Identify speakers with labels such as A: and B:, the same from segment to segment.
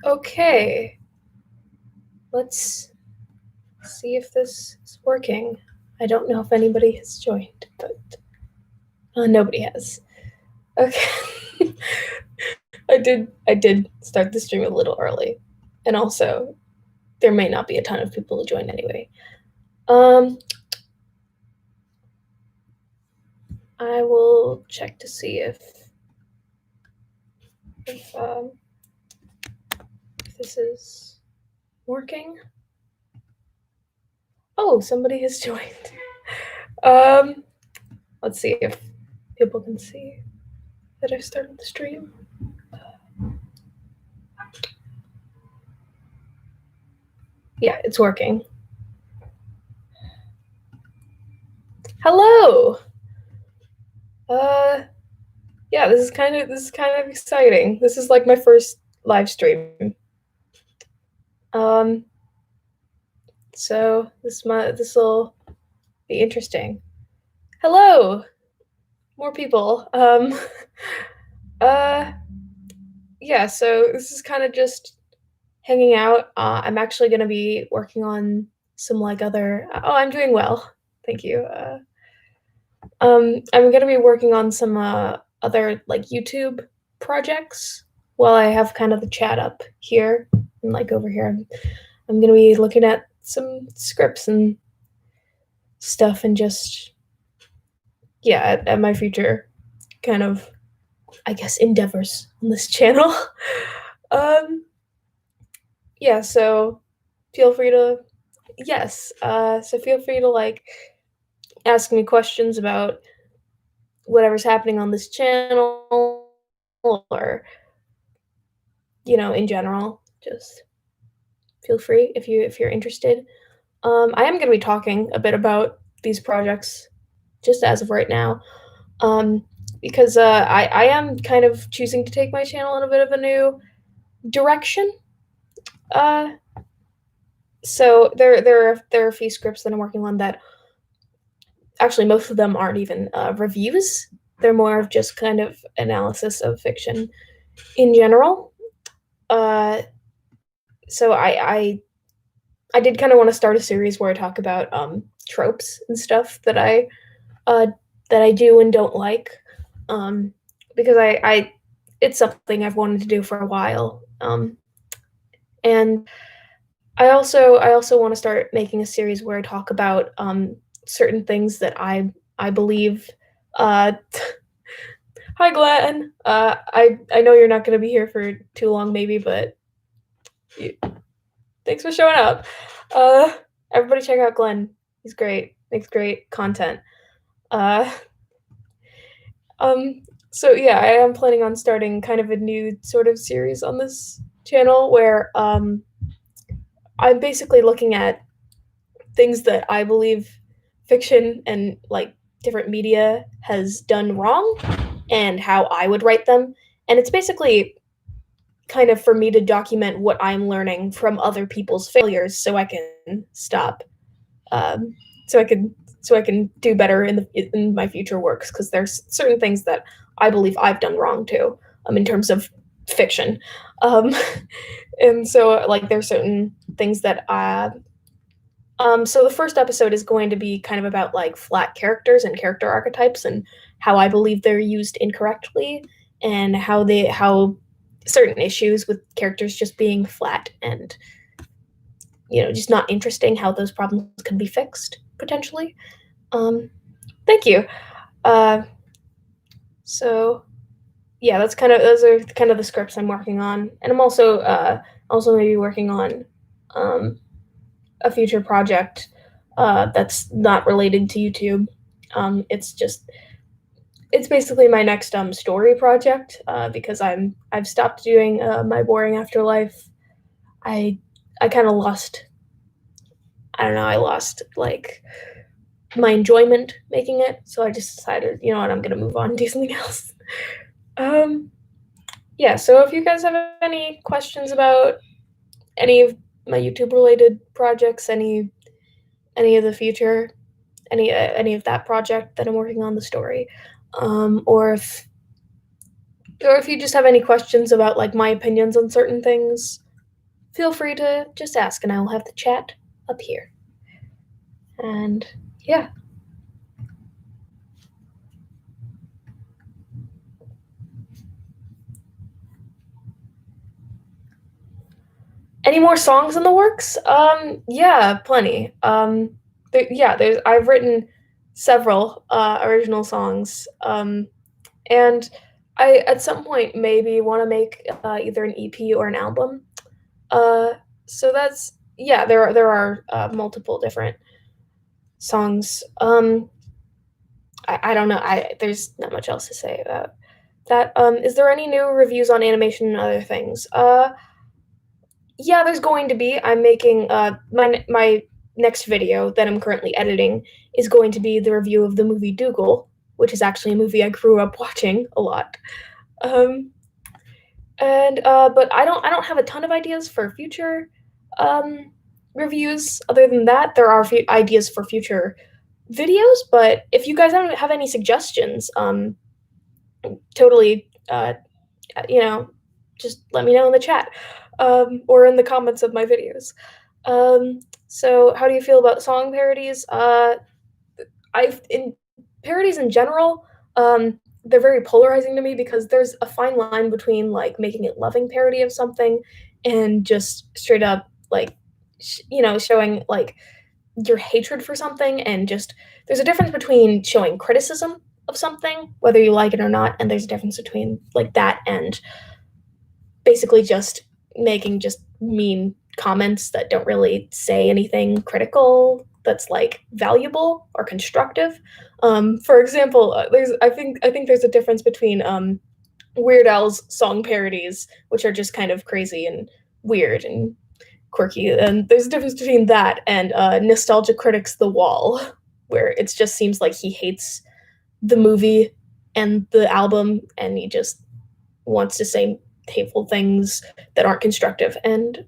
A: Okay, let's see if this is working. I don't know if anybody has joined, but nobody has. Okay. I did start the stream a little early, and also there may not be a ton of people to join anyway. I will check to see if this is working. Oh, somebody has joined. Let's see if people can see that I started the stream. Yeah, it's working. Hello. Yeah, this is kind of exciting. This is like my first live stream. So this will be interesting. Hello, more people. Yeah. So this is kind of just hanging out. I'm actually going to be working on some like other. Oh, I'm doing well. Thank you. I'm going to be working on some other like YouTube projects while I have kind of the chat up here and like over here. I'm going to be looking at some scripts and stuff and just at my future kind of I guess endeavors on this channel. Yeah, so feel free to feel free to like ask me questions about whatever's happening on this channel or in general. Just feel free if you're interested. I am going to be talking a bit about these projects just as of right now, because I am kind of choosing to take my channel in a bit of a new direction. So there are a few scripts that I'm working on that actually most of them aren't even reviews. They're more of just kind of analysis of fiction in general. So I did kind of want to start a series where I talk about tropes and stuff that I do and don't like, because I it's something I've wanted to do for a while, and I also want to start making a series where I talk about certain things that I believe. Uh, Hi, Glenn. I know you're not going to be here for too long, maybe, but thanks for showing up. Everybody check out Glenn. He's great. Makes great content. Uh, so yeah, I am planning on starting kind of a new sort of series on this channel where I'm basically looking at things that I believe fiction and like different media has done wrong and how I would write them. And it's basically kind of for me to document what I'm learning from other people's failures so I can stop so I can do better in my future works, because there's certain things that I believe I've done wrong too, in terms of fiction. um and so like there's certain things that so the first episode is going to be kind of about like flat characters and character archetypes and how I believe they're used incorrectly, and how certain issues with characters just being flat and just not interesting, how those problems can be fixed potentially. Thank you. Uh, so yeah, those are kind of the scripts I'm working on, and I'm also maybe working on a future project that's not related to YouTube. It's basically my next story project, because I've stopped doing my boring afterlife. I kind of lost. I don't know. I lost like my enjoyment making it, so I just decided, you know what, I'm gonna move on and do something else. Um, yeah. So if you guys have any questions about any of my YouTube related projects, any of the future, any of that project that I'm working on, the story, or if you just have any questions about like my opinions on certain things, feel free to just ask, and I will have the chat up here. And yeah. Any more songs in the works? Yeah, plenty. I've written several original songs, and I at some point maybe want to make either an EP or an album. Uh, so that's yeah. There are multiple different songs. I don't know. There's not much else to say about that. Is there any new reviews on animation and other things? Yeah, there's going to be. I'm making my next video that I'm currently editing is going to be the review of the movie Dougal, which is actually a movie I grew up watching a lot. Um, but I don't have a ton of ideas for future um, reviews. Other than that, there are few ideas for future videos. But if you guys have any suggestions, totally, you know, just let me know in the chat or in the comments of my videos. So, how do you feel about song parodies? I've in parodies in general. They're very polarizing to me because there's a fine line between like making a loving parody of something and just straight up like showing like your hatred for something, and just there's a difference between showing criticism of something whether you like it or not, and there's a difference between like that and basically just making just mean comments that don't really say anything critical that's like valuable or constructive. For example, I think there's a difference between Weird Al's song parodies, which are just kind of crazy and weird and quirky, and there's a difference between that and Nostalgia Critics The Wall, where it just seems like he hates the movie and the album, and he just wants to say hateful things that aren't constructive. And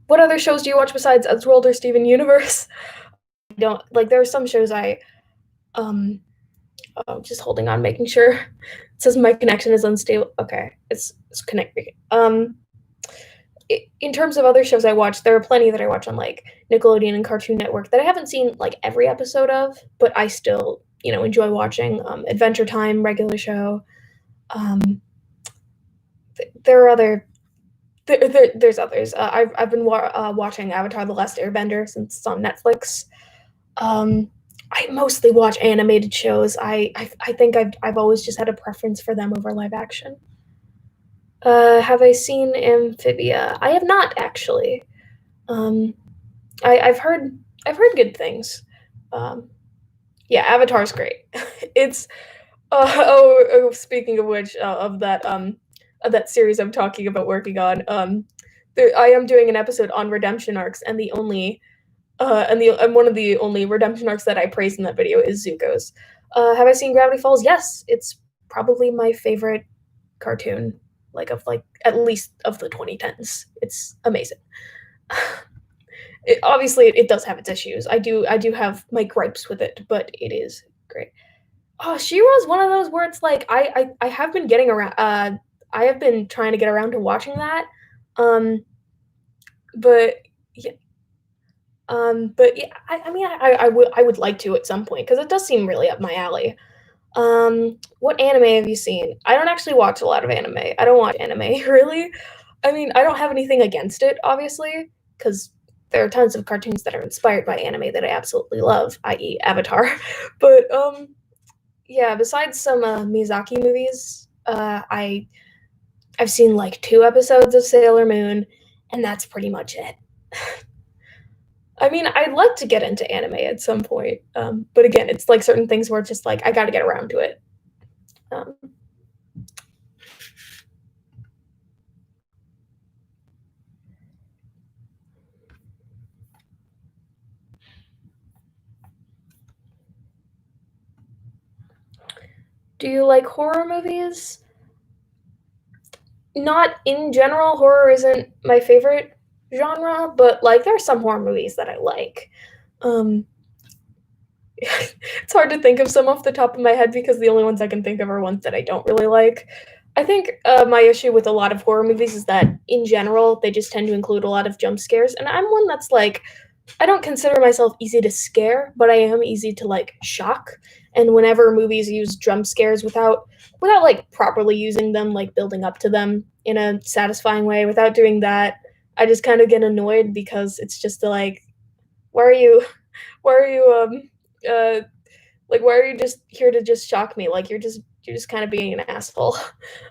A: what other shows do you watch besides Eddsworld or Steven Universe? I don't like. There are some shows um just holding on, making sure. It says my connection is unstable. Okay, it's connecting. In terms of other shows I watch, there are plenty that I watch on like Nickelodeon and Cartoon Network that I haven't seen like every episode of, but I still enjoy watching. Adventure Time, regular show. Um, there are there's others. I've been watching Avatar: The Last Airbender since it's on Netflix. Um, I mostly watch animated shows. I think I've always just had a preference for them over live action. Have I seen Amphibia? I have not actually. Um, I've heard good things. Um, yeah, Avatar's great. It's speaking of which, of that series I'm talking about working on, I am doing an episode on redemption arcs, and one of the only redemption arcs that I praise in that video is Zuko's. Have I seen Gravity Falls? Yes, it's probably my favorite cartoon, like at least of the 2010s. It's amazing. Obviously, it does have its issues. I do have my gripes with it, but it is great. Oh, She-Ra's one of those where it's like I have been getting around. I have been trying to get around to watching that, um, but yeah, I mean, I would like to at some point because it does seem really up my alley. What anime have you seen? I don't actually watch a lot of anime. I don't watch anime really. I mean, I don't have anything against it, obviously, because there are tons of cartoons that are inspired by anime that I absolutely love, i.e., Avatar. But yeah, besides some Miyazaki movies, I've seen like 2 episodes of Sailor Moon, and that's pretty much it. I mean, I'd like to get into anime at some point, but again, it's like certain things where it's just like I got to get around to it. Um, do you like horror movies? Not in general. Horror isn't my favorite genre, but like there are some horror movies that I like. Um, it's hard to think of some off the top of my head because the only ones I can think of are ones that I don't really like. I think my issue with a lot of horror movies is that in general they just tend to include a lot of jump scares, and I'm one that's like I don't consider myself easy to scare, but I am easy to like shock. And whenever movies use jump scares without like properly using them, like building up to them in a satisfying way, without doing that, I just kind of get annoyed because it's just like, why are you, why are you, like why are you just here to just shock me? Like you're just kind of being an asshole.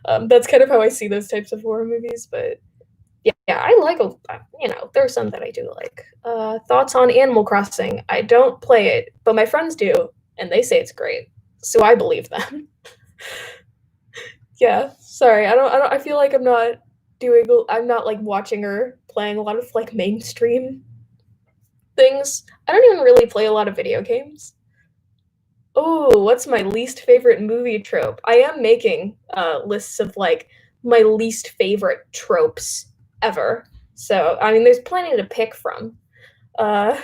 A: That's kind of how I see those types of horror movies, but yeah, I like there are some that I do like. Thoughts on Animal Crossing? I don't play it, but my friends do, and they say it's great, so I believe them. Yeah, sorry, I feel like I'm not like watching or playing a lot of like mainstream things. I don't even really play a lot of video games. Oh, what's my least favorite movie trope? I am making lists of like my least favorite tropes ever. So, I mean, there's plenty to pick from. Uh,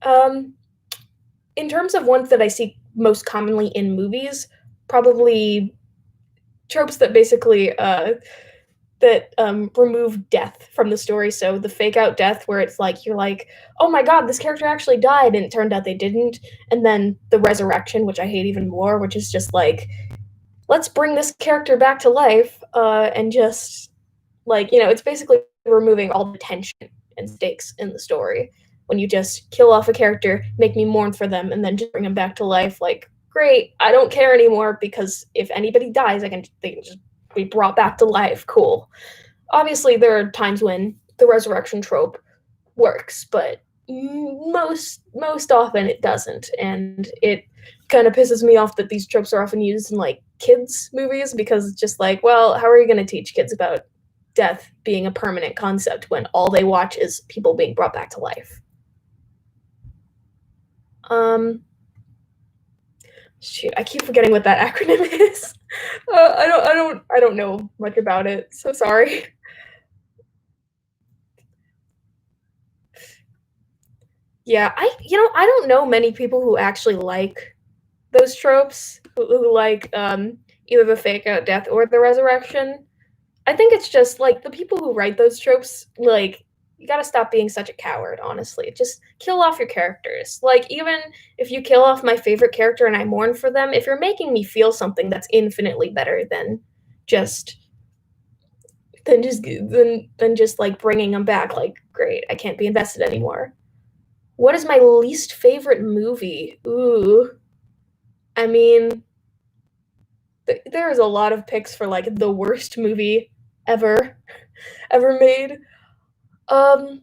A: um, in terms of ones that I see most commonly in movies, probably tropes that basically remove death from the story. So the fake out death, where it's like you're like, oh my god, this character actually died, and it turned out they didn't. And then the resurrection, which I hate even more, which is just like, let's bring this character back to life, and just like it's basically removing all the tension and stakes in the story when you just kill off a character, make me mourn for them, and then just bring them back to life. Like, great, I don't care anymore because if anybody dies, they can just be brought back to life. Cool. Obviously, there are times when the resurrection trope works, but most often it doesn't, and it kind of pisses me off that these tropes are often used in like kids movies because it's just like, well, how are you going to teach kids about death being a permanent concept when all they watch is people being brought back to life? Um, shoot, I keep forgetting what that acronym is. I don't know much about it. So sorry. Yeah, I don't know many people who actually like those tropes, who like either the fake out death or the resurrection. I think it's just like the people who write those tropes, like, you gotta stop being such a coward, honestly. Just kill off your characters. Like, even if you kill off my favorite character and I mourn for them, if you're making me feel something that's infinitely better just than just like bringing them back, like, great, I can't be invested anymore. What is my least favorite movie? Ooh, I mean, there is a lot of picks for like the worst movie ever ever made. Um,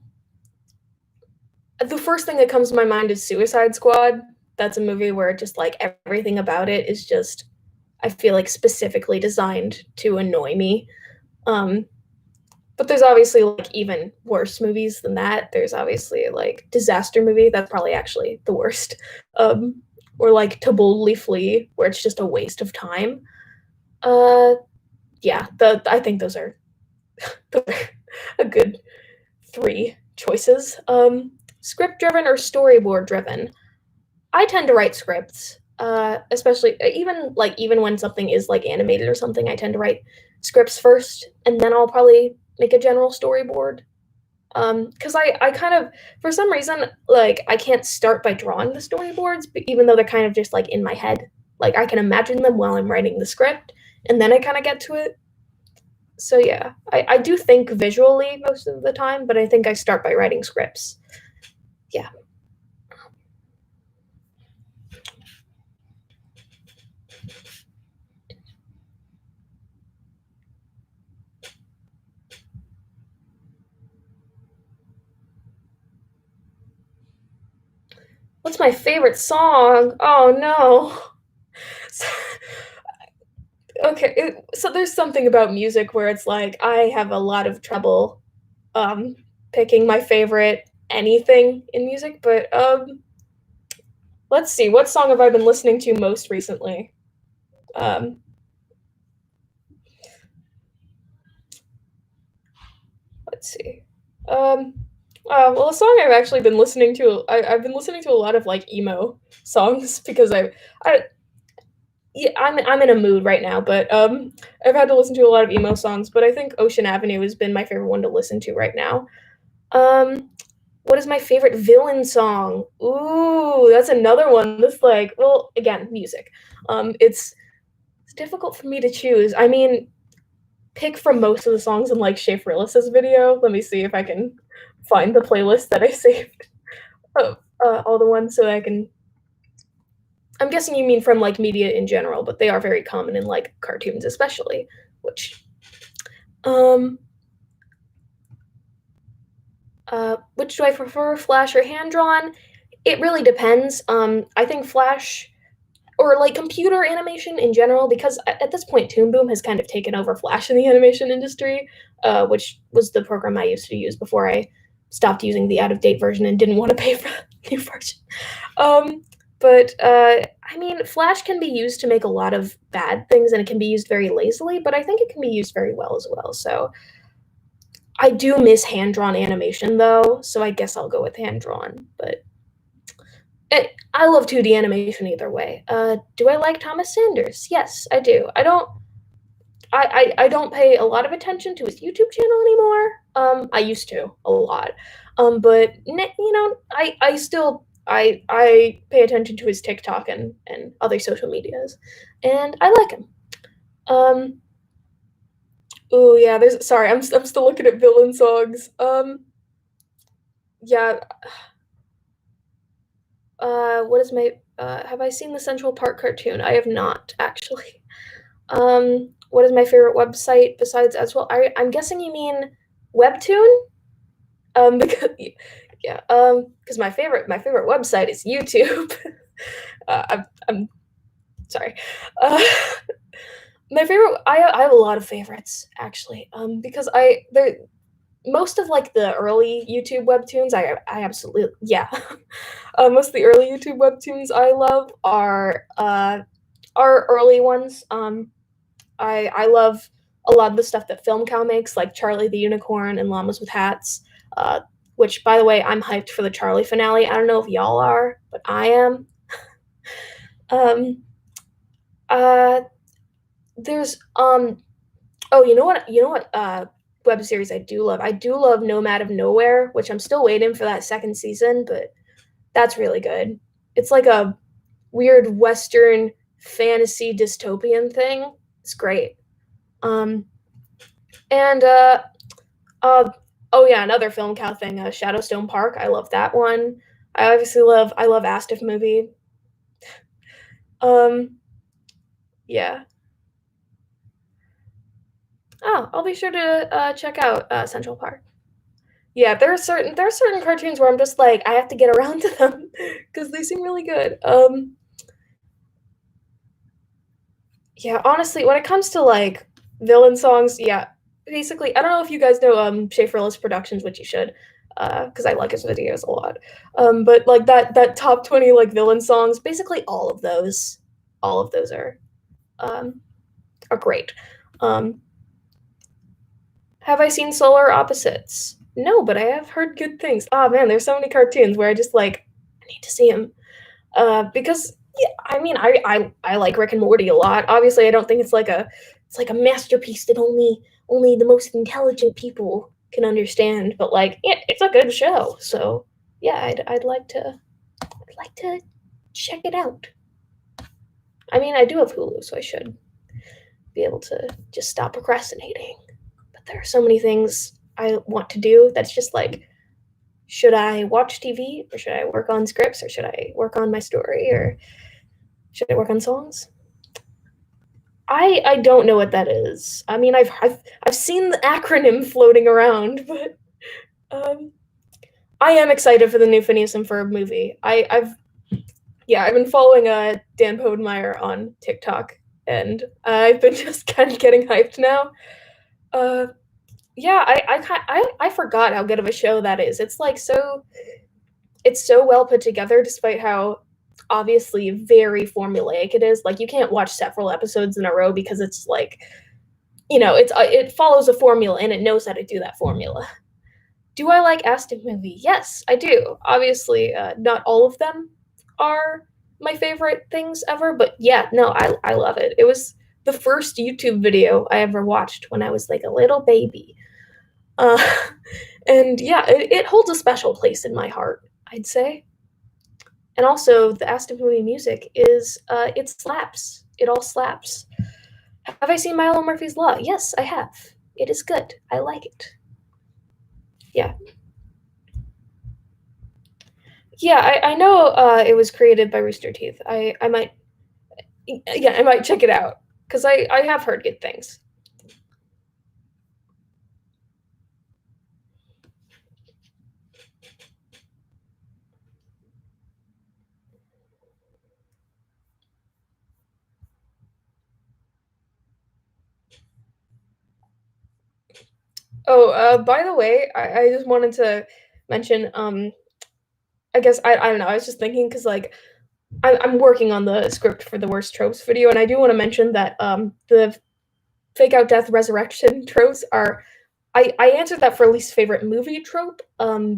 A: the first thing that comes to my mind is Suicide Squad. That's a movie where just like everything about it is just, I feel like, specifically designed to annoy me. Um, but there's obviously like even worse movies than that. There's obviously like Disaster Movie. That's probably actually the worst. Um, or like To Boldly Flee, where it's just a waste of time. Uh, yeah, I think those are a good three choices. Script driven or storyboard driven? I tend to write scripts, especially even when something is like animated or something. I tend to write scripts first, and then I'll probably make a general storyboard. Because I kind of, for some reason, like, I can't start by drawing the storyboards, but even though they're kind of just like in my head, like I can imagine them while I'm writing the script, and then I kind of get to it. So yeah, I do think visually most of the time, but I think I start by writing scripts. Yeah. What's my favorite song? Oh no. Okay, so there's something about music where it's like I have a lot of trouble um picking my favorite anything in music, but let's see, what song have I been listening to most recently? Um let's see. Um well, a song I've actually been listening to, I've been listening to a lot of like emo songs because I Yeah, I'm in a mood right now, but I've had to listen to a lot of emo songs, but I think Ocean Avenue has been my favorite one to listen to right now. Um, what is my favorite villain song? Ooh, that's another one that's like, well, again, music. It's difficult for me to choose. I mean, pick from most of the songs in like Shea Frillis's video. Let me see if I can find the playlist that I saved. Oh, all the ones so I can. I'm guessing you mean from like media in general, but they are very common in like cartoons, especially. Which, um, which do I prefer, Flash or hand drawn? It really depends. I think Flash or like computer animation in general, because at this point, Toon Boom has kind of taken over Flash in the animation industry, which was the program I used to use before I stopped using the out of date version and didn't want to pay for the new version. Um, but I mean, Flash can be used to make a lot of bad things, and it can be used very lazily. But I think it can be used very well as well. So I do miss hand drawn animation though, so I guess I'll go with hand drawn. But I love 2D animation either way. Do I like Thomas Sanders? Yes, I do. I don't pay a lot of attention to his YouTube channel anymore. I used to a lot. But you know, I still I pay attention to his TikTok and other social medias, and I like him. Um, oh yeah, there's sorry, I'm still looking at villain songs. Yeah, what is my have I seen the Central Park cartoon? I have not actually. What is my favorite website besides Eddsworld? I'm guessing you mean Webtoon. Because yeah, because my favorite website is YouTube. I'm sorry. Uh, my favorite. I have a lot of favorites actually. Because they're most of like the early YouTube webtoons. I absolutely yeah. Most of the early YouTube webtoons I love are early ones. I love a lot of the stuff that Film Cow makes, like Charlie the Unicorn and Llamas with Hats. Which, by the way, I'm hyped for the Charlie finale. I don't know if y'all are, but I am. Um, uh, there's oh, you know what? You know what? Web series I do love. I do love Nomad of Nowhere, which I'm still waiting for that second season, but that's really good. It's like a weird Western fantasy dystopian thing. It's great. Um, and uh, oh yeah, another Film Cow thing, Shadowstone Park. I love that one. I love Astif movie. Um, yeah. Oh, I'll be sure to check out Central Park. Yeah, there are certain cartoons where I'm just like I have to get around to them because they seem really good. Yeah, honestly, when it comes to like villain songs, yeah, basically, I don't know if you guys know Schaefer Ellis Productions, which you should, because I like his videos a lot. But like that top 20 like villain songs, basically all of those um are great. Um, have I seen Solar Opposites? No, but I have heard good things. Oh man, there's so many cartoons where I just like I need to see them. Because yeah, I mean, I like Rick and Morty a lot. Obviously, I don't think it's like a masterpiece that only the most intelligent people can understand. But like, yeah, it's a good show. So yeah, I'd like to check it out. I mean, I do have Hulu, so I should be able to just stop procrastinating. But there are so many things I want to do that's just like, should I watch TV or should I work on scripts or should I work on my story or should I work on songs? I don't know what that is. I mean, I've seen the acronym floating around, but um, I am excited for the new Phineas and Ferb movie. I've been following Dan Podemeyer on TikTok, and I've been just kind of getting hyped now. Uh, yeah, I forgot how good of a show that is. It's so well put together, despite how obviously very formulaic it is. Like you can't watch several episodes in a row because it's like it follows a formula and it knows how to do that formula. Do I like Aston movie? Yes, I do. Obviously, not all of them are. my favorite things ever, but yeah, no, I love it. It was the first YouTube video I ever watched when I was like a little baby. Uh, and yeah, it holds a special place in my heart, I'd say. And also, the Asta movie music is it slaps. It all slaps. Have I seen Milo Murphy's Law? Yes, I have. It is good. I like it. Yeah, yeah. I know it was created by Rooster Teeth. I might yeah I might check it out because I have heard good things. Oh, by the way, I just wanted to mention. I guess I don't know. I was just thinking because like I'm working on the script for the worst tropes video, and I do want to mention that the fake out death resurrection tropes are I answered that for least favorite movie trope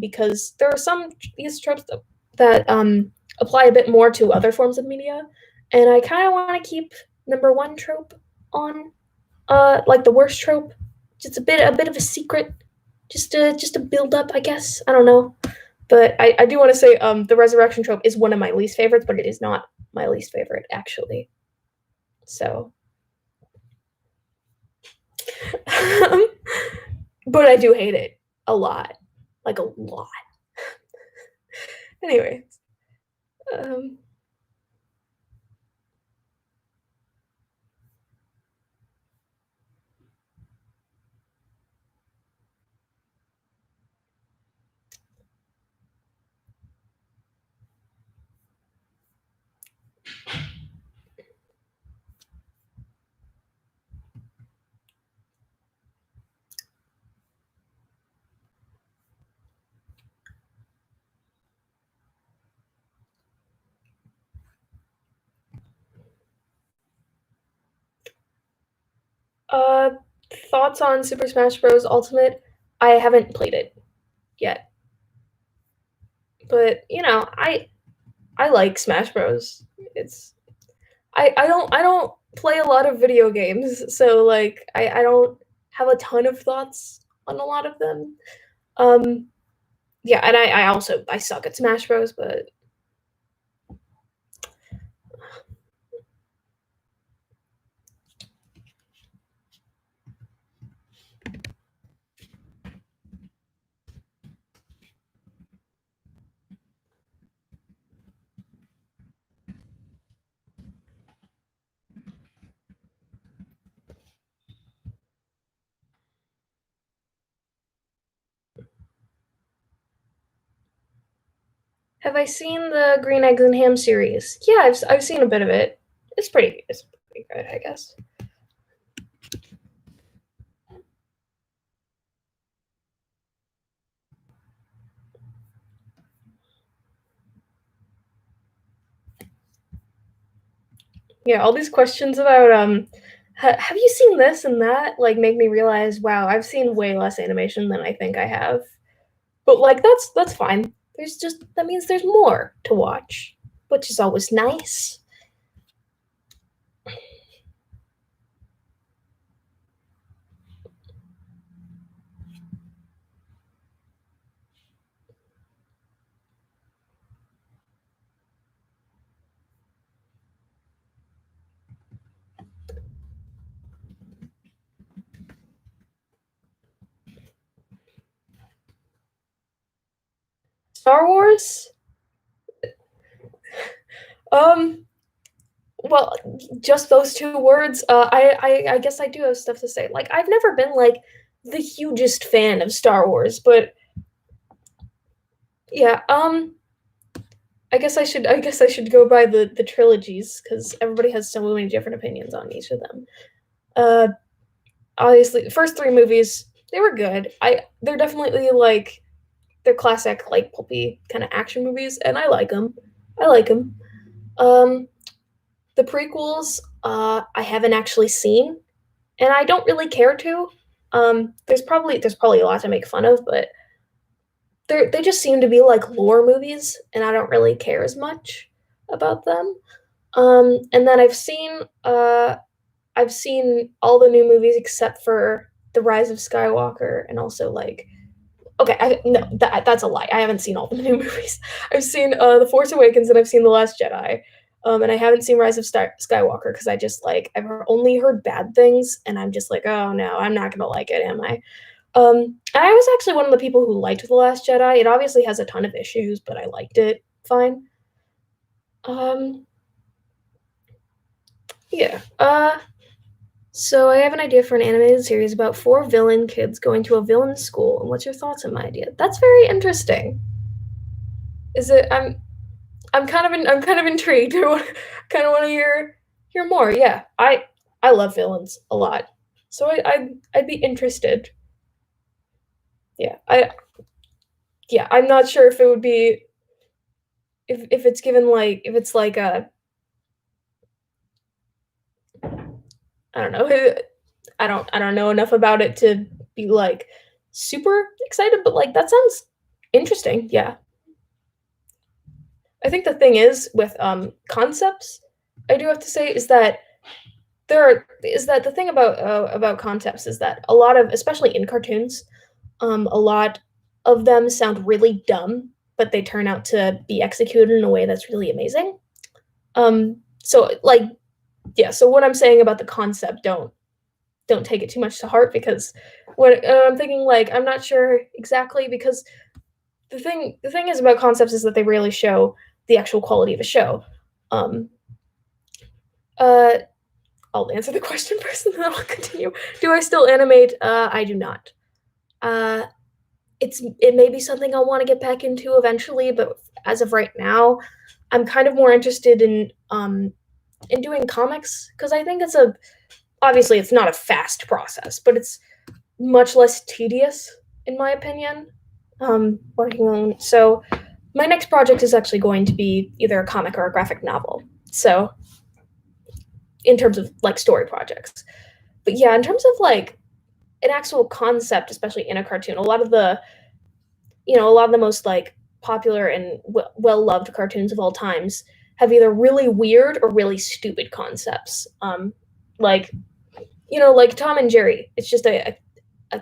A: because there are some these tropes that apply a bit more to other forms of media, and I kind of want to keep number one trope on like the worst trope, just a bit of a secret, just to build up, I guess. I don't know, but I do want to say the resurrection trope is one of my least favorites, but it is not my least favorite actually. So, but I do hate it a lot, like a lot. Anyway, um, uh, thoughts on Super Smash Bros. Ultimate? I haven't played it yet, but I like Smash Bros. It's I don't play a lot of video games, so like I don't have a ton of thoughts on a lot of them. Um, yeah, and I also I suck at Smash Bros. But have I seen the Green Eggs and Ham series? Yeah, I've seen a bit of it. It's pretty good, I guess. Yeah, all these questions about have you seen this and that like make me realize wow, I've seen way less animation than I think I have. But like that's fine. There's just that means there's more to watch, which is always nice. Star Wars? Um well, just those two words. I guess I do have stuff to say. Like I've never been like the hugest fan of Star Wars, but yeah, I guess I should go by the trilogies because everybody has so many different opinions on each of them. Uh, obviously, the first three movies they were good. They're definitely like they're classic like pulpy kind of action movies, and I like them. I like them. Um, the prequels, I haven't actually seen, and I don't really care to. There's probably a lot to make fun of, but they just seem to be like lore movies, and I don't really care as much. about them. And then I've seen all the new movies except for The Rise of Skywalker, and also like okay, no, that's a lie. I haven't seen all the new movies. I've seen The Force Awakens and I've seen The Last Jedi. And I haven't seen Rise of Skywalker because I just like I've only heard bad things, and I'm just like, oh no, I'm not gonna like it, am I? I was actually one of the people who liked The Last Jedi. It obviously has a ton of issues, but I liked it fine. Um, yeah. So I have an idea for an animated series about four villain kids going to a villain school. And what's your thoughts on my idea? That's very interesting. Is it? I'm kind of intrigued. I kind of want to hear more. Yeah, I love villains a lot, so I'd be interested. Yeah, I'm not sure if it would be if it's given like if it's like a I don't know. I don't know enough about it to be like super excited, but like that sounds interesting. Yeah. I think the thing is with concepts, I do have to say is that the thing about concepts is that a lot of especially in cartoons, a lot of them sound really dumb, but they turn out to be executed in a way that's really amazing. So like yeah, so what I'm saying about the concept, don't take it too much to heart because when I'm thinking like I'm not sure exactly because the thing is about concepts is that they really show the actual quality of a show. Um, uh, I'll answer the question first and then I'll continue. Do I still animate? I do not. Uh, it may be something I'll want to get back into eventually, but as of right now, I'm kind of more interested in doing comics because I think it's a obviously it's not a fast process, but it's much less tedious in my opinion. Working on so my next project is actually going to be either a comic or a graphic novel. So in terms of like story projects, but yeah, in terms of like an actual concept, especially in a cartoon, a lot of the most like popular and well loved cartoons of all times have either really weird or really stupid concepts. Like like Tom and Jerry. It's just a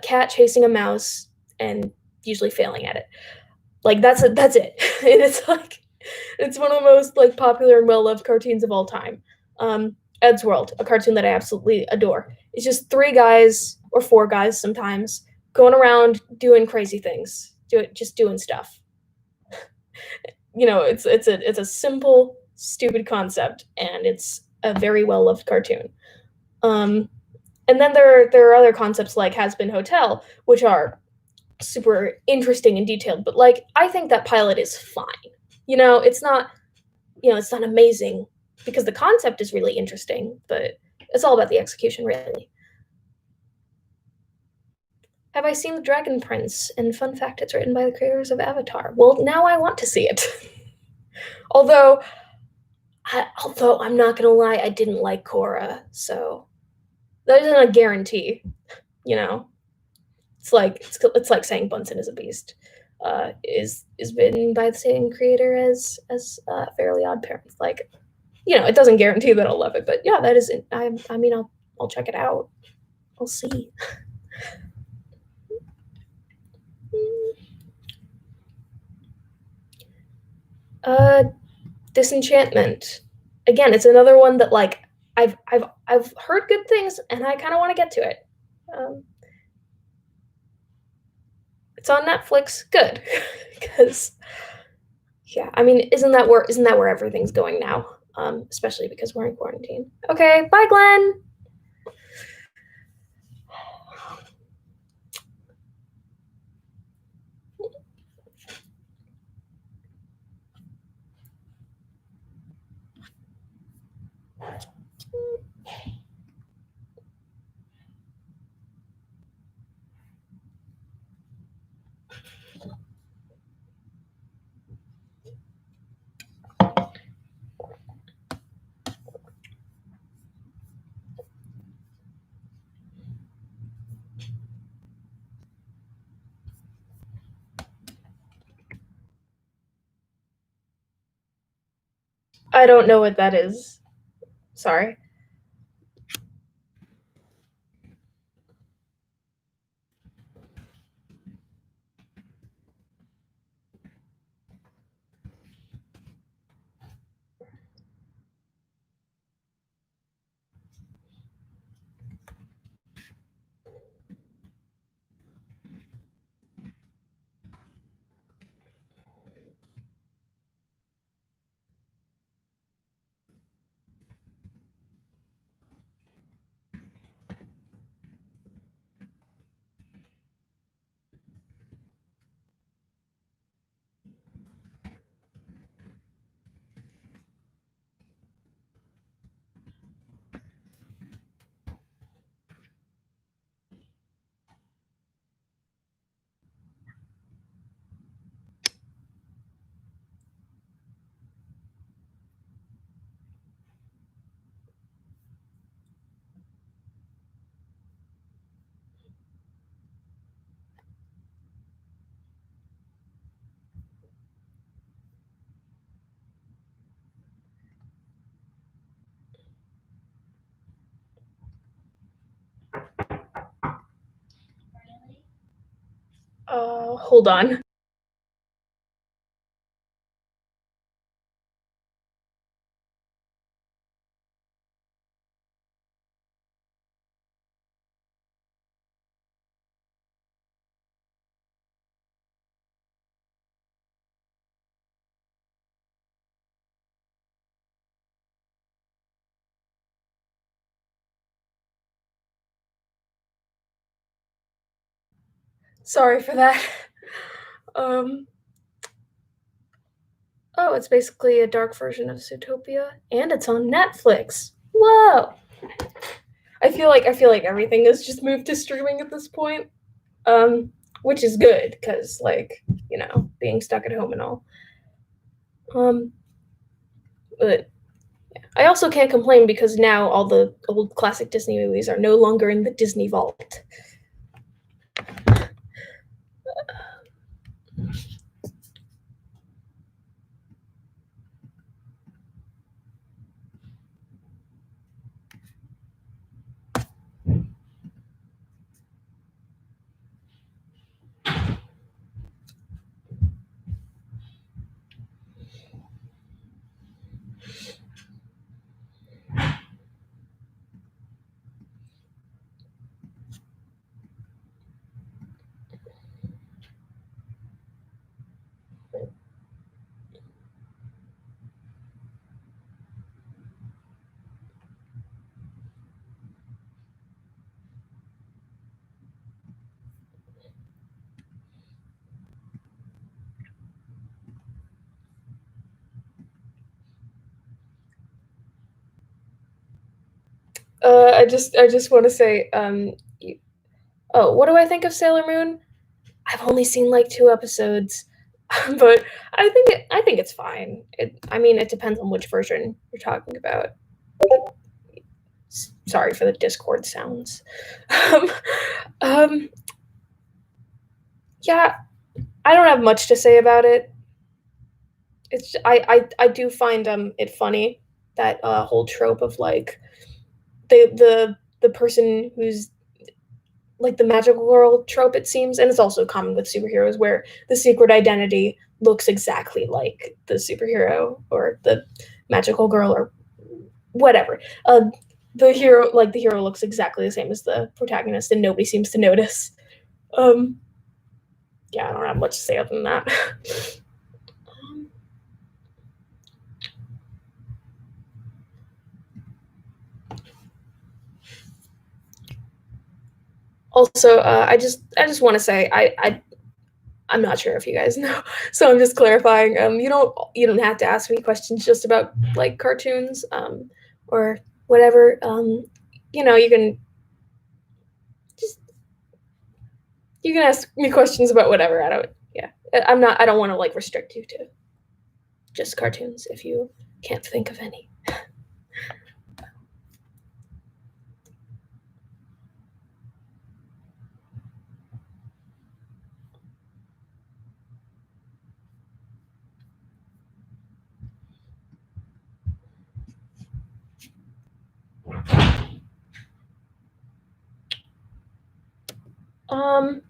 A: cat chasing a mouse and usually failing at it. Like that's it. And it's like it's one of the most like popular and well loved cartoons of all time. Eddsworld, a cartoon that I absolutely adore. It's just three guys or four guys sometimes going around doing crazy things, just doing stuff. It's a simple, stupid concept, and it's a very well loved cartoon. Um, and then there are other concepts like Has Been Hotel, which are super interesting and detailed. But like I think that pilot is fine. It's not it's not amazing because the concept is really interesting, but it's all about the execution, really. Have I seen The Dragon Prince? And fun fact, it's written by the creators of Avatar. Well, now I want to see it. although, although I'm not gonna lie, I didn't like Korra, so that isn't a guarantee. You know, it's like saying Bunsen is a beast. Is written by the same creator as Fairly Odd Parents. Like, it doesn't guarantee that I'll love it, but yeah, that is. I mean, I'll check it out. I'll see. Uh, Disenchantment. Again, it's another one that like I've heard good things, and I kind of want to get to it. Um, it's on Netflix. Good, because yeah, I mean, isn't that where everything's going now? Especially because we're in quarantine. Okay, bye, Glenn. I don't know what that is. Sorry. Hold on. Sorry for that. Um, oh, it's basically a dark version of Zootopia, and it's on Netflix. Whoa! I feel like everything has just moved to streaming at this point, um, which is good because, like, being stuck at home and all. Um, but I also can't complain because now all the old classic Disney movies are no longer in the Disney vault. I just want to say, oh, what do I think of Sailor Moon? I've only seen like 2 episodes, but I think it's fine. I mean, it depends on which version you're talking about. Sorry for the Discord sounds. um, um, yeah, I don't have much to say about it. I do find it funny, that whole trope of like the person who's like the magical girl trope, it seems, and it's also common with superheroes where the secret identity looks exactly like the superhero or the magical girl or whatever. The hero looks exactly the same as the protagonist, and nobody seems to notice. Um, yeah, I don't have much to say other than that. Also, I just want to say I'm not sure if you guys know, so I'm just clarifying. You don't have to ask me questions just about like cartoons, or whatever. You can just you can ask me questions about whatever. I don't. Yeah, I'm not. I don't want to like restrict you to just cartoons if you can't think of any. Um.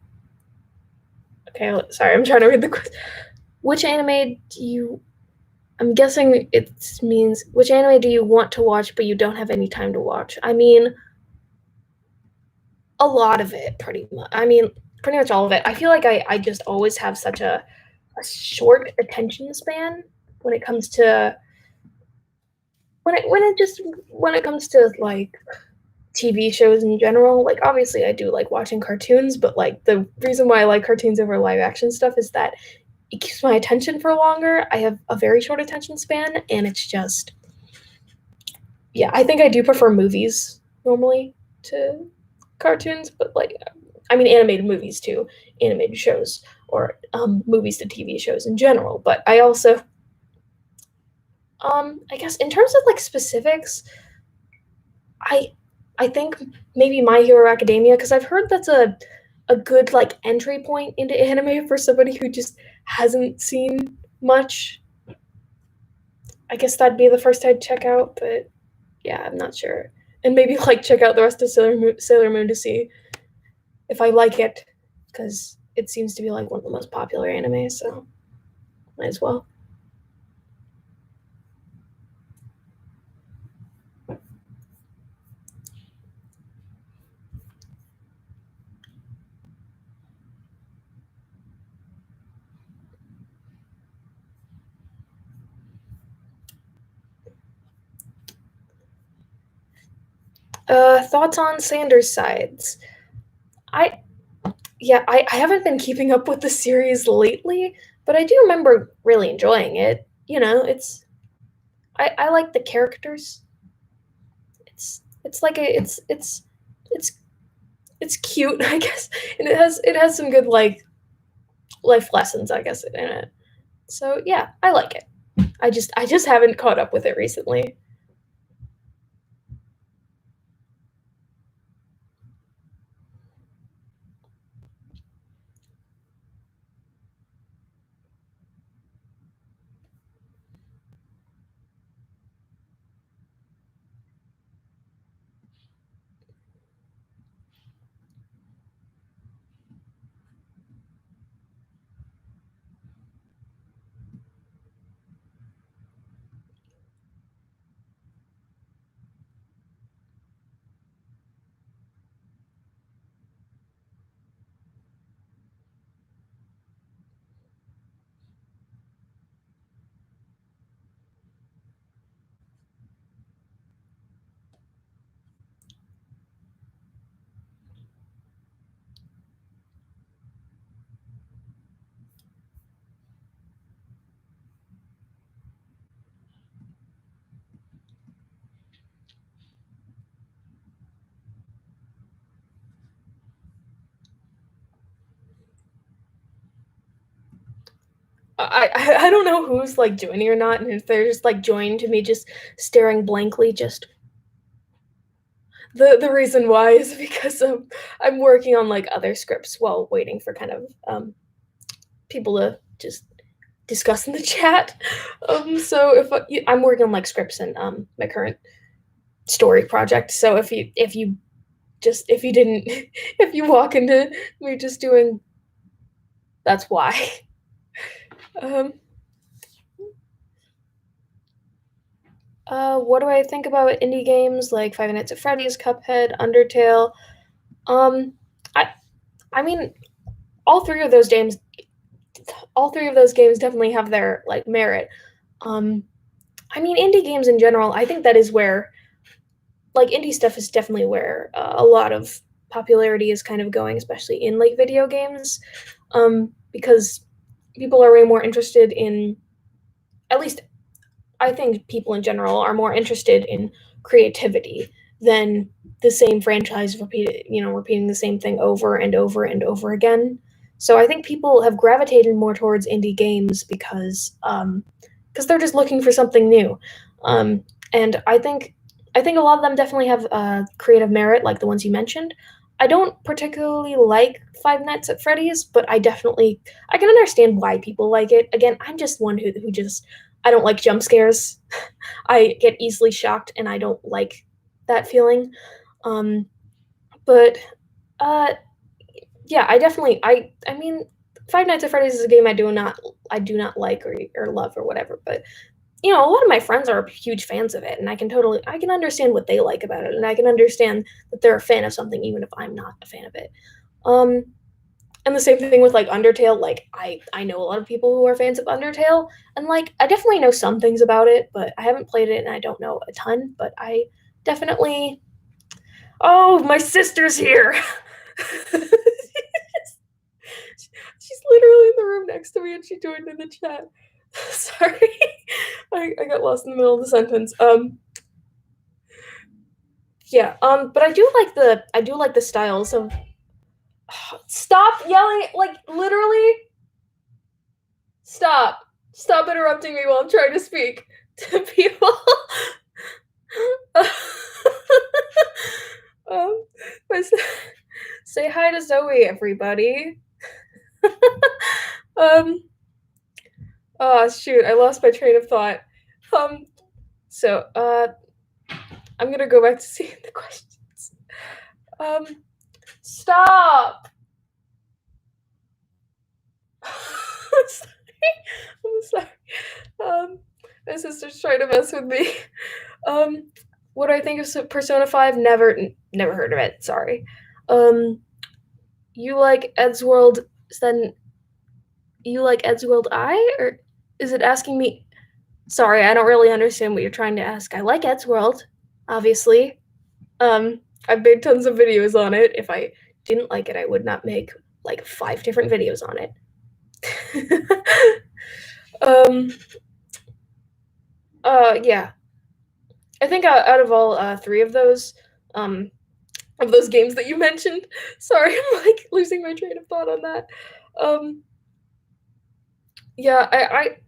A: Okay. Sorry, I'm trying to read the question. Which anime do you? I'm guessing it means which anime do you want to watch but you don't have any time to watch? I mean, a lot of it, pretty much. I mean, pretty much all of it. I feel like I just always have such a short attention span when it comes to when it comes to like TV shows in general. Like obviously I do like watching cartoons, but like the reason why I like cartoons over live action stuff is that it keeps my attention for longer. I have a very short attention span and it's just yeah, I think I do prefer movies normally to cartoons, but like I mean animated movies too, animated shows or movies to TV shows in general. But I also I guess in terms of like specifics, I I think maybe My Hero Academia because I've heard that's a good like entry point into anime for somebody who just hasn't seen much. I guess that'd be the first I'd check out, but yeah, I'm not sure. And maybe like check out the rest of Sailor Moon to see if I like it because it seems to be like one of the most popular animes, so might as well. Thoughts on Sanders sides? I yeah, I haven't been keeping up with the series lately, but I do remember really enjoying it. You know, I like the characters. It's like it's it's cute, I guess, and it has some good like life lessons, I guess, in it. So yeah, I like it. I just haven't caught up with it recently. I don't know who's like joining or not, and if they're just like joining to me just staring blankly. Just the reason why is because I'm working on like other scripts while waiting for kind of people to just discuss in the chat. So if I'm working on like scripts and my current story project. So if you didn't if you walk into me just doing that's why. Um, what do I think about indie games like Five Nights at Freddy's, Cuphead, Undertale? Um, I I mean, all three of those games, all three of those games definitely have their like merit. Um, I mean, indie games in general, I think that is where like indie stuff is definitely where a lot of popularity is kind of going, especially in like video games, because people are way more interested in at least I think people in general are more interested in creativity than the same franchise repeating the same thing over and over and over again. So I think people have gravitated more towards indie games because they're just looking for something new. And I think a lot of them definitely have creative merit, like the ones you mentioned. I don't particularly like Five Nights at Freddy's, but I can understand why people like it. Again, I'm just one who just I don't like jump scares. I get easily shocked, and I don't like that feeling. Um, but uh, yeah, I definitely I mean, Five Nights at Freddy's is a game I do not like or love or whatever, but a lot of my friends are huge fans of it, and I can understand what they like about it, and I can understand that they're a fan of something even if I'm not a fan of it. Um, and the same thing with like Undertale. Like I know a lot of people who are fans of Undertale, and like I definitely know some things about it, but I haven't played it and I don't know a ton. But I definitely. Oh, my sister's here. She's literally in the room next to me, and she joined in the chat. Sorry, I got lost in the middle of the sentence. Yeah. But I do like the styles of. Stop yelling! Like literally, stop! Stop interrupting me while I'm trying to speak to people. um, say hi to Zoe, everybody. um. Oh shoot! I lost my train of thought. Um. So, I'm gonna go back to seeing the questions. Um. Stop. I'm sorry. I'm sorry. My sister's trying to mess with me. Um, what do I think of Persona 5? Never heard of it. Sorry. Um, you like Eddsworld? Then you like Eddsworld I? Or is it asking me? Sorry, I don't really understand what you're trying to ask. I like Eddsworld, obviously. I've made tons of videos on it. If I didn't like it, I would not make like 5 different videos on it. um, yeah. I think out of all 3 of those games that you mentioned, sorry, I'm like losing my train of thought on that. Um, yeah,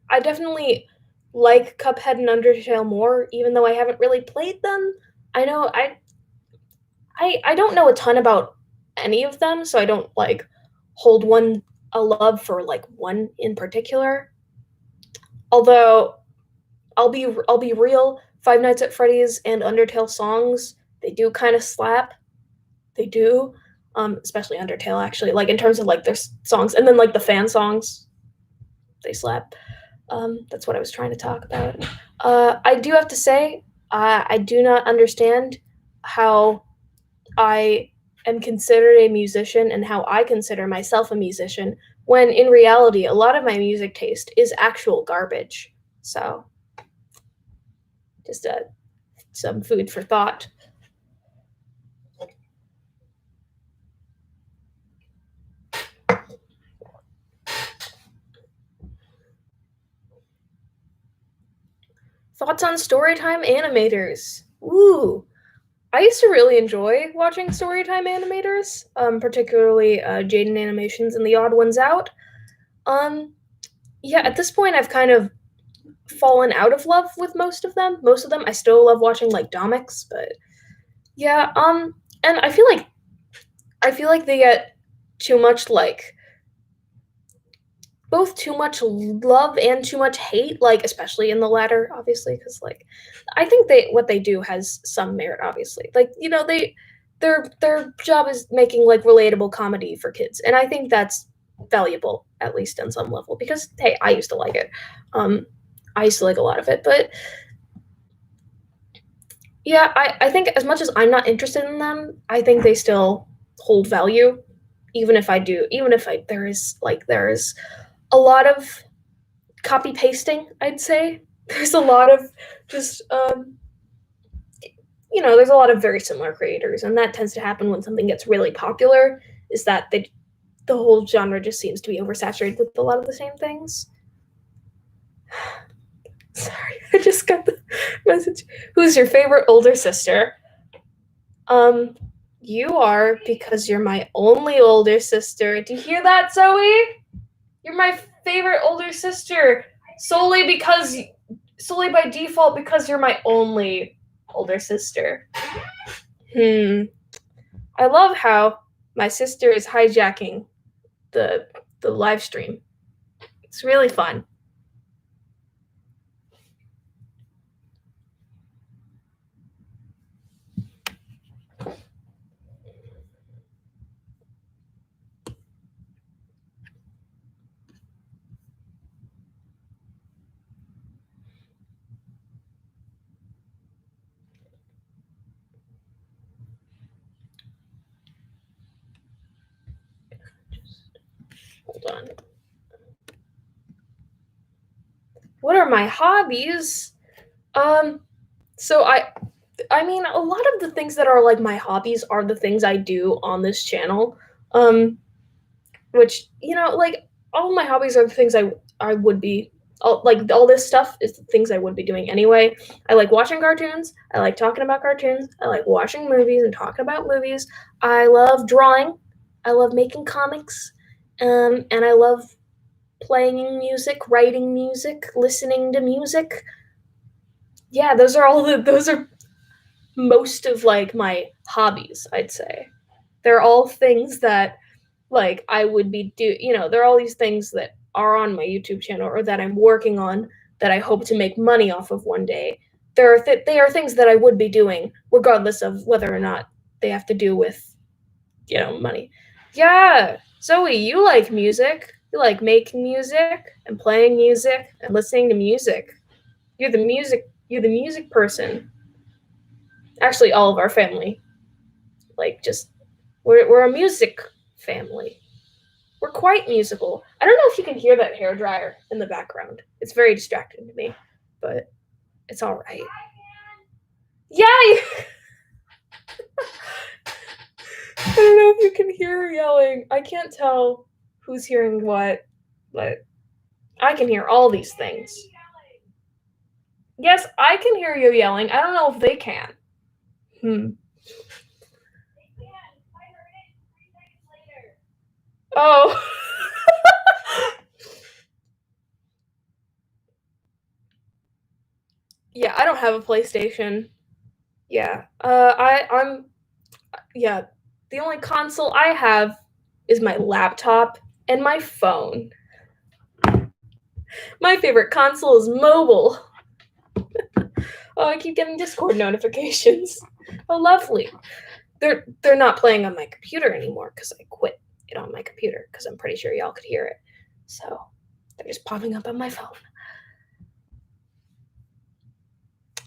A: I definitely like Cuphead and Undertale more, even though I haven't really played them. I know I don't know a ton about any of them, so I don't like hold one a love for like one in particular. Although I'll be real, Five Nights at Freddy's and Undertale songs, they do kind of slap. They do. Especially Undertale actually, like in terms of like their songs, and then like the fan songs, they slap. That's what I was trying to talk about. I do have to say, I do not understand how I am considered a musician and how I consider myself a musician when in reality a lot of my music taste is actual garbage. So just some food for thought. Thoughts on Storytime animators? Ooh, I used to really enjoy watching Storytime animators, particularly Jaden Animations and the Odd Ones Out. Um, yeah, at this point, I've kind of fallen out of love with most of them. Most of them, I still love watching like Domics, but yeah. And I feel like they get too much like both too much love and too much hate, like especially in the latter, obviously, because like I think what they do has some merit, obviously. Like their job is making like relatable comedy for kids, and I think that's valuable at least on some level because hey, I used to like it. Um, I used to like a lot of it, but yeah, I think as much as I'm not interested in them, I think they still hold value, even if there is a lot of copy pasting, I'd say. There's a lot of just there's a lot of very similar creators, and that tends to happen when something gets really popular. Is that the whole genre just seems to be oversaturated with a lot of the same things. Sorry, I just got the message. Who's your favorite older sister? Um, you are because you're my only older sister. Do you hear that, Zoe? You're my favorite older sister solely by default because you're my only older sister. I love how my sister is hijacking the the live stream. It's really fun. Hold on. What are my hobbies? So I mean, a lot of the things that are like my hobbies are the things I do on this channel. Which, like all my hobbies are the things I would be all this stuff is the things I would be doing anyway. I like watching cartoons. I like talking about cartoons. I like watching movies and talking about movies. I love drawing. I love making comics. And I love playing music, writing music, listening to music. Yeah, those are most of like my hobbies, I'd say. They're all things that like I would be there are all these things that are on my YouTube channel or that I'm working on that I hope to make money off of one day. They are things that I would be doing regardless of whether or not they have to do with money. Yeah, Zoe, you like music. You like making music and playing music and listening to music. You're the music person. Actually, all of our family. Like just we're a music family. We're quite musical. I don't know if you can hear that hairdryer in the background. It's very distracting to me, but it's all right. Yeah. I don't know if you can hear her yelling. I can't tell who's hearing what, but I can hear all these things. Yes, I can hear you yelling. I don't know if they can. Oh. Yeah, I don't have a PlayStation. Yeah. I'm yeah, the only console I have is my laptop and my phone. My favorite console is mobile. Oh, I keep getting Discord notifications. Oh, lovely. They're not playing on my computer anymore because I quit it on my computer because I'm pretty sure y'all could hear it. So they're just popping up on my phone.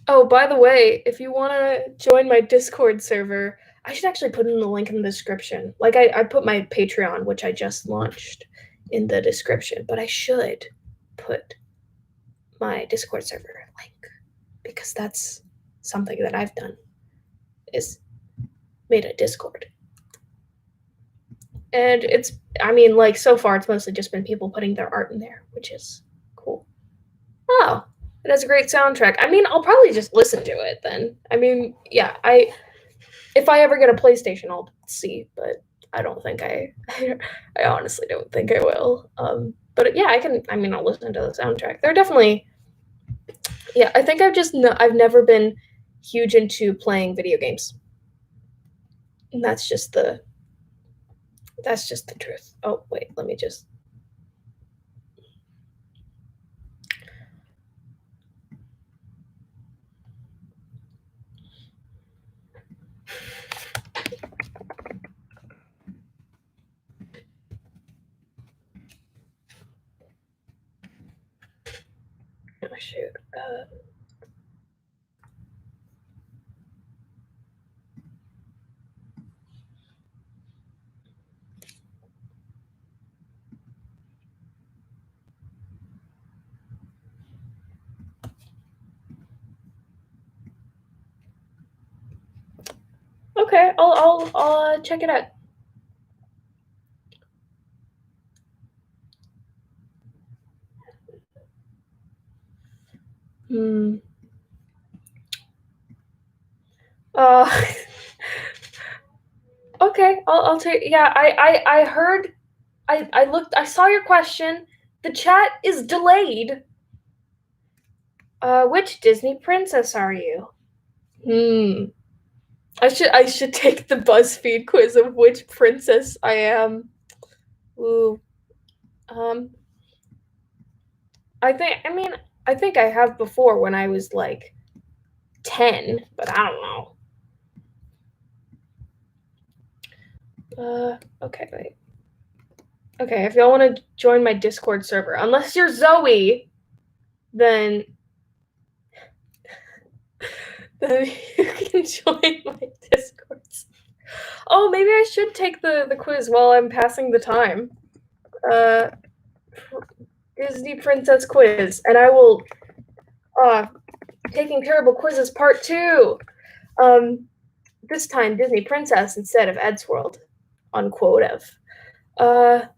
A: Oh, by the way, if you want to join my Discord server, I should actually put in the link in the description. Like I put my Patreon, which I just launched, in the description, but I should put my Discord server link because that's something that I've done is made a Discord. And like so far it's mostly just been people putting their art in there, which is cool. Oh, it has a great soundtrack. I'll probably just listen to it then. Yeah, if I ever get a PlayStation, I'll see, but I don't think I honestly don't think I will. But yeah, I'll listen to the soundtrack. They're definitely, yeah, I think I've never been huge into playing video games. And that's just the truth. Oh, wait, let me just. Oh, shoot. Okay, I'll check it out. Uh, okay, I'll take. Yeah, I heard. I looked. I saw your question. The chat is delayed. Which Disney princess are you? I should take the BuzzFeed quiz of which princess I am. Ooh. I think I have before when I was like 10, but I don't know. Okay, wait. Okay, if y'all want to join my Discord server, unless you're Zoe, then you can join my Discord server. Oh, maybe I should take the quiz while I'm passing the time. uh, Disney Princess quiz, and I will taking terrible quizzes part 2. This time Disney Princess instead of Eddsworld, unquote. So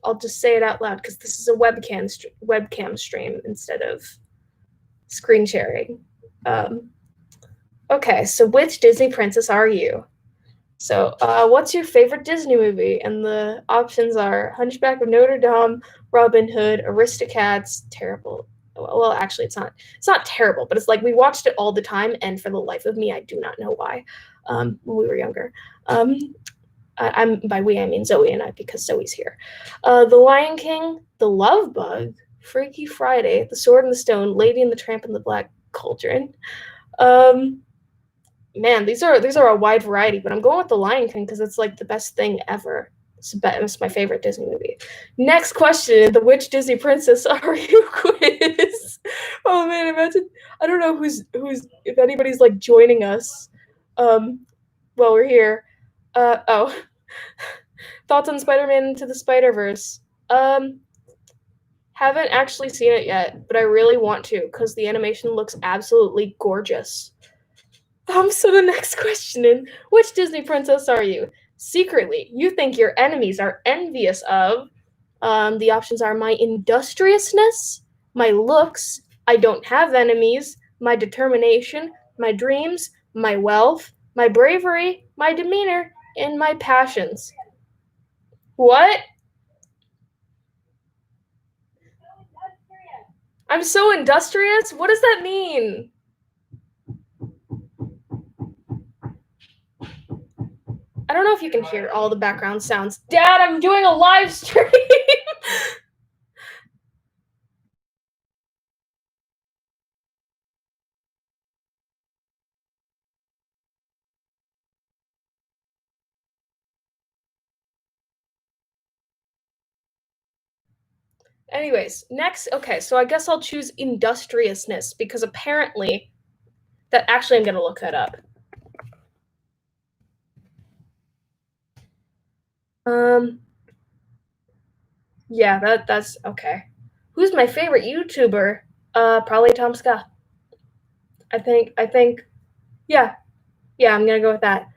A: I'll just say it out loud because this is a webcam stream instead of screen sharing. Okay, so which Disney princess are you? So, what's your favorite Disney movie? And the options are Hunchback of Notre Dame, Robin Hood, Aristocats, terrible. Well, actually, it's not. It's not terrible, but it's like we watched it all the time, and for the life of me, I do not know why. When we were younger. I'm by we I mean Zoe and I because Zoe's here. The Lion King, The Love Bug, Freaky Friday, The Sword and the Stone, Lady and the Tramp and the Black Cauldron. Man, these are a wide variety, but I'm going with The Lion King because it's like the best thing ever. It's my favorite Disney movie. Next question: the which Disney princess are you quiz? Oh man, imagine I don't know who's if anybody's like joining us while we're here. Thoughts on Spider-Man Into the Spider-Verse? Haven't actually seen it yet, but I really want to because the animation looks absolutely gorgeous. So the next question: which Disney princess are you? Secretly, you think your enemies are envious of. The options are my industriousness, my looks, I don't have enemies, my determination, my dreams, my wealth, my bravery, my demeanor, and my passions. What? I'm so industrious? What does that mean? I don't know if you can hear all the background sounds. Dad, I'm doing a live stream! Anyways, next, okay, so I guess I'll choose industriousness because apparently that actually I'm gonna look that up. Yeah, that's okay. Who's my favorite YouTuber? Probably Tom Scott. I think yeah, I'm gonna go with that.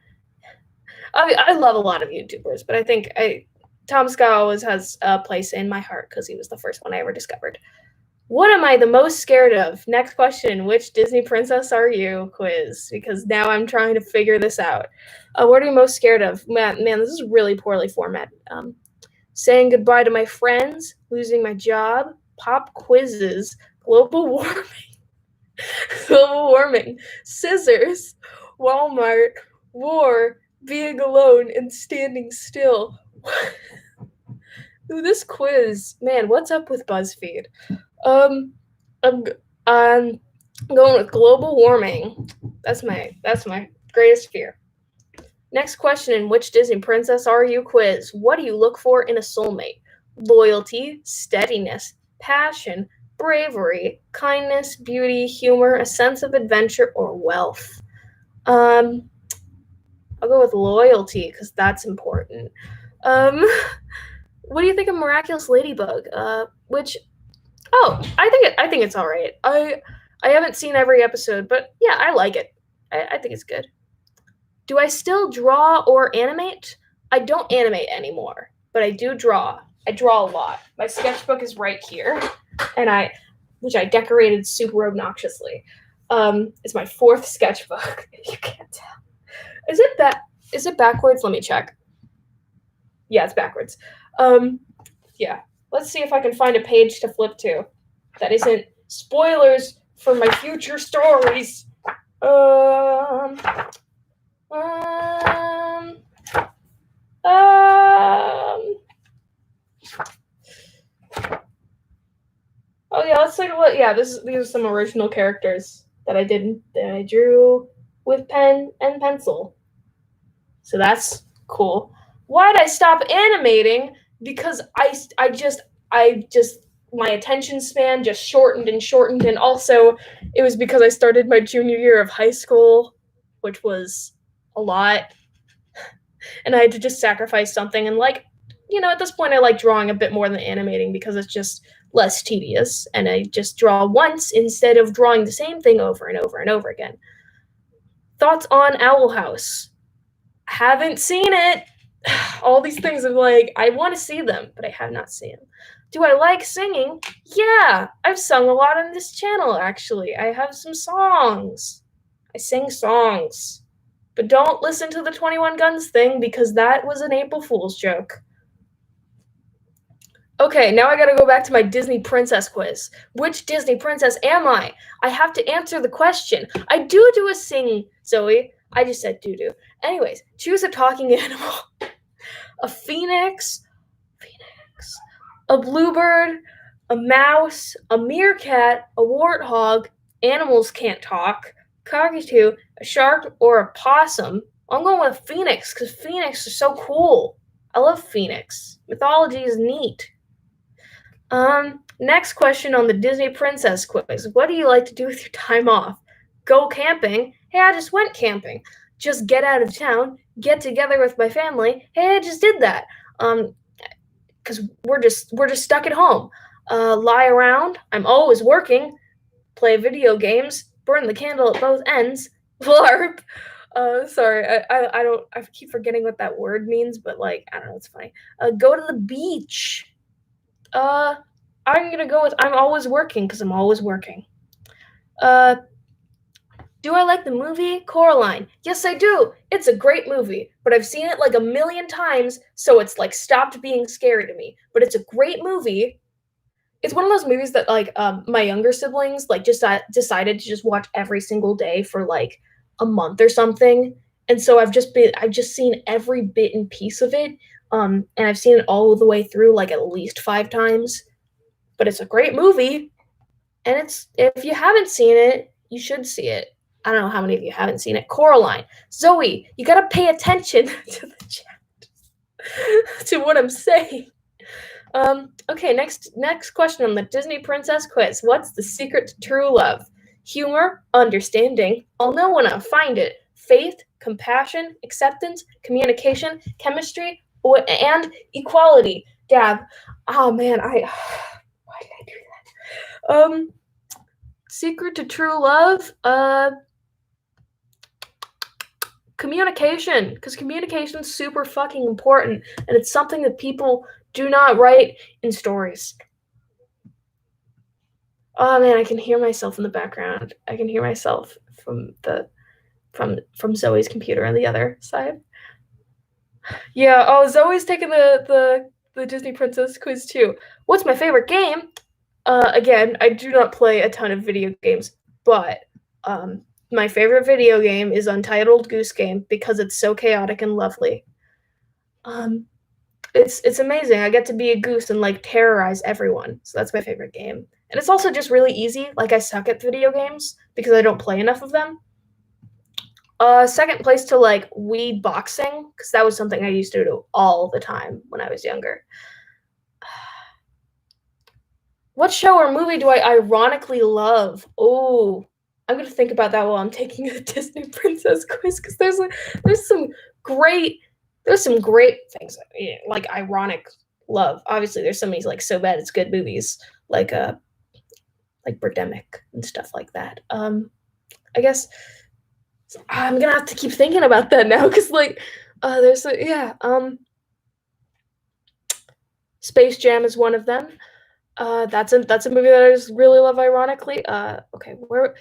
A: I love a lot of YouTubers, but I think Tom Scott always has a place in my heart because he was the first one I ever discovered. What am I the most scared of? Next question: which Disney princess are you? Quiz, because now I'm trying to figure this out. What are you most scared of? Man, this is really poorly formatted. Saying goodbye to my friends, losing my job, pop quizzes, global warming, scissors, Walmart, war, being alone, and standing still. Ooh, this quiz, man, what's up with BuzzFeed? I'm I'm going with global warming. That's my greatest fear. Next question: which Disney princess are you? Quiz. What do you look for in a soulmate? Loyalty, steadiness, passion, bravery, kindness, beauty, humor, a sense of adventure, or wealth. I'll go with loyalty because that's important. What do you think of Miraculous Ladybug? I think it's all right. I haven't seen every episode, but yeah, I like it. I think it's good. Do I still draw or animate? I don't animate anymore, but I do draw. I draw a lot. My sketchbook is right here, and which I decorated super obnoxiously. It's my 4th sketchbook. You can't tell. Is it backwards? Let me check. Yeah, it's backwards. Yeah. Let's see if I can find a page to flip to that isn't spoilers for my future stories. Oh yeah, let's take a look. Yeah, these are some original characters that I drew with pen and pencil. So that's cool. Why did I stop animating? Because I just my attention span just shortened, and also it was because I started my junior year of high school, which was a lot, and I had to just sacrifice something. And like at this point I like drawing a bit more than animating because it's just less tedious, and I just draw once instead of drawing the same thing over and over and over again. Thoughts on Owl House? Haven't seen it. All these things are like, I want to see them, but I have not seen them. Do I like singing? Yeah, I've sung a lot on this channel, actually. I have some songs. I sing songs. But don't listen to the 21 Guns thing because that was an April Fool's joke. Okay, now I gotta go back to my Disney princess quiz. Which Disney princess am I? I have to answer the question. I do a sing, Zoe. I just said do. Anyways, choose a talking animal. A phoenix, a bluebird, a mouse, a meerkat, a warthog, animals can't talk, cockatoo, a shark, or a possum. I'm going with phoenix because phoenix is so cool. I love phoenix. Mythology is neat. Next question on the Disney Princess quiz. What do you like to do with your time off? Go camping. Hey, I just went camping. Just get out of town. Get together with my family. Hey, I just did that. Because we're just stuck at home. Lie around. I'm always working. Play video games. Burn the candle at both ends. LARP. Sorry, I keep forgetting what that word means, but like, I don't know, it's funny. Go to the beach. I'm gonna go with I'm always working because I'm always working. Do I like the movie Coraline? Yes, I do. It's a great movie, but I've seen it like a million times, so it's like stopped being scary to me. But it's a great movie. It's one of those movies that like my younger siblings like just decided to just watch every single day for like a month or something. And so I've just seen every bit and piece of it. And I've seen it all the way through like at least 5 times. But it's a great movie, and it's if you haven't seen it, you should see it. I don't know how many of you haven't seen it. Coraline, Zoe, you gotta pay attention to the chat, to what I'm saying. Okay, next question on the Disney Princess quiz. What's the secret to true love? Humor, understanding. I'll know when I find it. Faith, compassion, acceptance, communication, chemistry, and equality. Dab. Oh man, why did I do that? Secret to true love, communication, because communication is super fucking important, and it's something that people do not write in stories. Oh man, I can hear myself in the background. I can hear myself from Zoe's computer on the other side. Yeah. Oh, Zoe's taking the Disney Princess quiz too. What's my favorite game? Again, I do not play a ton of video games, but my favorite video game is Untitled Goose Game because it's so chaotic and lovely. It's amazing. I get to be a goose and like terrorize everyone. So that's my favorite game. And it's also just really easy. Like I suck at video games because I don't play enough of them. Second place to like Wii boxing because that was something I used to do all the time when I was younger. What show or movie do I ironically love? Oh, I'm gonna think about that while I'm taking a Disney Princess quiz because there's some great things like ironic love. Obviously, there's some of these like so bad it's good movies like Birdemic and stuff like that. I guess I'm gonna have to keep thinking about that now because like Space Jam is one of them. That's a movie that I just really love ironically. Okay, where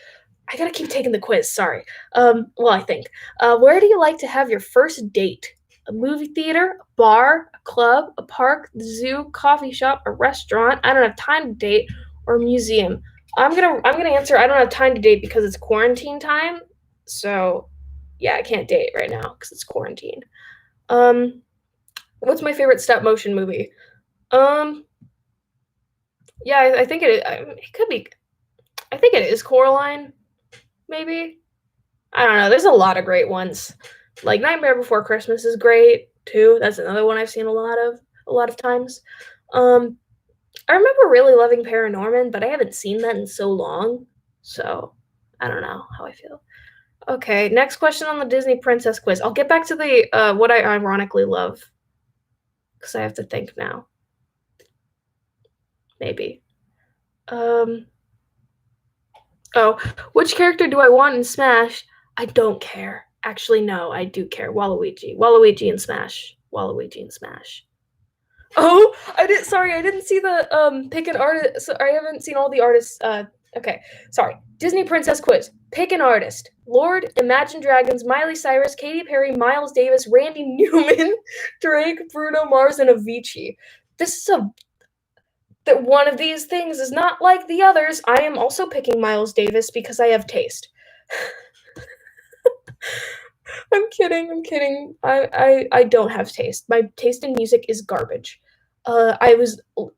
A: I gotta keep taking the quiz, sorry. Well, I think. Where do you like to have your first date? A movie theater, a bar, a club, a park, the zoo, coffee shop, a restaurant, I don't have time to date, or a museum. I'm gonna answer I don't have time to date because it's quarantine time. So yeah, I can't date right now because it's quarantine. What's my favorite stop motion movie? Yeah, I think it could be. I think it is Coraline, maybe. I don't know. There's a lot of great ones. Like Nightmare Before Christmas is great too. That's another one I've seen a lot of times. I remember really loving Paranorman, but I haven't seen that in so long. So I don't know how I feel. Okay, next question on the Disney Princess quiz. I'll get back to the what I ironically love. because I have to think now. Maybe. Oh, which character do I want in Smash? I don't care. Actually, no, I do care. Waluigi. Waluigi in Smash. Waluigi in Smash. Oh, I didn't see the pick an artist. So I haven't seen all the artists. Okay, sorry. Disney Princess quiz. Pick an artist. Lorde, Imagine Dragons, Miley Cyrus, Katy Perry, Miles Davis, Randy Newman, Drake, Bruno Mars, and Avicii. This is that one of these things is not like the others. I am also picking Miles Davis because I have taste. I'm kidding. I don't have taste. My taste in music is garbage.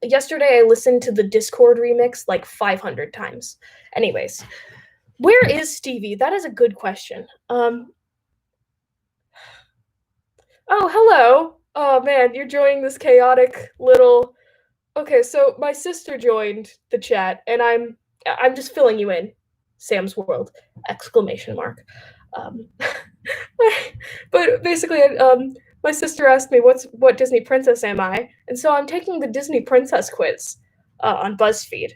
A: Yesterday I listened to the Discord remix like 500 times. Anyways, where is Stevie? That is a good question. Oh, hello. Oh man, you're joining this chaotic little. Okay, so my sister joined the chat, and I'm just filling you in. Sam's World! Exclamation mark. Um, but basically, my sister asked me what Disney princess am I, and so I'm taking the Disney princess quiz on BuzzFeed.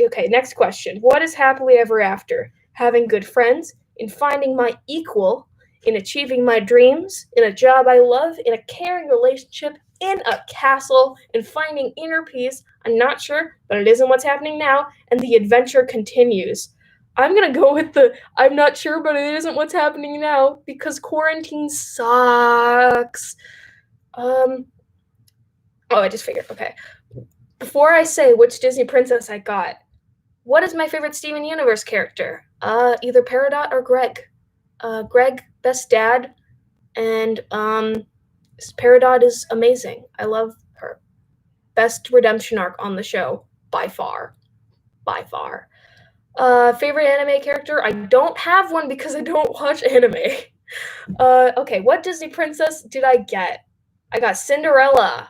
A: Okay, next question: what is happily ever after? Having good friends, in finding my equal, in achieving my dreams, in a job I love, in a caring relationship, in a castle, in finding inner peace. I'm not sure, but it isn't what's happening now, and the adventure continues. I'm gonna go with the I'm not sure, but it isn't what's happening now because quarantine sucks. Oh, I just figured. Okay. Before I say which Disney princess I got, what is my favorite Steven Universe character? Either Peridot or Greg. Greg, best dad, and Peridot is amazing. I love her. Best redemption arc on the show by far. By far. Favorite anime character? I don't have one because I don't watch anime. Okay, what Disney princess did I get? I got Cinderella.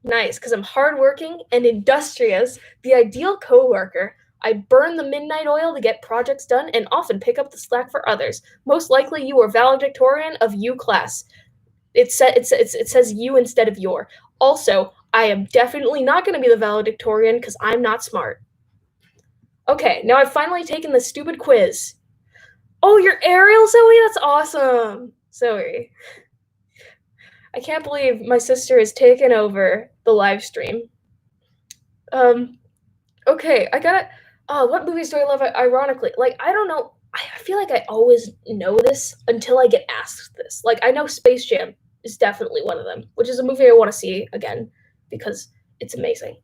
A: Nice, because I'm hardworking and industrious, the ideal coworker. I burn the midnight oil to get projects done and often pick up the slack for others. Most likely you are valedictorian of U class. It says you instead of your. Also, I am definitely not going to be the valedictorian because I'm not smart. Okay, now I've finally taken the stupid quiz. Oh, you're Ariel, Zoe? That's awesome. Zoe. I can't believe my sister has taken over the live stream. Okay, I gotta. What movies do I love? Ironically, like I don't know. I feel like I always know this until I get asked this. Like I know Space Jam is definitely one of them, which is a movie I want to see again because it's amazing.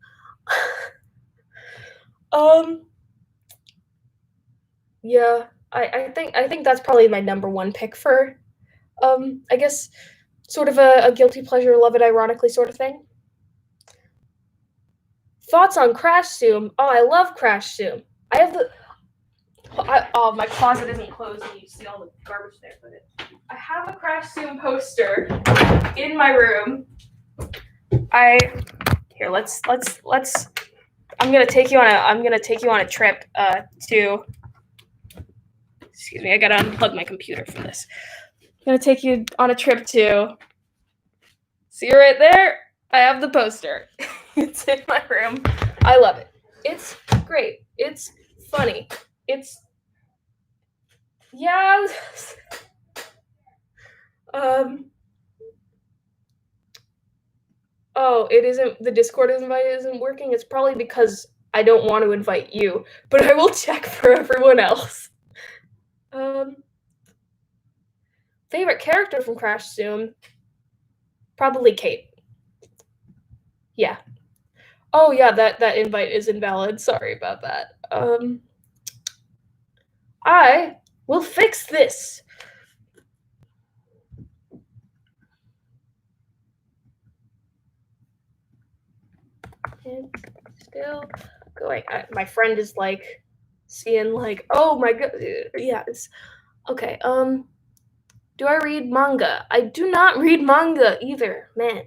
A: Yeah, I think that's probably my number one pick for I guess sort of a guilty pleasure, love it ironically sort of thing. Thoughts on Crash Zoom? Oh, I love Crash Zoom. I have the. Oh, my closet isn't closed, and you see all the garbage there. But I have a Crash Zoom poster in my room. Let's. I'm gonna take you on a trip to. Excuse me, I gotta unplug my computer for this. I'm gonna take you on a trip to. See right there? I have the poster. It's in my room. I love it. It's great. It's funny. It's yeah. Oh, it isn't. The Discord invite isn't working. It's probably because I don't want to invite you, but I will check for everyone else. Favorite character from Crash Zoom? Probably Kate. Yeah. Oh yeah, that invite is invalid. Sorry about that. I will fix this. It's still going. My friend is like seeing like, oh my god, yeah. It's okay. Do I read manga? I do not read manga either, man.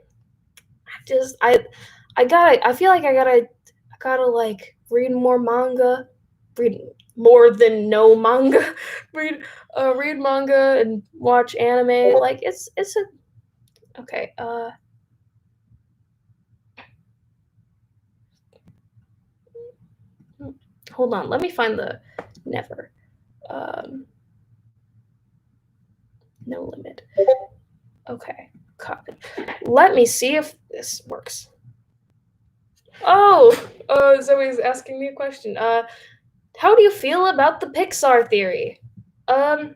A: I feel like I gotta like read more manga, read more than no manga, read manga and watch anime. Like it's a okay. Hold on, let me find the never. Um, no limit. Okay, copy. Let me see if this works. Oh, Zoe's asking me a question. How do you feel about the Pixar theory? Um,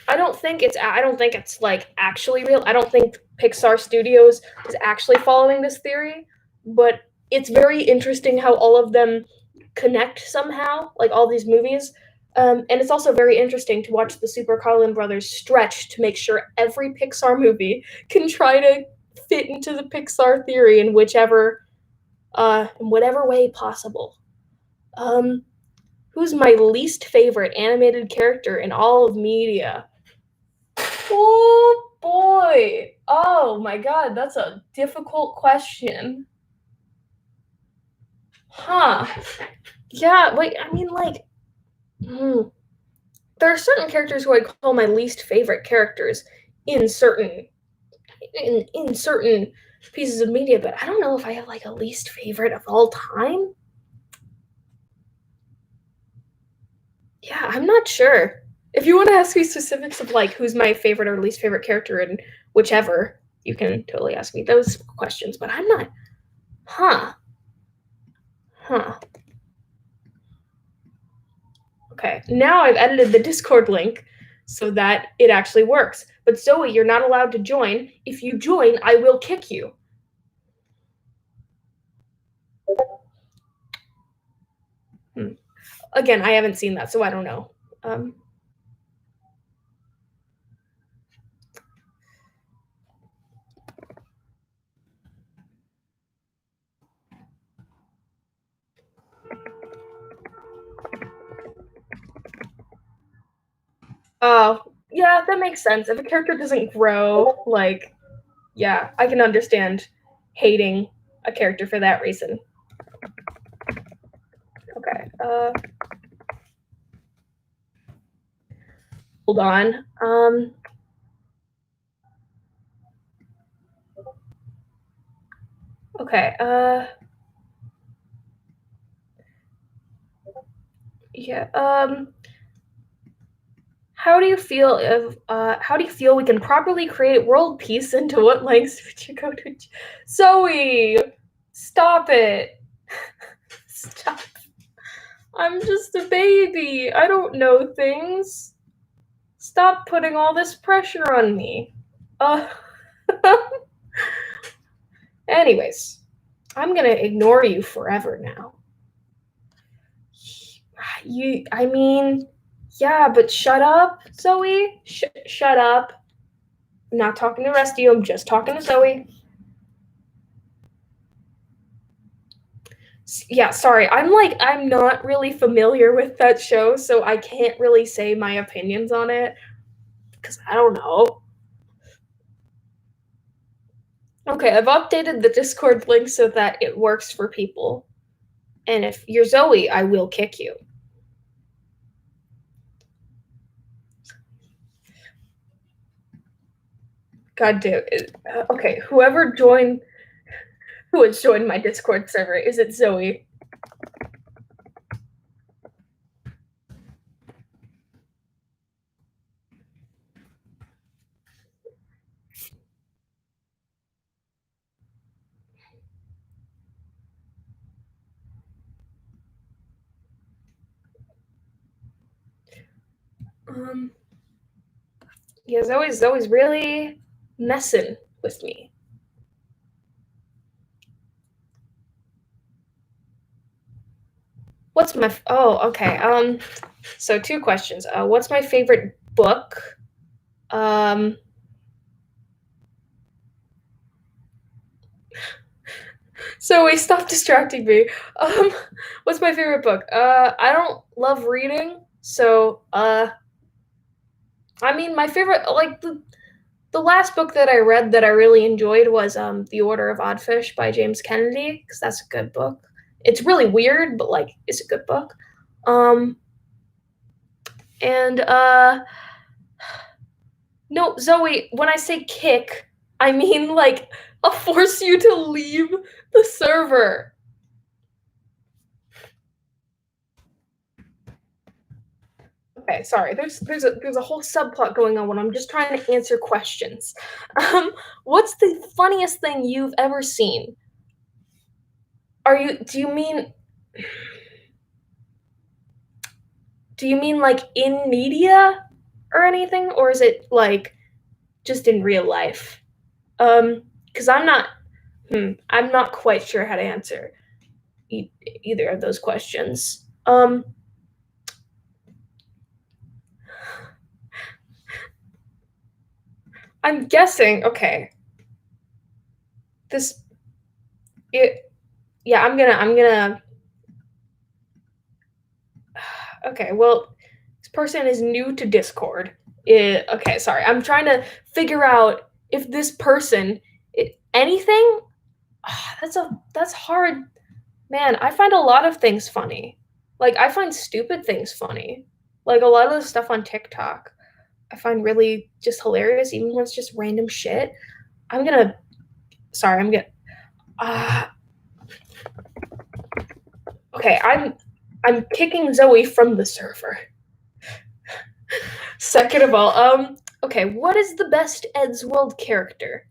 A: I don't think it's like actually real. I don't think Pixar Studios is actually following this theory, but it's very interesting how all of them connect somehow, like all these movies. And it's also very interesting to watch the Super Carlin brothers stretch to make sure every Pixar movie can try to fit into the Pixar theory in whatever way possible. Um, who's my least favorite animated character in all of media? Oh boy. Oh my god, that's a difficult question. Huh. Yeah, wait, I mean, like, hmm. There are certain characters who I call my least favorite characters in certain in certain pieces of media, but I don't know if I have like a least favorite of all time. Yeah, I'm not sure. If you want to ask me specifics of like who's my favorite or least favorite character in whichever, you can totally ask me those questions, but I'm not. Huh. Huh. Okay, now I've edited the Discord link so that it actually works. But Zoe, you're not allowed to join. If you join, I will kick you. Again, I haven't seen that, so I don't know. Um, oh, yeah, that makes sense. If a character doesn't grow, like, yeah, I can understand hating a character for that reason. Okay. Hold on. Okay. Yeah. How do you feel we can properly create world peace, and to what lengths would you go to? Zoe, stop it. Stop. I'm just a baby. I don't know things. Stop putting all this pressure on me. Uh anyways, I'm going to ignore you forever now. I mean, yeah, but shut up, Zoe. Shut up. I'm not talking to the rest of you. I'm just talking to Zoe. Yeah, sorry. I'm not really familiar with that show, so I can't really say my opinions on it because I don't know. Okay, I've updated the Discord link so that it works for people. And if you're Zoe, I will kick you. God damn it. Okay, who has joined my Discord server? Is it Zoe? Um, yeah, Zoe's really messing with me. Okay. So two questions. What's my favorite book? Um, Zoe, stop distracting me. What's my favorite book? I don't love reading, so I mean, my favorite, like the last book that I read that I really enjoyed was The Order of Oddfish by James Kennedy, because that's a good book. It's really weird, but like it's a good book. Um, and no, Zoe, when I say kick, I mean like I'll force you to leave the server. Okay, sorry. There's a whole subplot going on when I'm just trying to answer questions. Um, what's the funniest thing you've ever seen? Do you mean like in media or anything, or is it like just in real life? Because I'm not quite sure how to answer e- either of those questions. I'm guessing. Okay, this it. Yeah, I'm gonna. Okay, well, this person is new to Discord. Okay, sorry. I'm trying to figure out if this person anything. That's hard, man. I find a lot of things funny. Like I find stupid things funny. Like a lot of the stuff on TikTok, I find really just hilarious, even when it's just random shit. I'm gonna. Sorry, I'm gonna. Uh, okay, I'm kicking Zoe from the server. Second of all, okay, what is the best Eddsworld character?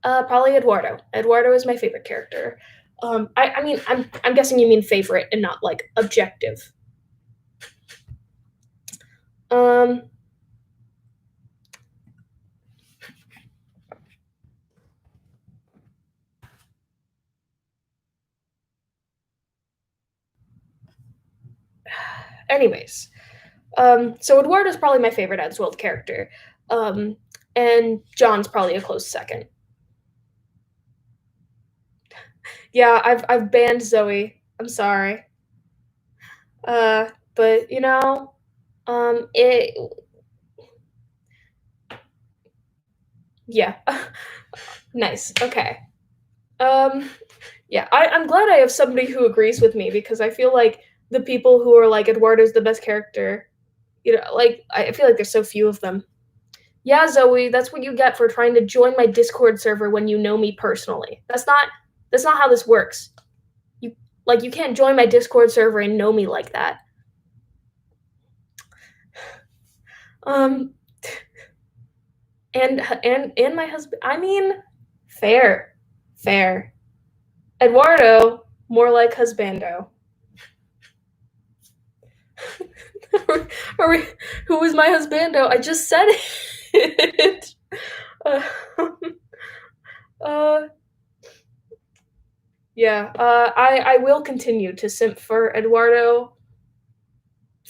A: Probably Eduardo. Eduardo is my favorite character. I mean, I'm guessing you mean favorite and not like objective. Um, anyways, so Eduardo's probably my favorite Eddsworld character. Um, and John's probably a close second. Yeah, I've banned Zoe. I'm sorry. But it yeah. Nice. Okay. Um, yeah, I'm glad I have somebody who agrees with me because I feel like the people who are like Eduardo's the best character, like I feel like there's so few of them. Yeah, Zoe, that's what you get for trying to join my Discord server when you know me personally. That's not how this works. You can't join my Discord server and know me like that. Um and my husband, I mean, fair. Fair. Eduardo, more like husbando. Are we, who was my husbando? I just said it. Uh, uh, yeah, I will continue to simp for Eduardo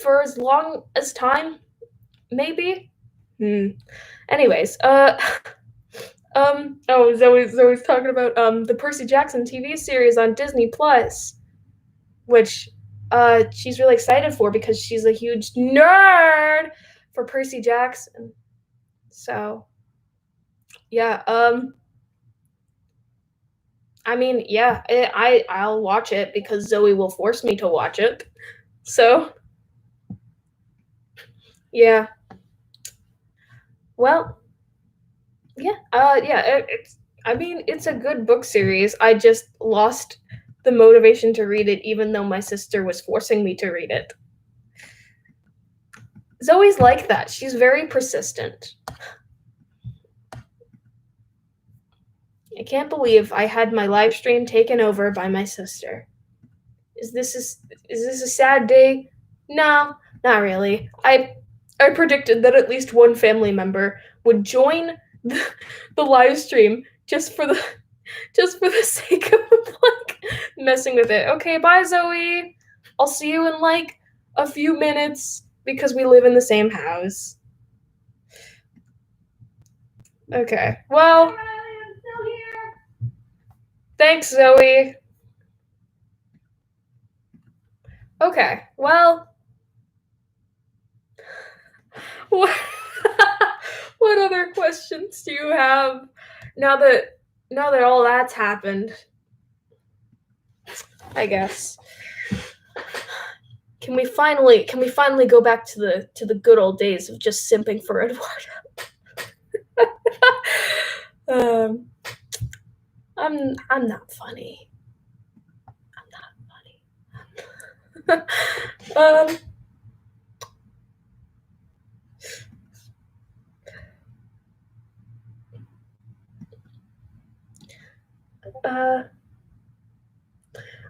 A: for as long as time, maybe. Hmm. Anyways, oh, Zoe's talking about the Percy Jackson TV series on Disney Plus, which she's really excited for because she's a huge nerd for Percy Jackson. So yeah, I mean, yeah, I'll watch it because Zoe will force me to watch it. So yeah, well, yeah, it's. I mean, it's a good book series. I just lost the motivation to read it, even though my sister was forcing me to read it. Zoe's like that. She's very persistent. I can't believe I had my live stream taken over by my sister. Is this a sad day? No, not really. I predicted that at least one family member would join the live stream just for the sake of like messing with it. Okay, bye Zoe. I'll see you in like a few minutes because we live in the same house. Okay. Well, thanks Zoe. Okay. Well, what, what other questions do you have now that all that's happened? I guess. Can we finally go back to the good old days of just simping for Eduardo? um, I'm not funny. I'm not funny. Uh,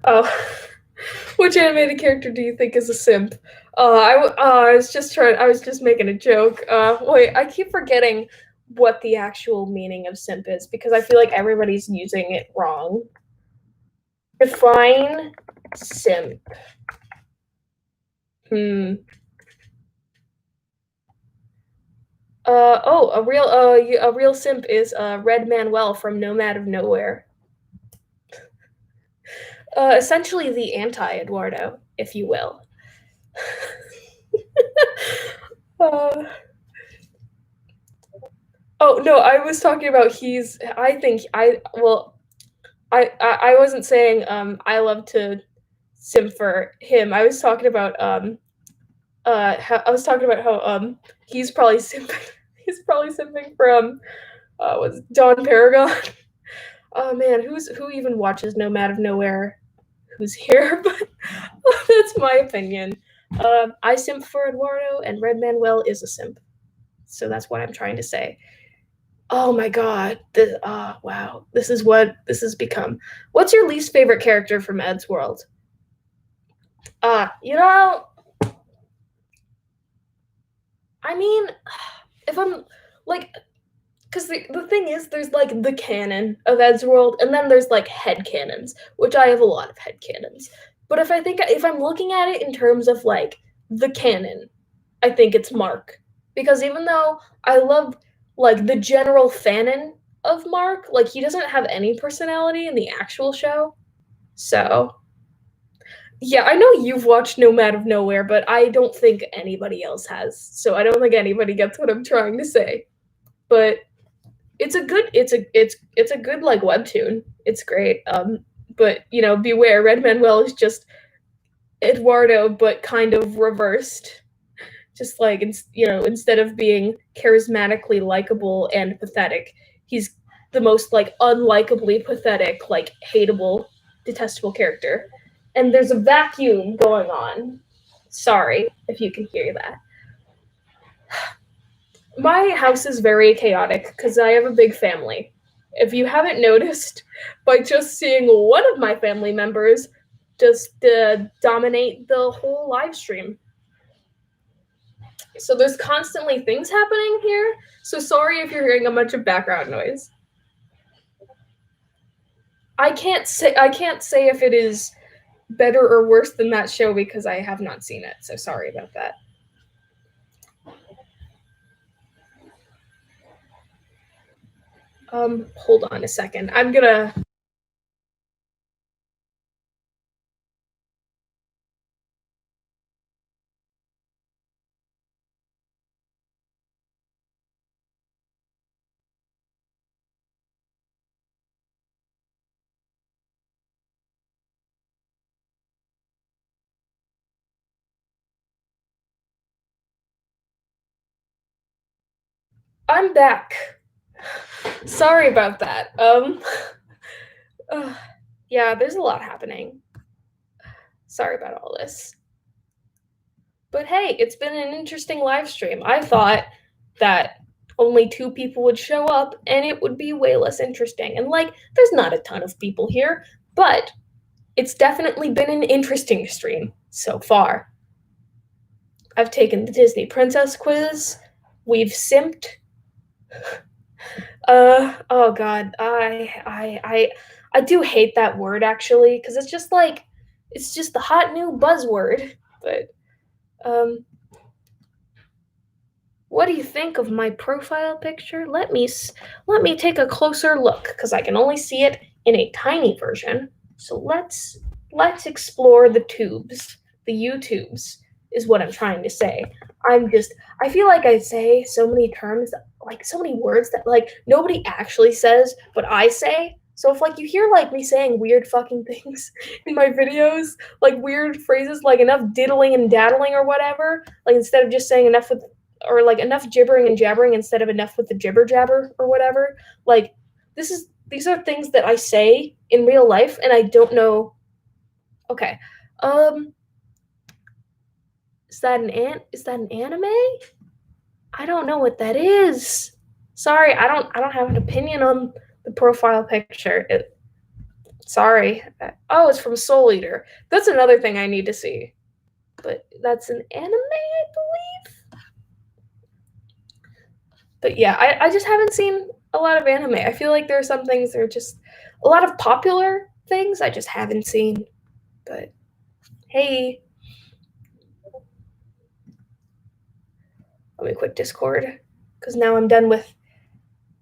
A: oh, which animated character do you think is a simp? I was just trying. I was just making a joke. Wait, I keep forgetting what the actual meaning of simp is because I feel like everybody's using it wrong. Define simp. Hmm. A real simp is Red Manuel from Nomad of Nowhere. Essentially the anti Eduardo, if you will. uh, oh no, I was talking about he's. I think I well, I wasn't saying I love to sim for him. I was talking about I was talking about how he's probably simping. He's probably simping from was Don Paragon. Oh man, who even watches Nomad of Nowhere? Who's here? But that's my opinion. I simp for Eduardo, and Red Manuel is a simp. So that's what I'm trying to say. Oh my god. Wow. This is what this has become. What's your least favorite character from Eddsworld? You know, I mean, if I'm like because the thing is there's like the canon of Eddsworld and then there's like head canons, which I have a lot of head canons. But if I'm looking at it in terms of like the canon, I think it's Mark. Because even though I love like the general fanon of Mark, like he doesn't have any personality in the actual show. So yeah, I know you've watched Nomad of Nowhere, but I don't think anybody else has. So I don't think anybody gets what I'm trying to say. But it's a good like webtoon. It's great. But you know, beware, Red Manuel is just Eduardo, but kind of reversed. Just like you know, instead of being charismatically likable and pathetic, he's the most like unlikably pathetic, like hateable, detestable character. And there's a vacuum going on. Sorry if you can hear that. My house is very chaotic because I have a big family. If you haven't noticed, by just seeing one of my family members just dominate the whole live stream. So there's constantly things happening here. So sorry if you're hearing a bunch of background noise. I can't say if it is better or worse than that show because I have not seen it. So sorry about that. Hold on a second. I'm back. Sorry about that. Uh, yeah, there's a lot happening. Sorry about all this. But hey, it's been an interesting live stream. I thought that only two people would show up and it would be way less interesting. And like, there's not a ton of people here, but it's definitely been an interesting stream so far. I've taken the Disney Princess quiz. We've simped. Oh god, I do hate that word actually because it's just like it's just the hot new buzzword. But um, what do you think of my profile picture? Let me take a closer look because I can only see it in a tiny version. So let's explore the tubes, the YouTubes is what I'm trying to say. I feel like I say so many terms, like so many words that like nobody actually says, but I say. So if like you hear like me saying weird fucking things in my videos, like weird phrases like enough diddling and daddling or whatever, like instead of just saying enough with or like enough gibbering and jabbering instead of enough with the jibber jabber or whatever. Like these are things that I say in real life and I don't know. Okay. Um is that an anime? I don't know what that is. Sorry, I don't have an opinion on the profile picture. Sorry. Oh, it's from Soul Eater. That's another thing I need to see. But that's an anime, I believe. But yeah, I just haven't seen a lot of anime. I feel like there are some things that are just a lot of popular things I just haven't seen. But hey, let me quit Discord because now I'm done with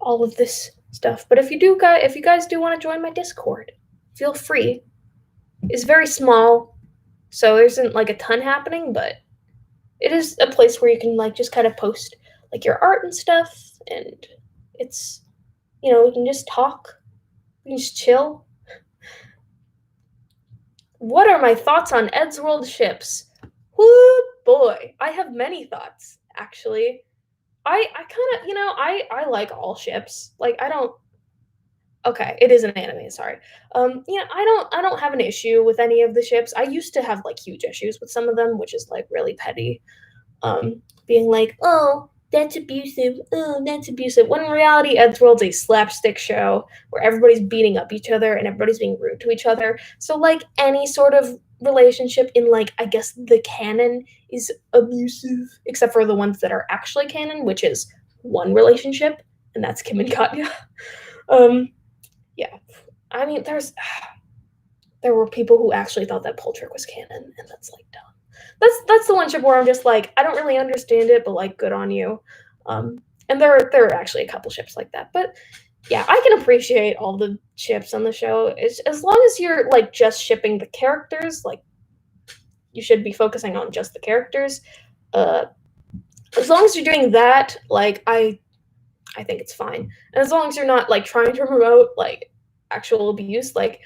A: all of this stuff. But if you guys do want to join my Discord, feel free. It's very small, so there isn't like a ton happening, but it is a place where you can like just kind of post like your art and stuff, and it's we can just talk, we can just chill. What are my thoughts on Eddsworld ships? Whoo boy, I have many thoughts actually. I kind of I like all ships. Like I don't. Okay, it is an anime. Sorry. I don't have an issue with any of the ships. I used to have like huge issues with some of them, which is like really petty. Being like, oh, that's abusive. Oh, that's abusive. When in reality, Eddsworld's a slapstick show where everybody's beating up each other and everybody's being rude to each other. So like any sort of relationship in like I guess the canon is abusive, except for the ones that are actually canon, which is one relationship, and that's Kim and Katya. Um, yeah, I mean, there were people who actually thought that Poltrick was canon, and that's like dumb. That's the one ship where I'm just like, I don't really understand it, but like, good on you. And there are actually a couple ships like that, but yeah, I can appreciate all the ships on the show. It's, as long as you're like just shipping the characters, like you should be focusing on just the characters. Uh, as long as you're doing that, like I think it's fine. And as long as you're not like trying to promote like actual abuse, like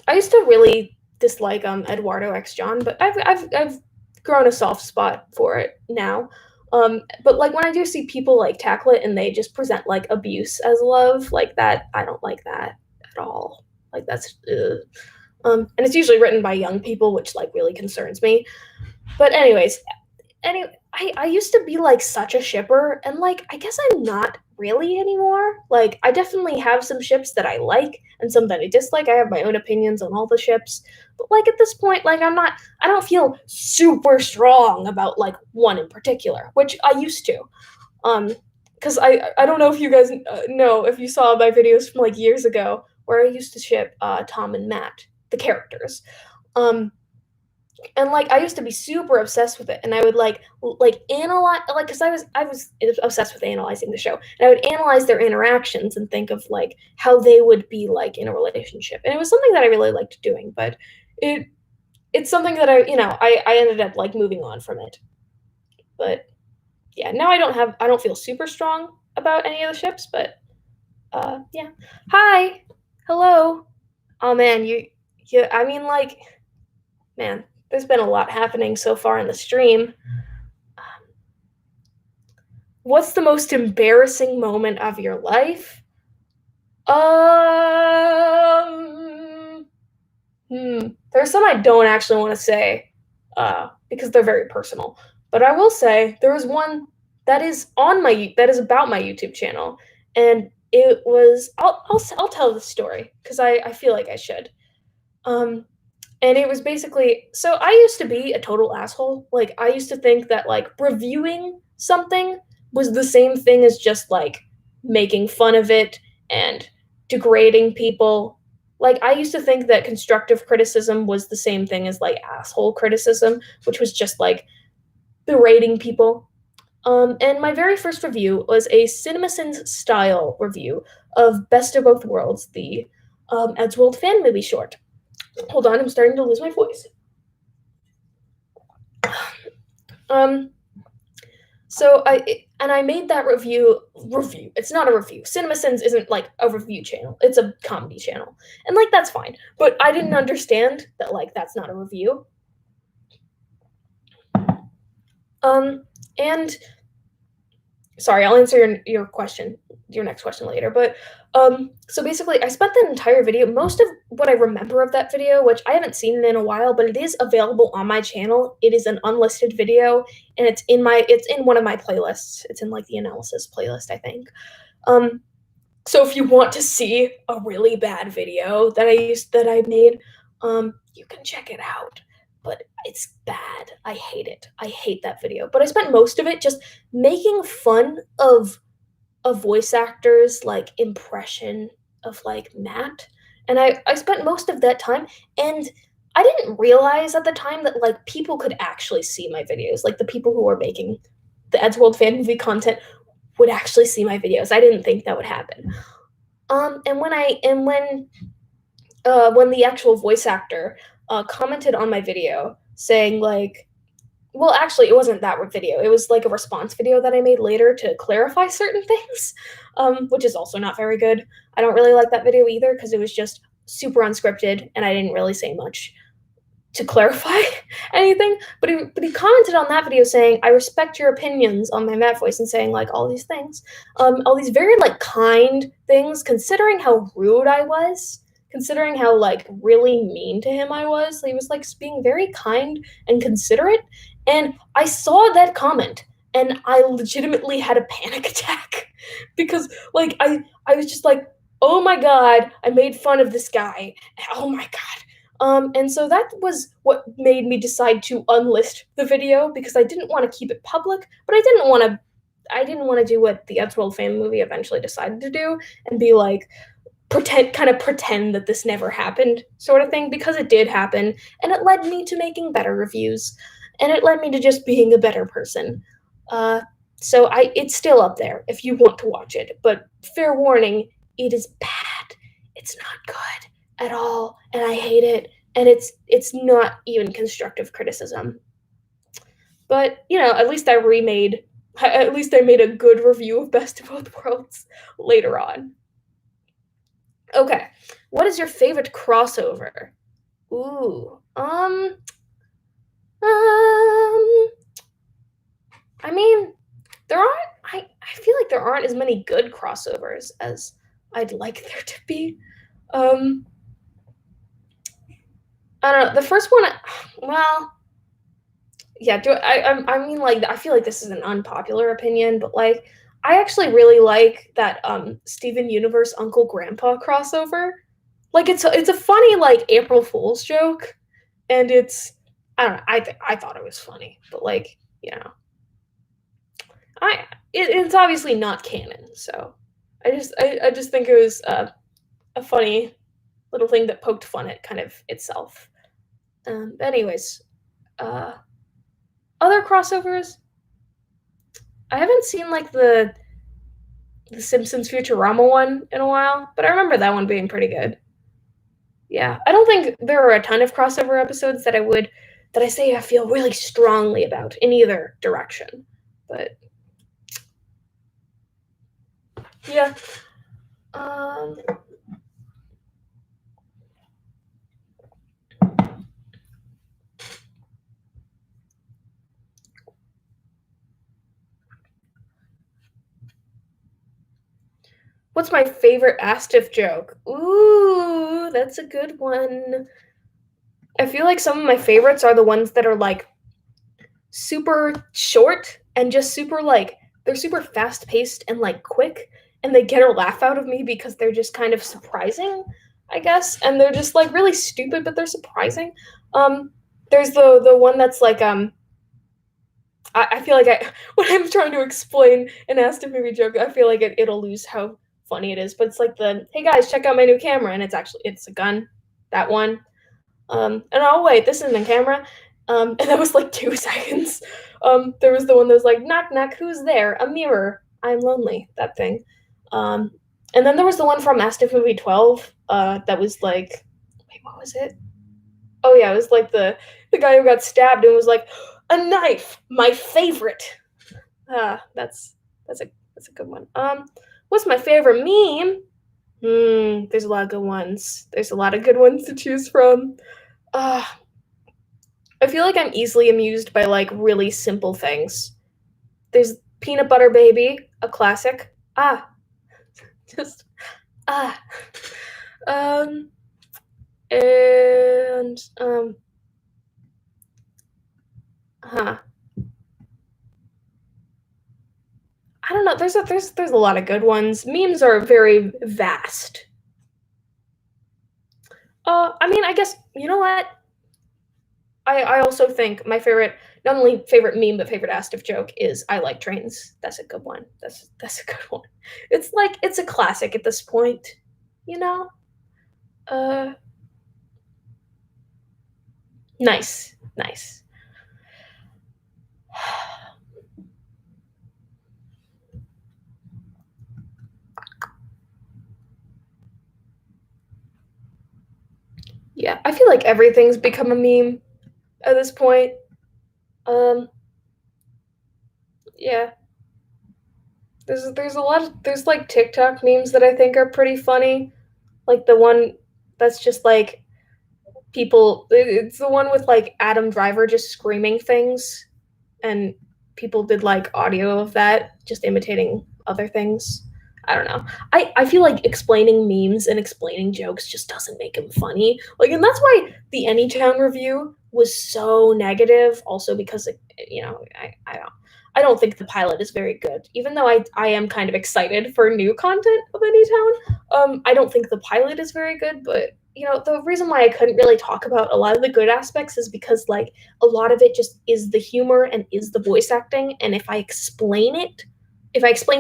A: I used to really dislike Eduardo X John, but I've grown a soft spot for it now. But like when I do see people like tackle it and they just present like abuse as love, like that, I don't like that at all. Like that's and it's usually written by young people, which like really concerns me. But anyways, I used to be like such a shipper, and like I guess I'm not really anymore. Like I definitely have some ships that I like and some that I dislike. I have my own opinions on all the ships, but like at this point, like I don't feel super strong about like one in particular, which I used to. Because I don't know if you guys know if you saw my videos from like years ago where I used to ship Tom and Matt, the characters. Um, and like I used to be super obsessed with it, and I would like analyze like because I was obsessed with analyzing the show, and I would analyze their interactions and think of like how they would be like in a relationship, and it was something that I really liked doing, but it it's something that I ended up like moving on from it. But yeah, now I don't feel super strong about any of the ships, but yeah. Hi, hello. Oh man, I mean like man, there's been a lot happening so far in the stream. What's the most embarrassing moment of your life? There's some I don't actually want to say, because they're very personal. But I will say there was one that is about my YouTube channel, and it was I'll tell the story because I feel like I should. And it was basically so I used to be a total asshole. Like I used to think that like reviewing something was the same thing as just like making fun of it and degrading people. Like I used to think that constructive criticism was the same thing as like asshole criticism, which was just like berating people. And my very first review was a CinemaSins style review of Best of Both Worlds, the Eddsworld fan movie short. Hold on, I'm starting to lose my voice. So I made that review. It's not a review. CinemaSins isn't like a review channel. It's a comedy channel, and like that's fine. But I didn't understand that like that's not a review. And sorry, I'll answer your next question later. But so basically, I spent the entire video, most of what I remember of that video, which I haven't seen in a while, but it is available on my channel. It is an unlisted video, and it's in one of my playlists. It's in like the analysis playlist, I think. So if you want to see a really bad video that I made, you can check it out. But it's bad. I hate it. I hate that video. But I spent most of it just making fun of a voice actor's like impression of like Matt. And I spent most of that time, and I didn't realize at the time that like people could actually see my videos. Like the people who are making the Eddsworld fan movie content would actually see my videos. I didn't think that would happen. And when the actual voice actor commented on my video saying like, well, actually, it wasn't that video. It was like a response video that I made later to clarify certain things, which is also not very good. I don't really like that video either because it was just super unscripted and I didn't really say much to clarify anything. But he commented on that video saying, "I respect your opinions on my Matt voice," and saying like all these things, all these very like kind things, considering how rude I was, considering how like really mean to him I was. He was like being very kind and considerate, and I saw that comment and I legitimately had a panic attack because like I was just like, oh my god, I made fun of this guy. Oh my god. And so that was what made me decide to unlist the video because I didn't want to keep it public, but I didn't want to do what the Eddsworld fan movie eventually decided to do and be like pretend that this never happened sort of thing, because it did happen and it led me to making better reviews and it led me to just being a better person. Uh, so it's still up there if you want to watch it, but fair warning, it is bad. It's not good at all, and I hate it, and it's not even constructive criticism. But at least I made a good review of Best of Both Worlds later on. Okay, what is your favorite crossover? Ooh, I mean, there aren't. I feel like there aren't as many good crossovers as I'd like there to be. Um, I don't know. The first one, well, yeah. I mean, like, I feel like this is an unpopular opinion, but like, I actually really like that Steven Universe Uncle Grandpa crossover. Like, it's a funny like April Fool's joke, and I don't know. I thought it was funny, but like, it's obviously not canon, so I just think it was a funny little thing that poked fun at kind of itself. Anyways, uh, other crossovers. I haven't seen like the Simpsons Futurama one in a while, but I remember that one being pretty good. Yeah, I don't think there are a ton of crossover episodes that I say I feel really strongly about in either direction. But yeah. Um What's my favorite Astiff joke? Ooh, that's a good one. I feel like some of my favorites are the ones that are like super short and just super like they're super fast paced and like quick, and they get a laugh out of me because they're just kind of surprising, I guess, and they're just like really stupid but they're surprising. Um there's the one that's like I feel like when I'm trying to explain an Aston movie joke, I feel like it'll lose how funny it is. But it's like the hey guys, check out my new camera, and it's a gun. That one. And oh wait, this isn't a camera. And that was like 2 seconds. There was the one that was like knock knock, who's there? A mirror. I'm lonely. That thing. Um, and then there was the one from Aston movie 12. That was like, wait, what was it? Oh yeah, it was like the guy who got stabbed and was like, a knife, my favorite. That's a good one. What's my favorite meme? There's a lot of good ones. There's a lot of good ones to choose from. Uh, I feel like I'm easily amused by like really simple things. There's Peanut Butter Baby, a classic. Just ah. Um, and huh. I don't know. There's a lot of good ones. Memes are very vast. I mean, I guess you know what? I also think my favorite, not only favorite meme but favorite Astif joke is "I like trains." That's a good one. That's a good one. It's like it's a classic at this point, you know. Uh, nice, nice. Yeah, I feel like everything's become a meme at this point. Um, yeah, there's a lot of there's like TikTok memes that I think are pretty funny. Like the one that's just like people. It's the one with like Adam Driver just screaming things, and people did like audio of that, just imitating other things. I don't know. I feel like explaining memes and explaining jokes just doesn't make them funny. Like, and that's why the Anytown review was so negative. Also because I don't think the pilot is very good. Even though I am kind of excited for new content of Anytown, I don't think the pilot is very good. But the reason why I couldn't really talk about a lot of the good aspects is because like a lot of it just is the humor and is the voice acting, and if I explain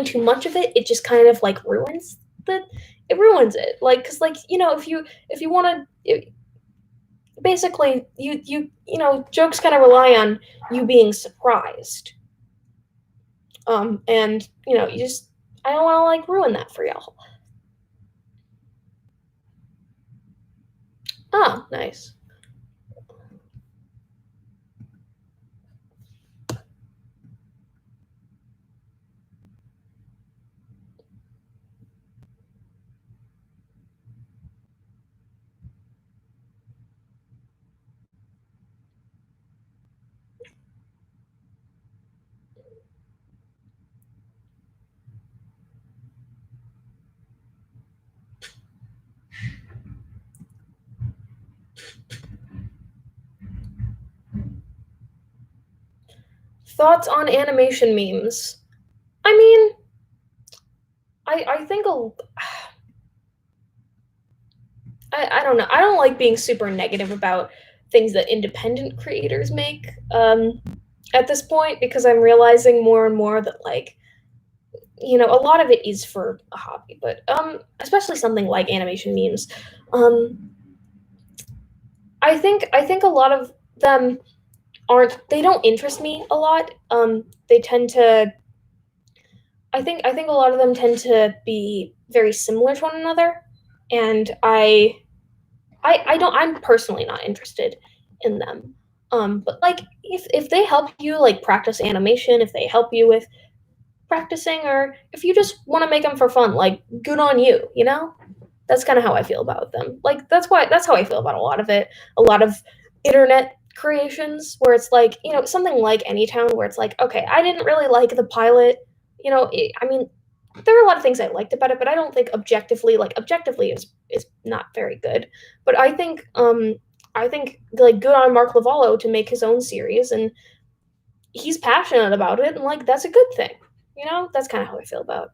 A: too much of it, it just kind of like ruins it. Like, because like if you want to, basically jokes kind of rely on you being surprised, and you just I don't want to like ruin that for y'all. Oh, nice. Thoughts on animation memes? I mean, I think I don't know. I don't like being super negative about things that independent creators make, at this point, because I'm realizing more and more that like a lot of it is for a hobby, but especially something like animation memes. Um, I think a lot of them aren't they don't interest me a lot. They tend to I think a lot of them tend to be very similar to one another, and I'm personally not interested in them. But like if they help you like practice animation, if they help you with practicing, or if you just want to make them for fun, like good on you, That's kind of how I feel about them. Like that's how I feel about a lot of it. A lot of internet creations where it's like, something like Anytown where it's like, okay, I didn't really like the pilot. I mean, there are a lot of things I liked about it, but I don't think objectively is not very good. But I think like good on Mark Lavallo to make his own series, and he's passionate about it, and like that's a good thing. That's kind of how I feel about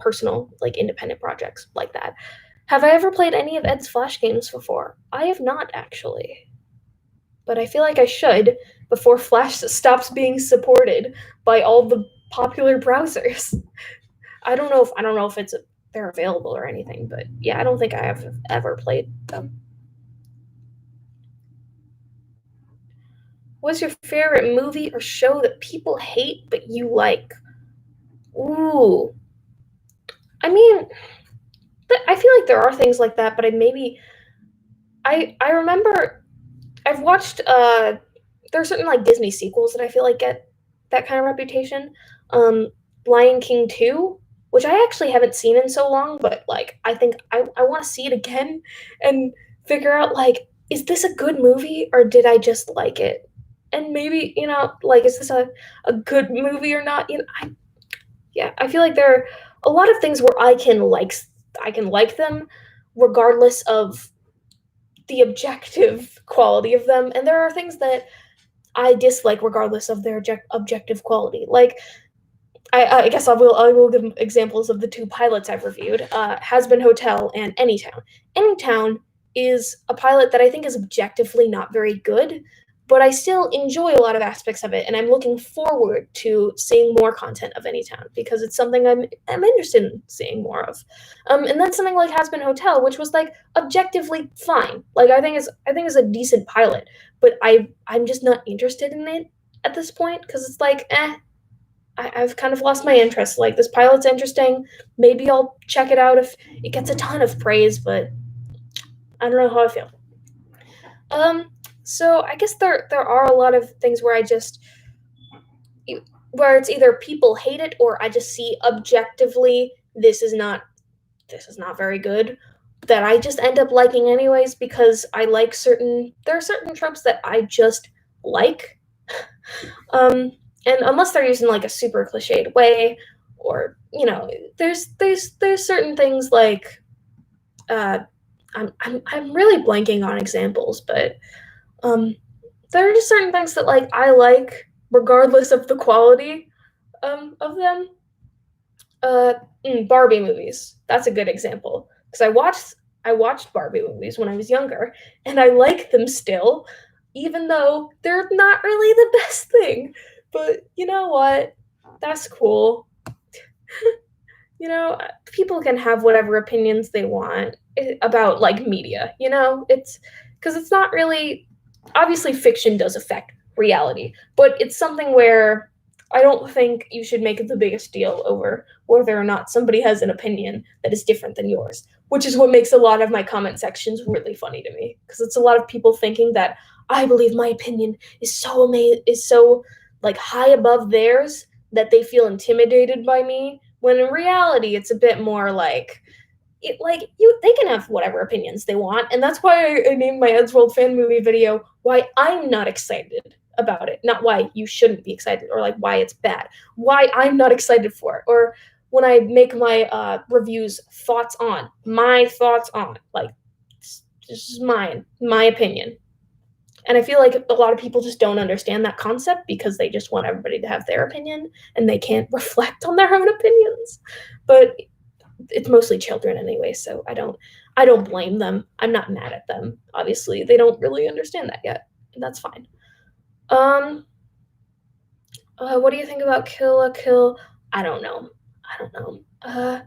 A: personal like independent projects like that. Have I ever played any of Ed's Flash games before? I have not actually, but I feel like I should before Flash stops being supported by all the popular browsers. I don't know if they're available or anything, but yeah, I don't think I have ever played them. What's your favorite movie or show that people hate but you like? Ooh, I mean, I feel like there are things like that, but I remember I've watched there are certain like Disney sequels that I feel like get that kind of reputation. Um, Lion King 2, which I actually haven't seen in so long, but like I think I want to see it again and figure out like is this a good movie or did I just like it? And maybe, like is this a good movie or not? Yeah, I feel like there are a lot of things where I can like them regardless of the objective quality of them, and there are things that I dislike regardless of their objective quality. Like I guess I will give examples of the two pilots I've reviewed. Has Been Hotel and Anytown. Anytown is a pilot that I think is objectively not very good, but I still enjoy a lot of aspects of it, and I'm looking forward to seeing more content of Anytown because it's something I'm interested in seeing more of. And then something like Has Been Hotel, which was like objectively fine. Like I think it's a decent pilot, but I'm just not interested in it at this point because it's like I've kind of lost my interest. Like this pilot's interesting. Maybe I'll check it out if it gets a ton of praise, but I don't know how I feel. Um, so I guess there are a lot of things where where it's either people hate it or I just see objectively this is not very good that I just end up liking anyways because I like there are certain tropes that I just like. Um, and unless they're using like a super cliched way, or there's certain things like uh, I'm really blanking on examples, but um, there are just certain things that like I like regardless of the quality of them. Uh, Barbie movies. That's a good example because I watched Barbie movies when I was younger, and I like them still, even though they're not really the best thing. But you know what? That's cool. People can have whatever opinions they want about like media. It's because it's not really obviously fiction does affect reality, but it's something where I don't think you should make the biggest deal over whether or not somebody has an opinion that is different than yours, which is what makes a lot of my comment sections really funny to me because it's a lot of people thinking that I believe my opinion is so like high above theirs that they feel intimidated by me when in reality it's a bit more like they can have whatever opinions they want, and that's why I named my Eddsworld fan movie video why I'm not excited about it, not why you shouldn't be excited or like why it's bad, why I'm not excited for it, or when I make my reviews my thoughts on like this is my opinion. And I feel like a lot of people just don't understand that concept because they just want everybody to have their opinion and they can't reflect on their own opinions. But it's mostly children anyway, so I don't blame them. I'm not mad at them. Obviously, they don't really understand that yet, and that's fine. Um, what do you think about Kill la Kill? I don't know. I don't know.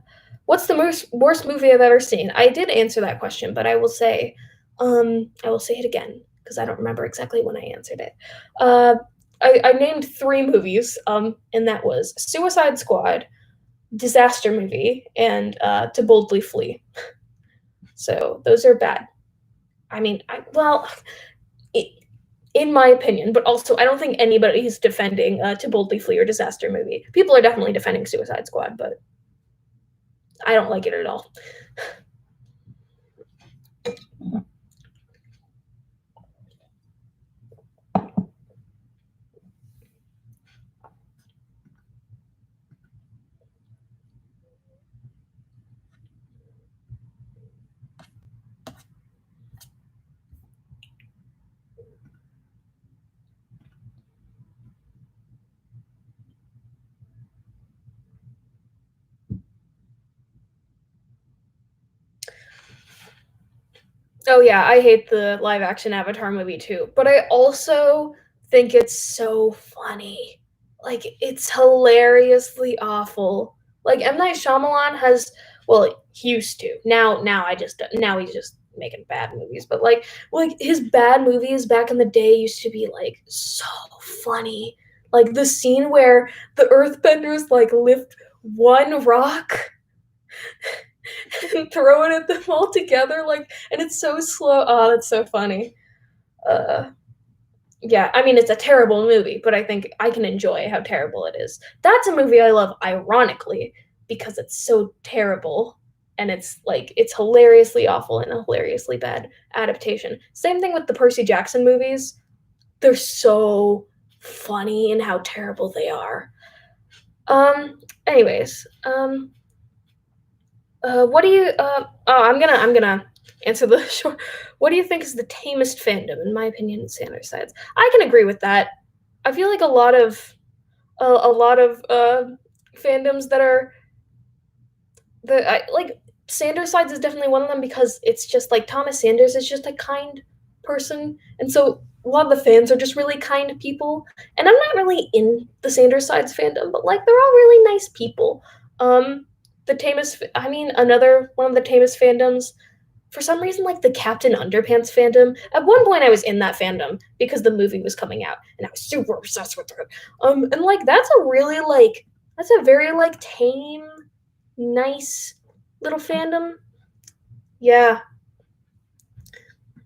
A: What's the worst movie I've ever seen? I did answer that question, but I will say it again because I don't remember exactly when I answered it. Uh, I named 3 movies, and that was Suicide Squad, Disaster Movie, and To Boldly Flee. So those are bad. I mean, in my opinion, but also I don't think anybody's defending To Boldly Flee or Disaster Movie. People are definitely defending Suicide Squad, but I don't like it at all. Oh yeah, I hate the live action Avatar movie too, but I also think it's so funny. Like it's hilariously awful. Like M Night Shyamalan has, well, he used to. Now he's just making bad movies, but like his bad movies back in the day used to be like so funny. Like the scene where the earthbenders like lift one rock and throw it at them all together, like, and it's so slow. Oh, that's so funny. Uh, yeah, I mean, it's a terrible movie, but I think I can enjoy how terrible it is. That's a movie I love, ironically, because it's so terrible, and it's hilariously awful and a hilariously bad adaptation. Same thing with the Percy Jackson movies. They're so funny in how terrible they are. Anyways, what do you? Oh, I'm gonna answer the short. What do you think is the tamest fandom? In my opinion, Sanders sides. I can agree with that. I feel like a lot of fandoms that are like Sanders sides is definitely one of them because it's just like Thomas Sanders is just a kind person, and so a lot of the fans are just really kind people. And I'm not really in the Sanders sides fandom, but like they're all really nice people. Um, the tamest, I mean, another one of the tamest fandoms. For some reason, like the Captain Underpants fandom. At one point, I was in that fandom because the movie was coming out, and I was super obsessed with it. And like that's a very like tame, nice little fandom. Yeah.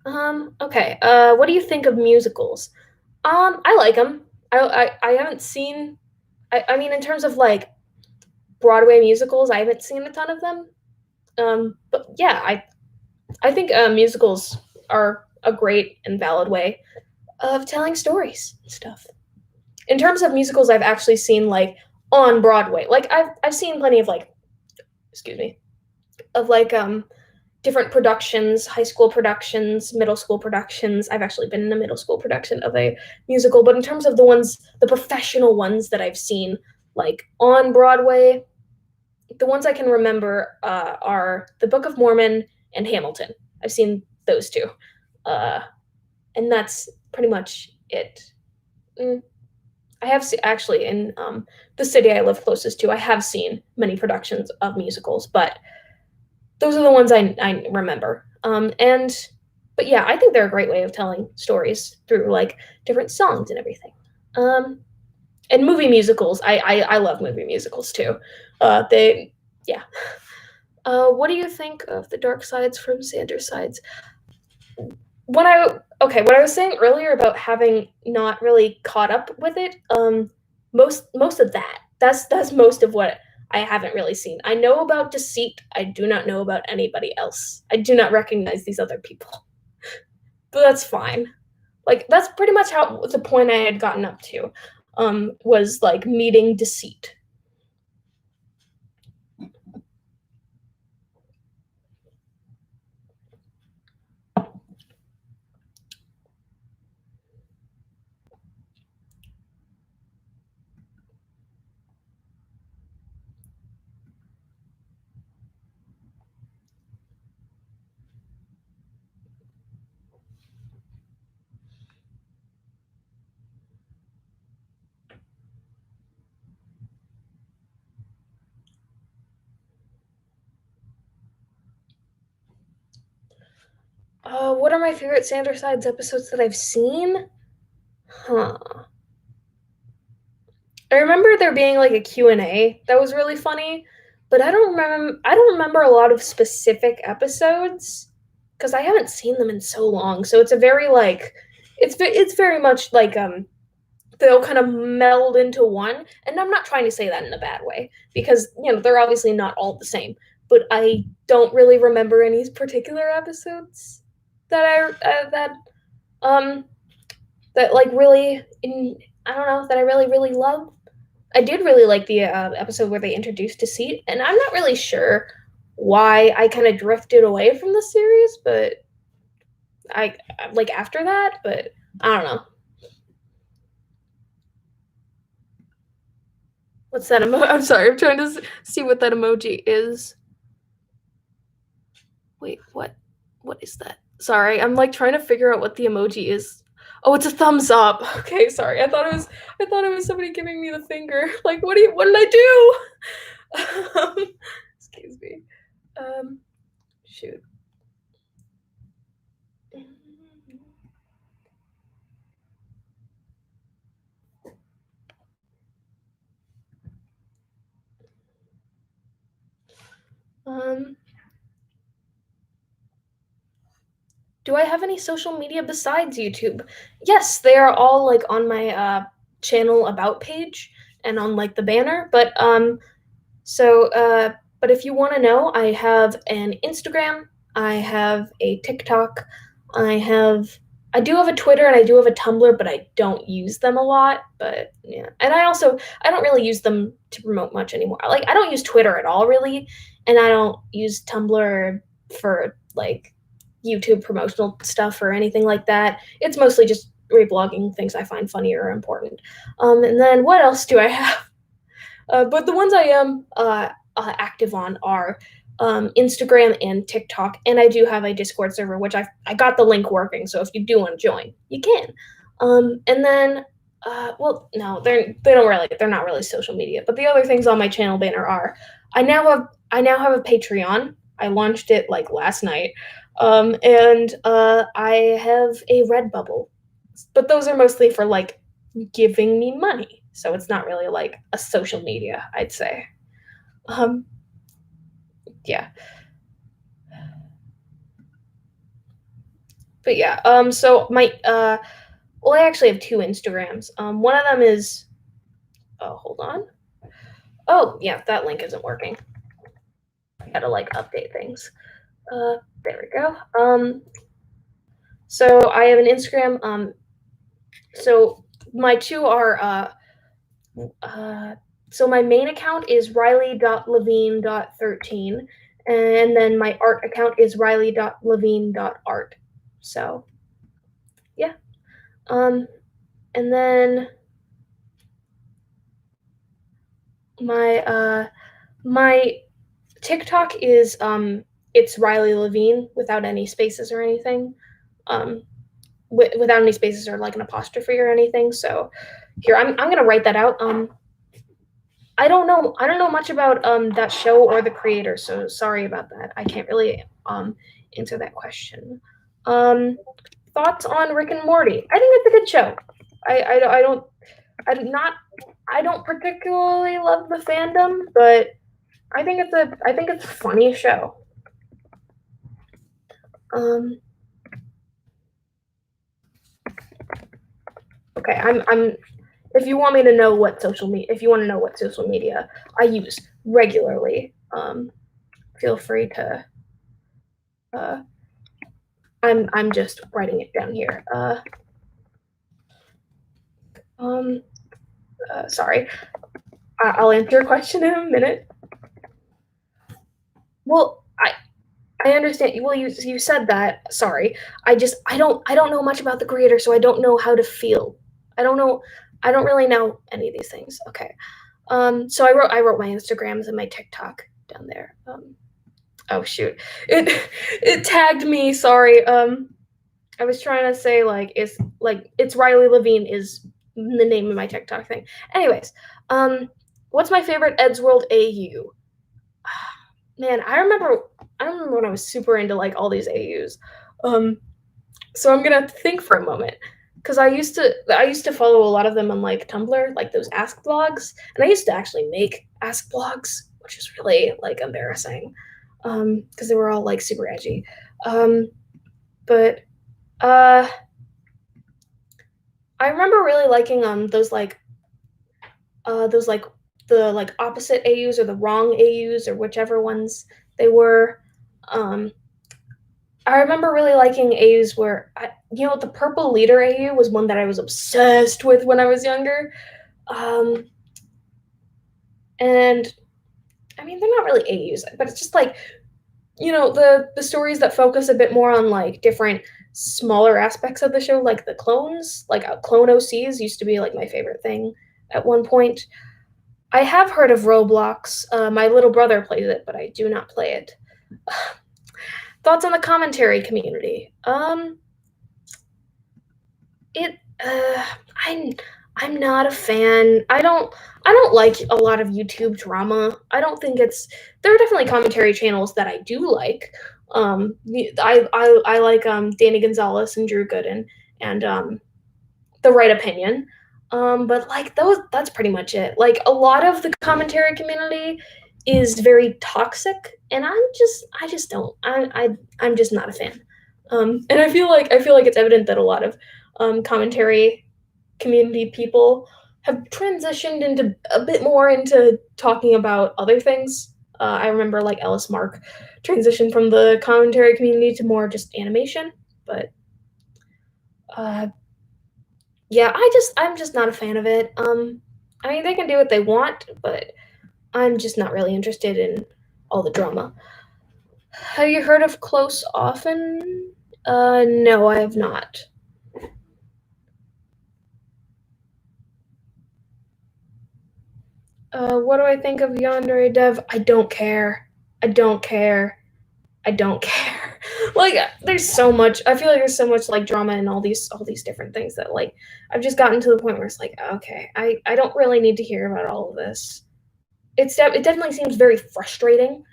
A: Okay. What do you think of musicals? I like them. I haven't seen. I mean, in terms of like Broadway musicals, I haven't seen a ton of them. But yeah, I think musicals are a great and valid way of telling stories and stuff. In terms of musicals, I've actually seen like on Broadway. Like I've seen plenty of like, excuse me, of like different productions, high school productions, middle school productions. I've actually been in a middle school production of a musical, but in terms of the professional ones that I've seen, like on Broadway, the ones I can remember are The Book of Mormon and Hamilton. I've seen those two, uh, and that's pretty much it. Mm. I have actually in the city I live closest to. I have seen many productions of musicals, but those are the ones I remember. And but yeah, I think they're a great way of telling stories through like different songs and everything. Um, and movie musicals, I love movie musicals too. They yeah. What do you think of the dark sides from Sanders sides? When I okay, what I was saying earlier about having not really caught up with it, most of that's most of what I haven't really seen. I know about Deceit. I do not know about anybody else. I do not recognize these other people, but that's fine. Like that's pretty much how the point I had gotten up to, was like meeting Deceit. What are my favorite Sanders Sides episodes that I've seen? Huh. I remember there being like a Q&A that was really funny, but I don't remember a lot of specific episodes because I haven't seen them in so long. So it's a very like it's very much like they'll kind of meld into one, and I'm not trying to say that in a bad way because you know they're obviously not all the same, but I don't really remember any particular episodes that um that like really in I don't know that I really love. I did really like the episode where they introduced Deceit, and I'm not really sure why I kind of drifted away from the series, but I like after that, but I don't know. What's that emoji? I'm sorry, I'm trying to see what that emoji is. Wait, what? What is that? Sorry, I'm like trying to figure out what the emoji is. Oh, it's a thumbs up. Okay, sorry. I thought it was somebody giving me the finger. Like, what did I do? Excuse me. Um, shoot. Um, do I have any social media besides YouTube? Yes, they are all like on my channel about page and on like the banner. But if you want to know, I have an Instagram, I have a TikTok, I have I do have a Twitter and I do have a Tumblr, but I don't use them a lot. But yeah, and I don't really use them to promote much anymore. Like I don't use Twitter at all really, and I don't use Tumblr for like YouTube promotional stuff or anything like that. It's mostly just reblogging things I find funny or important. And then what else do I have? But the ones I am active on are Instagram and TikTok, and I do have a Discord server, which I got the link working. So if you do want to join, you can. And then, well, no, they don't really they're not really social media. But the other things on my channel banner are I now have a Patreon. I launched it like last night, and I have a Redbubble, but those are mostly for like giving me money. So it's not really like a social media, I'd say. Um, yeah. But yeah, so my well, I actually have two Instagrams. One of them is oh, hold on. Oh, yeah, that link isn't working. I gotta like update things. There we go. So I have an Instagram. So my two are uh, so my main account is riley.levine.13, and then my art account is riley.levine.art. So yeah. Um, and then my my TikTok is it's Riley Levine without any spaces or anything. Um, without any spaces or like an apostrophe or anything. So here I'm gonna write that out. I don't know much about that show or the creator, so sorry about that. I can't really answer that question. Um, thoughts on Rick and Morty? I think it's a good show. I don't I do not I don't particularly love the fandom, but I think it's a funny show. Um, okay, I'm if you want me to know what social media if you want to know what social media I use regularly, feel free to uh, I'm just writing it down here. Um, sorry. I'll answer your question in a minute. Well, I understand. Well, you said that. Sorry. I don't know much about the creator, so I don't know how to feel. I don't know. I don't really know any of these things. Okay. So I wrote my Instagrams and my TikTok down there. Oh shoot. It it tagged me. Sorry. I was trying to say it's Riley Levine is the name of my TikTok thing. Anyways, what's my favorite Eddsworld AU? Man, I remember when I was super into like all these AUs. Um, so I'm gonna think for a moment because I used to follow a lot of them on like Tumblr, like those Ask blogs, and I used to actually make Ask blogs, which is really like embarrassing because they were all like super edgy. But uh, I remember really liking those like the like opposite AUs or the wrong AUs or whichever ones they were. Um, I remember really liking AUs where the purple leader AU was one that I was obsessed with when I was younger. Um, and I mean, they're not really AUs, but it's just like the stories that focus a bit more on like different smaller aspects of the show, like the clones, like clone OCs used to be like my favorite thing at one point. I have heard of Roblox. My little brother plays it, but I do not play it. Thoughts on the commentary community? It. I'm. I'm not a fan. I don't like a lot of YouTube drama. I don't think it's. There are definitely commentary channels that I do like. I like Danny Gonzalez and Drew Gooden and The Right Opinion. But like those, that's pretty much it. Like a lot of the commentary community is very toxic, and I just don't. I'm just not a fan. And I feel like it's evident that a lot of commentary community people have transitioned into a bit more into talking about other things. I remember like Ellis Mark transitioned from the commentary community to more just animation, but uh, yeah, I'm just not a fan of it. I mean, they can do what they want, but I'm just not really interested in all the drama. Have you heard of Close Often? No, I have not. What do I think of Yandere dev? I don't care. I don't care. I don't care. Like, there's so much. I feel like there's so much like drama and all these different things that like I've just gotten to the point where it's like, okay, I don't really need to hear about all of this. It definitely seems very frustrating,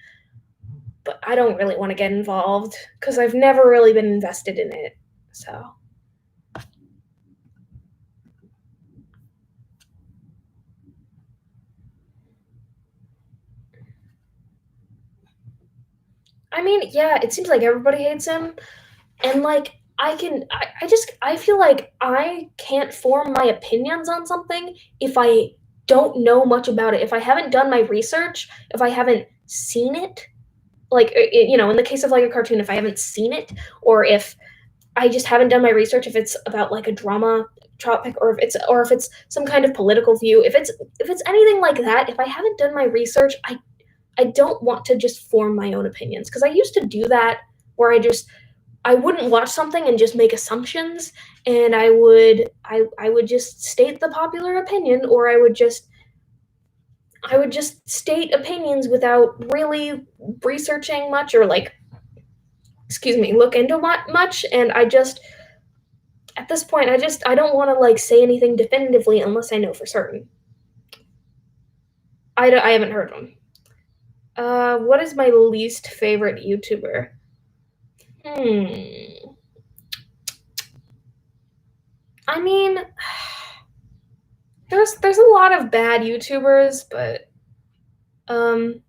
A: but I don't really want to get involved because I've never really been invested in it. So I mean, yeah, it seems like everybody hates him, and like I feel like I can't form my opinions on something if I don't know much about it, if I haven't done my research, if I haven't seen it. Like in the case of like a cartoon, if I haven't seen it, or if I just haven't done my research, if it's about like a drama topic, or if it's some kind of political view, if it's anything like that, if I haven't done my research, I don't want to just form my own opinions, because I used to do that, where I wouldn't watch something and just make assumptions, and I would just state the popular opinion, or I would just state opinions without really researching much, or like, excuse me, look into much. And I just, at this point, I don't want to like say anything definitively unless I know for certain. I haven't heard of them. What is my least favorite YouTuber? Hmm. I mean, there's a lot of bad YouTubers, but um,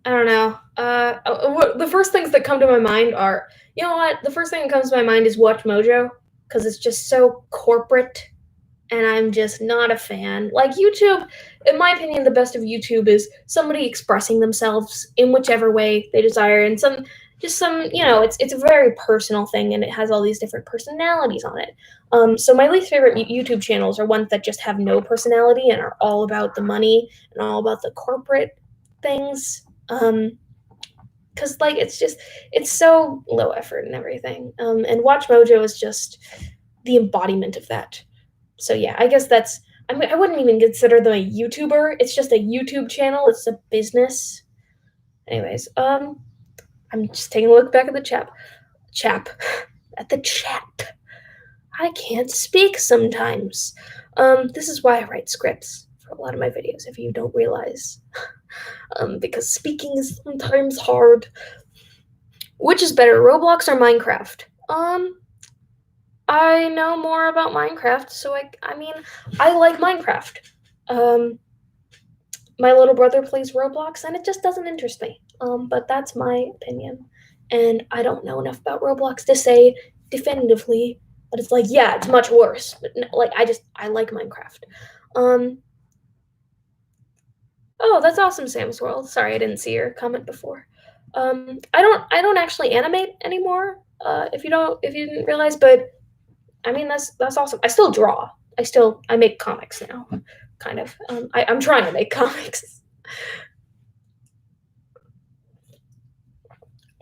A: I don't know. The first things that come to my mind are, you know what? The first thing that comes to my mind is Watch Mojo, because it's just so corporate, and I'm just not a fan. Like YouTube, in my opinion, the best of YouTube is somebody expressing themselves in whichever way they desire, and it's a very personal thing, and it has all these different personalities on it. So my least favorite YouTube channels are ones that just have no personality and are all about the money and all about the corporate things. Because like it's so low effort and everything. And Watch Mojo is just the embodiment of that. So yeah, I guess that's. I mean, I wouldn't even consider them a YouTuber. It's just a YouTube channel. It's a business. Anyways, I'm just taking a look back at the chap, at the chat. I can't speak sometimes. This is why I write scripts for a lot of my videos. If you don't realize, because speaking is sometimes hard. Which is better, Roblox or Minecraft? I know more about Minecraft, so I mean, I like Minecraft. Um, my little brother plays Roblox, and it just doesn't interest me. But that's my opinion, and I don't know enough about Roblox to say definitively. But it's like, yeah, it's much worse. But no, like, I like Minecraft. Um, oh, that's awesome, Sam's World. Sorry, I didn't see your comment before. I don't actually animate anymore. If you didn't realize, but I mean, that's awesome. I still draw. I make comics now, kind of. I'm trying to make comics.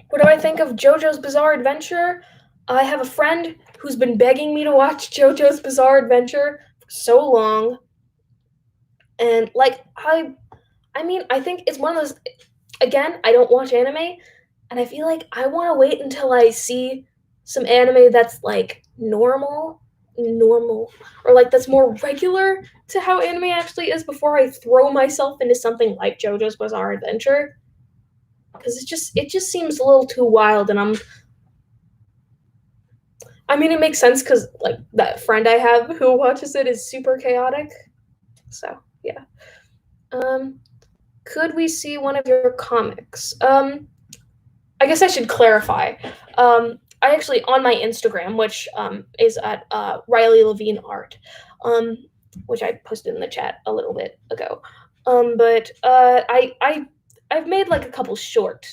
A: What do I think of JoJo's Bizarre Adventure? I have a friend who's been begging me to watch JoJo's Bizarre Adventure for so long, and like I mean, I think it's one of those. Again, I don't watch anime, and I feel like I want to wait until I see some anime that's like normal, or like that's more regular to how anime actually is, before I throw myself into something like JoJo's Bizarre Adventure, because it just seems a little too wild, and I mean, it makes sense because like that friend I have who watches it is super chaotic. So yeah. Um, could we see one of your comics? I guess I should clarify. I actually, on my Instagram, which is at Riley Levine Art, um, which I posted in the chat a little bit ago. But I've made like a couple short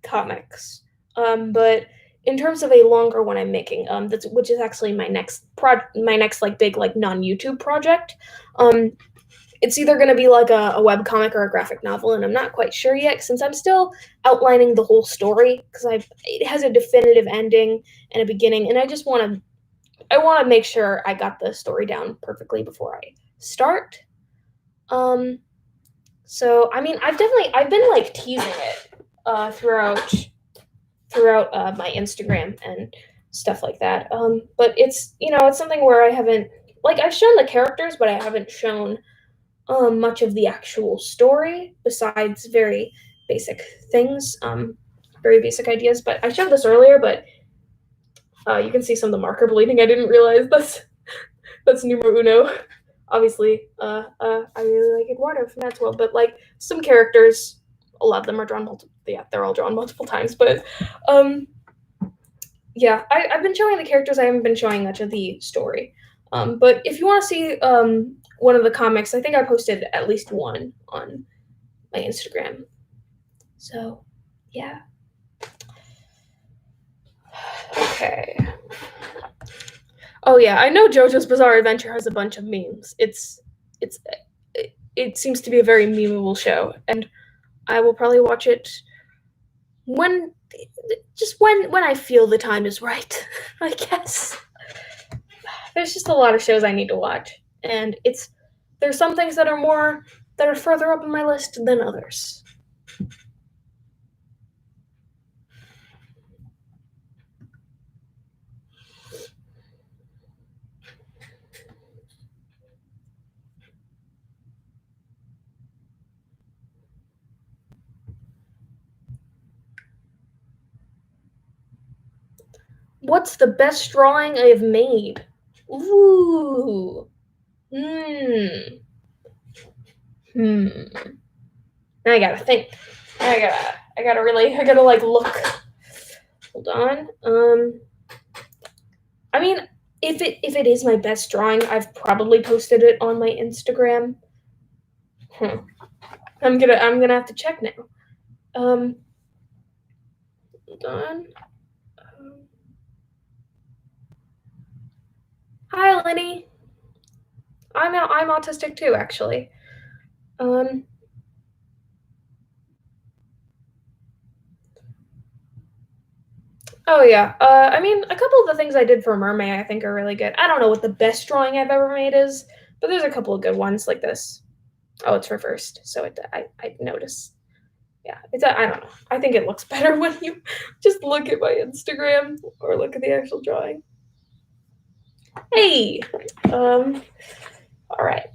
A: comics. But in terms of a longer one I'm making, which is actually my next like big like non YouTube project. Um, it's either going to be like a web comic or a graphic novel, and I'm not quite sure yet, since I'm still outlining the whole story, because it has a definitive ending and a beginning, and I want to make sure I got the story down perfectly before I start. Um, so I mean, I've been like teasing it throughout my Instagram and stuff like that. But it's it's something where I haven't I've shown the characters, but I haven't shown much of the actual story besides very basic things, very basic ideas. But I showed this earlier, but you can see some of the marker bleeding. I didn't realize that's numero uno. Obviously, I really like Eduardo from Eddsworld, but like some characters, a lot of them are drawn multiple. Yeah, they're all drawn multiple times. But um, yeah, I've been showing the characters. I haven't been showing much of the story. But if you want to see one of the comics, I think I posted at least one on my Instagram. So, yeah. Okay. Oh yeah, I know JoJo's Bizarre Adventure has a bunch of memes. It seems to be a very memeable show, and I will probably watch it when when I feel the time is right. I guess there's just a lot of shows I need to watch, and there's some things that are further up on my list than others. What's the best drawing I have made? Ooh. Hmm. Hmm. Now I gotta think. I gotta like look. Hold on. I mean, if it is my best drawing, I've probably posted it on my Instagram. Hmm. I'm gonna have to check now. Um, hold on. Um, Hi, Lenny. I'm autistic too, actually. Um, oh yeah. I mean, a couple of the things I did for Mermaid I think are really good. I don't know what the best drawing I've ever made is, but there's a couple of good ones like this. Oh, it's reversed, so I notice. Yeah, I don't know. I think it looks better when you just look at my Instagram or look at the actual drawing. Hey, all right.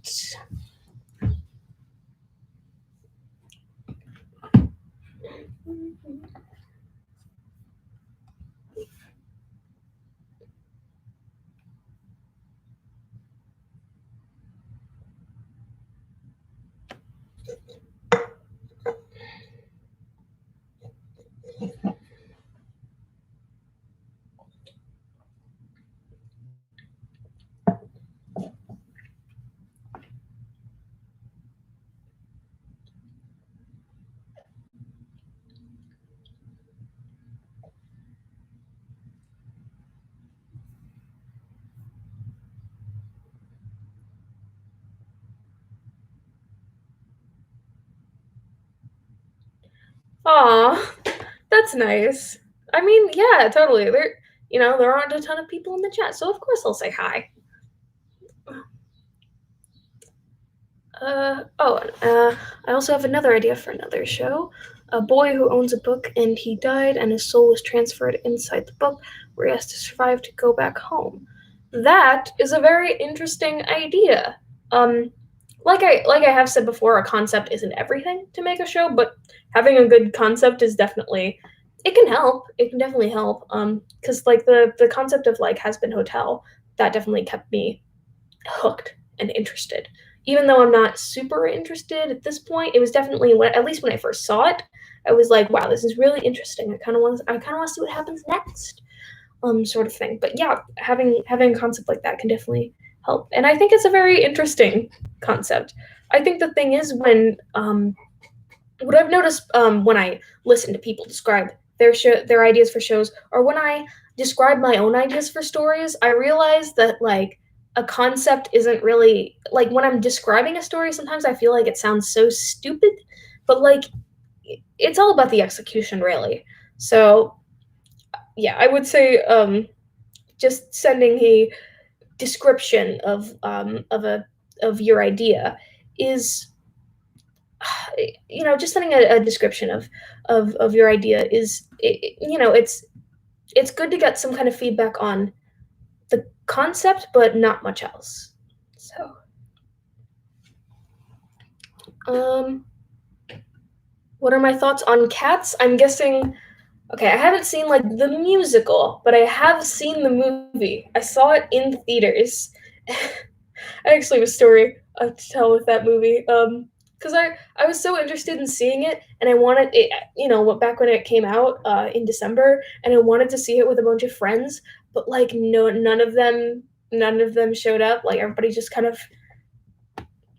A: Aw, that's nice. I mean, yeah, totally. There aren't a ton of people in the chat, so of course I'll say hi. I also have another idea for another show. A boy who owns a book and he died and his soul was transferred inside the book where he has to survive to go back home. That is a very interesting idea. Um, like I have said before, a concept isn't everything to make a show, but having a good concept is definitely it can help. It can definitely help. Because like the concept of like Has Been Hotel that definitely kept me hooked and interested. Even though I'm not super interested at this point, it was definitely at least when I first saw it, I was like, "Wow, this is really interesting. I kind of want to see what happens next." Sort of thing. But yeah, having a concept like that can definitely help, and I think it's a very interesting concept. I think the thing is what I've noticed when I listen to people describe their ideas for shows, or when I describe my own ideas for stories, I realize that like a concept isn't really like when I'm describing a story. Sometimes I feel like it sounds so stupid, but like it's all about the execution, really. So yeah, I would say just sending a description of your idea is, just sending a description of your idea is, it's good to get some kind of feedback on the concept, but not much else. So, um, what are my thoughts on Cats? I'm guessing. Okay, I haven't seen like the musical, but I have seen the movie. I saw it in theaters. I actually have a story to tell with that movie. Because I was so interested in seeing it, and I wanted it. Back when it came out in December, and I wanted to see it with a bunch of friends, but like no, none of them showed up. Like everybody just kind of,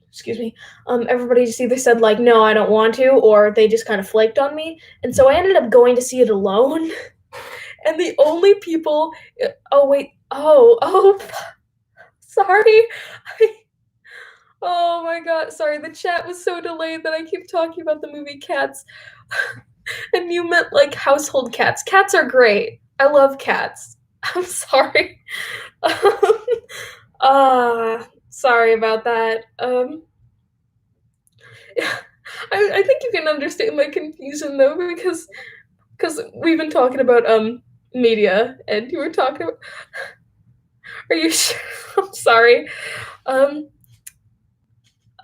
A: excuse me, everybody just either said like no, I don't want to, or they just kind of flaked on me, and so I ended up going to see it alone. And the only people, oh wait, oh, sorry. Oh my god, sorry, the chat was so delayed that I keep talking about the movie Cats. And you meant like household cats. Cats are great. I love cats. I'm sorry. Sorry about that. I think you can understand my confusion though, because we've been talking about media, and you were talking about. Are you sure? I'm sorry. Um,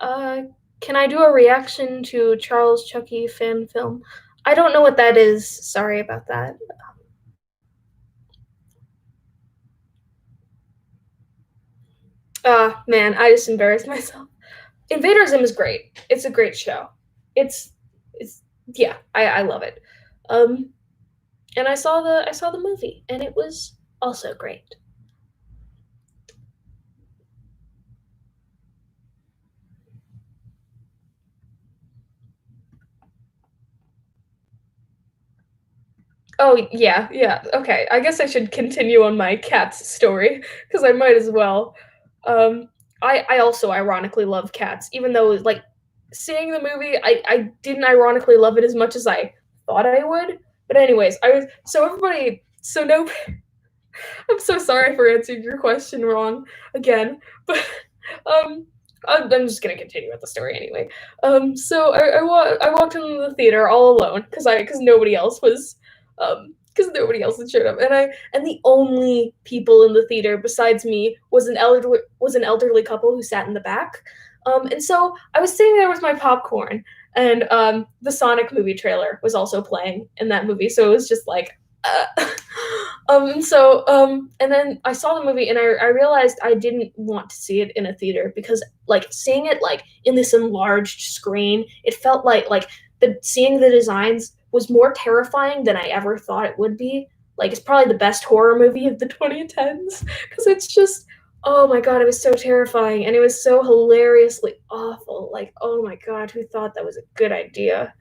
A: uh, can I do a reaction to Charles Chucky fan film? I don't know what that is. Sorry about that. Man, I just embarrassed myself. Invader Zim is great. It's a great show. It's yeah, I love it. Um, and I saw the movie, and it was also great. Oh yeah, yeah. Okay, I guess I should continue on my cat's story because I might as well. Um, I also ironically love cats, even though like seeing the movie, I didn't ironically love it as much as I thought I would. But anyways, I was so everybody so no. I'm so sorry for answering your question wrong again, but um. I'm just gonna continue with the story anyway. So I walked into the theater all alone because nobody else was because nobody else had showed up, and the only people in the theater besides me was an elderly couple who sat in the back. And so I was sitting there with my popcorn, and the Sonic movie trailer was also playing in that movie, so it was just like. And then I saw the movie, and I realized I didn't want to see it in a theater because like seeing it like in this enlarged screen, it felt like the seeing the designs was more terrifying than I ever thought it would be. Like it's probably the best horror movie of the 2010s because it's just, oh my god, it was so terrifying, and it was so hilariously awful. Like, oh my god, who thought that was a good idea?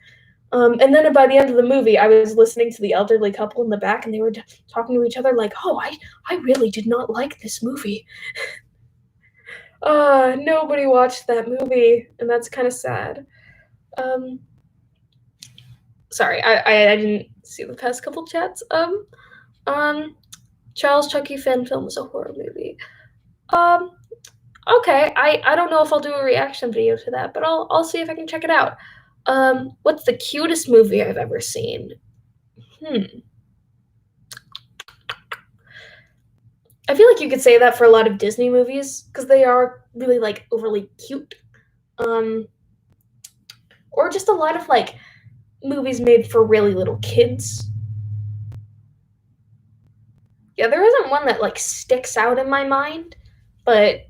A: And then by the end of the movie, I was listening to the elderly couple in the back, and they were talking to each other like, "Oh, I really did not like this movie." Nobody watched that movie, and that's kind of sad. Um, Sorry, I didn't see the past couple chats. Um, Charles Chucky fan film is a horror movie. Um, okay, I don't know if I'll do a reaction video to that, but I'll see if I can check it out. What's the cutest movie I've ever seen? Hmm. I feel like you could say that for a lot of Disney movies because they are really like overly cute. Um, or just a lot of like movies made for really little kids. Yeah, there isn't one that like sticks out in my mind, but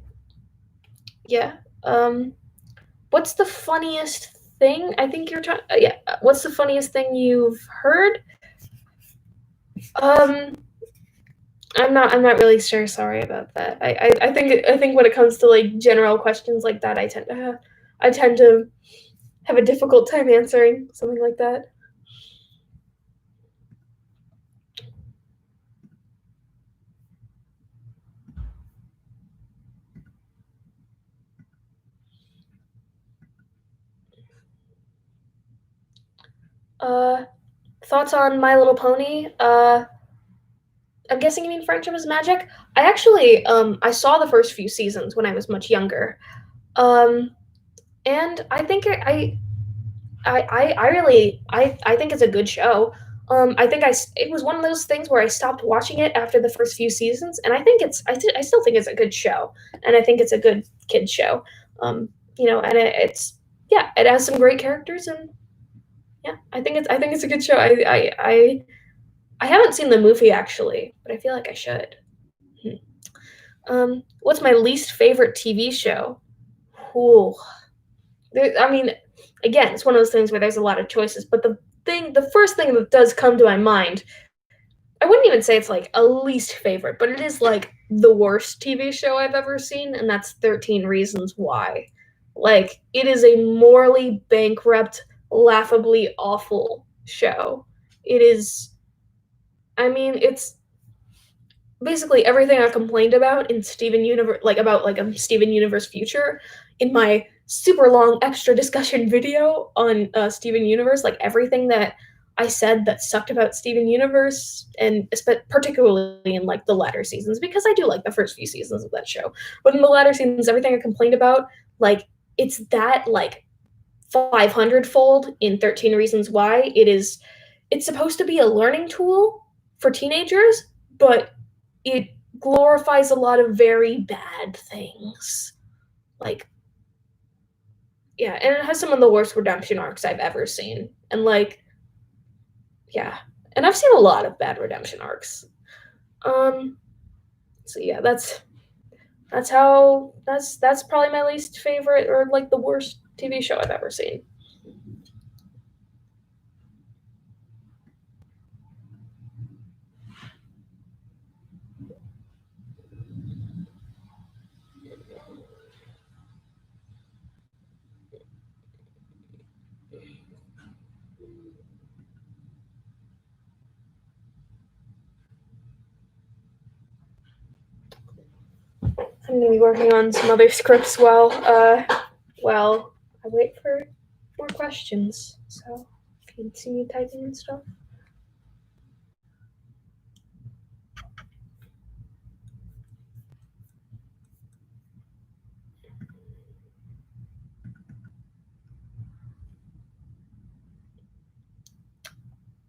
A: yeah. What's the funniest thing? I think you're trying. Yeah. What's the funniest thing you've heard? Um, I'm not really sure. Sorry about that. I think when it comes to like general questions like that, I tend to have a difficult time answering something like that. Uh, Thoughts on My Little Pony? I'm guessing you mean Friendship is Magic. I saw the first few seasons when I was much younger. Um, and I think I really I think it's a good show. I think it was one of those things where I stopped watching it after the first few seasons, and I think I still think it's a good show, and I think it's a good kids show. And it's yeah, it has some great characters, and yeah, I think it's a good show. I haven't seen the movie actually, but I feel like I should. Hmm. What's my least favorite TV show? Ooh, I mean, again, it's one of those things where there's a lot of choices, but the first thing that does come to my mind, I wouldn't even say it's like a least favorite, but it is like the worst TV show I've ever seen, and that's 13 Reasons Why. Like, it is a morally bankrupt, laughably awful show. It is, I mean, it's basically everything I complained about in Steven Universe, like about like a Steven Universe future, in my super long extra discussion video on Steven Universe, like everything that I said that sucked about Steven Universe, and particularly in like the latter seasons, because I do like the first few seasons of that show, but in the latter seasons, everything I complained about, like it's that like 500 fold in 13 Reasons Why. It's supposed to be a learning tool for teenagers, but it glorifies a lot of very bad things. Like, yeah, and it has some of the worst redemption arcs I've ever seen. And like, yeah. And I've seen a lot of bad redemption arcs. Um so yeah, that's probably my least favorite or like the worst TV show I've ever seen. I'm gonna be working on some other scripts while I wait for more questions. So if you can see me typing and stuff.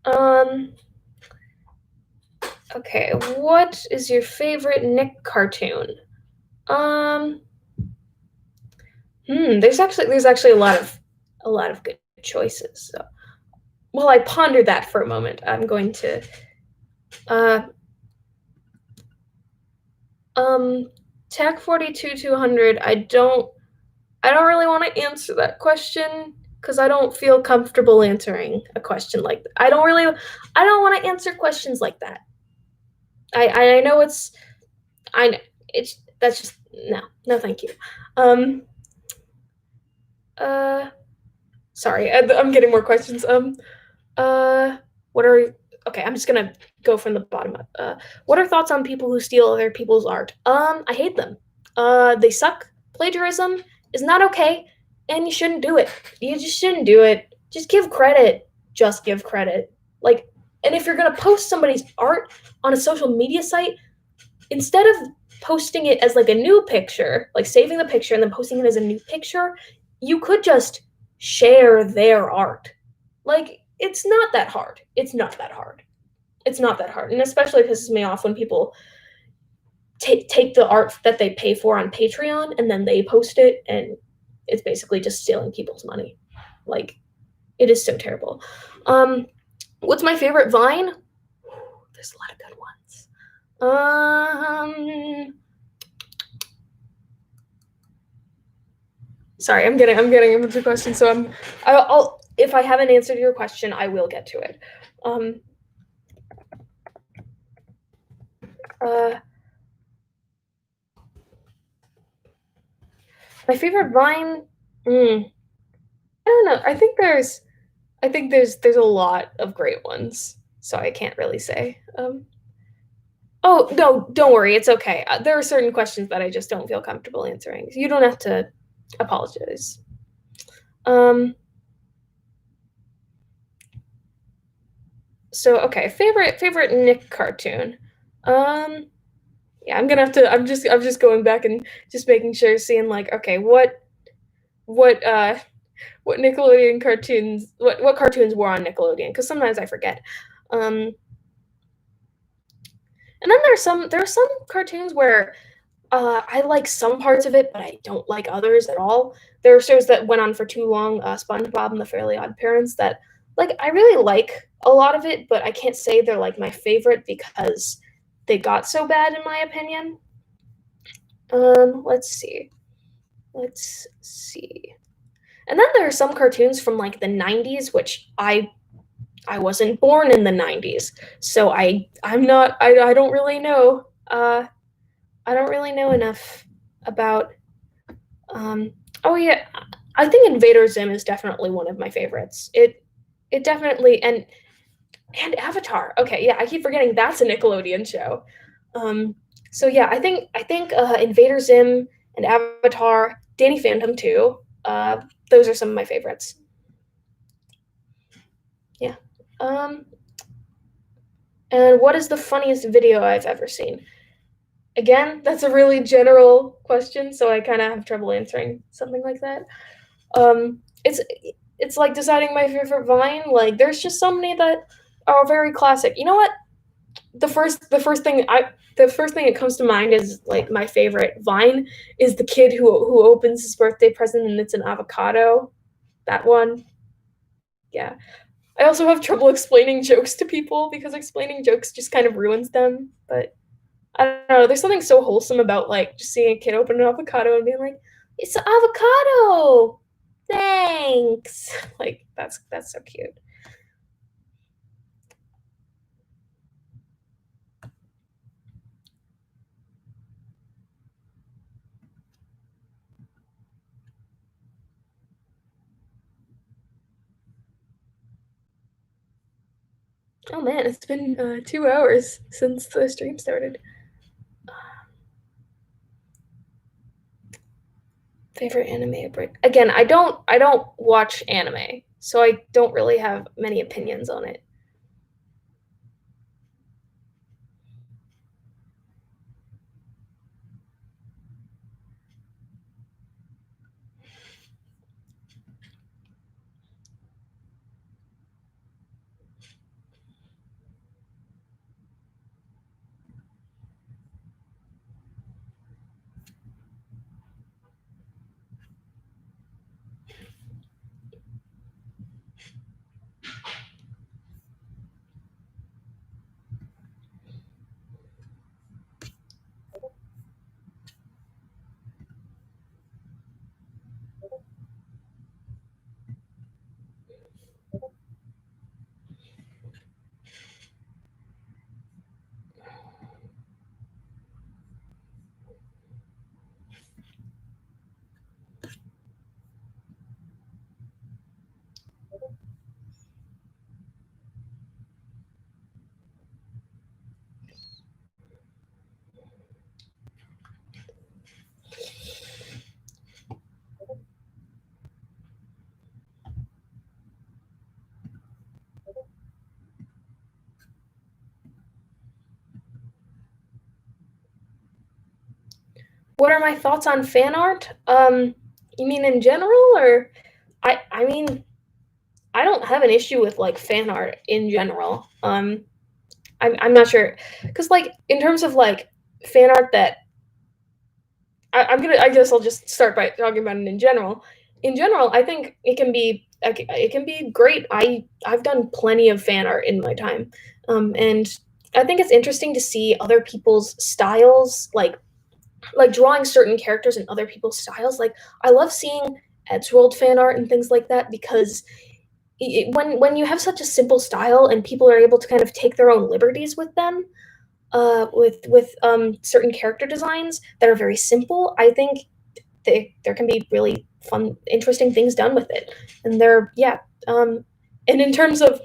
A: Um okay, what is your favorite Nick cartoon? Um there's actually a lot of good choices. So while I ponder that for a moment, I'm going to uh um TAC 42-200. I don't really want to answer that question because I don't feel comfortable answering a question like that. I don't want to answer questions like that. I know I know it's that's just no thank you. Um uh sorry, I'm getting more questions. Uh what are okay, I'm just gonna go from the bottom up. What are thoughts on people who steal other people's art? I hate them. They suck. Plagiarism is not okay, and you shouldn't do it. You just shouldn't do it. Just give credit. Just give credit. Like, and if you're gonna post somebody's art on a social media site, instead of posting it as like a new picture, like saving the picture and then posting it as a new picture, you could just share their art. Like, it's not that hard. It's not that hard. It's not that hard. And especially pisses me off when people take the art that they pay for on Patreon and then they post it, and it's basically just stealing people's money. Like, it is so terrible. What's my favorite Vine? There's a lot of good ones. Sorry, I'm getting a bunch of questions, so I'll if I haven't answered your question, I will get to it. Um, uh, my favorite Vine. I don't know. I think there's a lot of great ones, so I can't really say. Oh no, don't worry, it's okay. There are certain questions that I just don't feel comfortable answering. You don't have to apologize. Um, so okay, favorite Nick cartoon. Um, yeah, I'm gonna have to. I'm just going back and just making sure, seeing like, okay, what what Nickelodeon cartoons, what cartoons were on Nickelodeon, because sometimes I forget. Um, and then there are some cartoons where I like some parts of it, but I don't like others at all. There are shows that went on for too long, SpongeBob and the Fairly Odd Parents, that like I really like a lot of it, but I can't say they're like my favorite because they got so bad, in my opinion. Let's see. Let's see. And then there are some cartoons from like the 90s, which I wasn't born in the 90s, so I don't really know. I don't really know enough about. Um, oh yeah, I think Invader Zim is definitely one of my favorites. It definitely, and Avatar. Okay, yeah, I keep forgetting that's a Nickelodeon show. Um, so yeah, I think Invader Zim and Avatar, Danny Phantom too. Those are some of my favorites. Yeah. Um, and what is the funniest video I've ever seen? Again, that's a really general question, so I kind of have trouble answering something like that. Um, it's it's like deciding my favorite Vine. Like, there's just so many that are very classic. You know what? The first thing that comes to mind is like my favorite Vine is the kid who opens his birthday present and it's an avocado. That one. Yeah. I also have trouble explaining jokes to people because explaining jokes just kind of ruins them. But I don't know. There's something so wholesome about like just seeing a kid open an avocado and being like, "It's an avocado. Thanks." Like that's so cute. Oh man, it's been 2 hours since the stream started. Favorite anime break. Again, I don't watch anime, so I don't really have many opinions on it. What are my thoughts on fan art? You mean in general, or I mean I don't have an issue with like fan art in general. I'm not sure because like in terms of like fan art that I guess I'll just start by talking about it in general. In general, I think it can be great. I've done plenty of fan art in my time, and I think it's interesting to see other people's styles, like drawing certain characters in other people's styles. Like I love seeing Eddsworld fan art and things like that because when you have such a simple style and people are able to kind of take their own liberties with them, with certain character designs that are very simple, I think there can be really fun, interesting things done with it. And they're yeah, and in terms of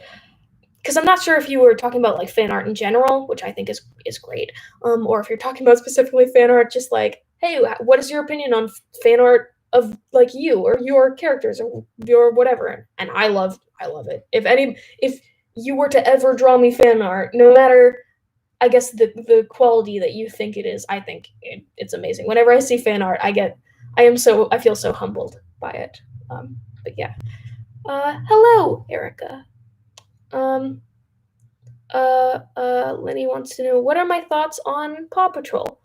A: because I'm not sure if you were talking about like fan art in general, which I think is great, or if you're talking about specifically fan art, just like, hey, what is your opinion on fan art of like you or your characters or your whatever? And I love it. If you were to ever draw me fan art, no matter I guess the quality that you think it is, I think it's amazing. Whenever I see fan art, I feel so humbled. by it. But yeah. Hello, Erica. Um, Lenny wants to know, what are my thoughts on Paw Patrol?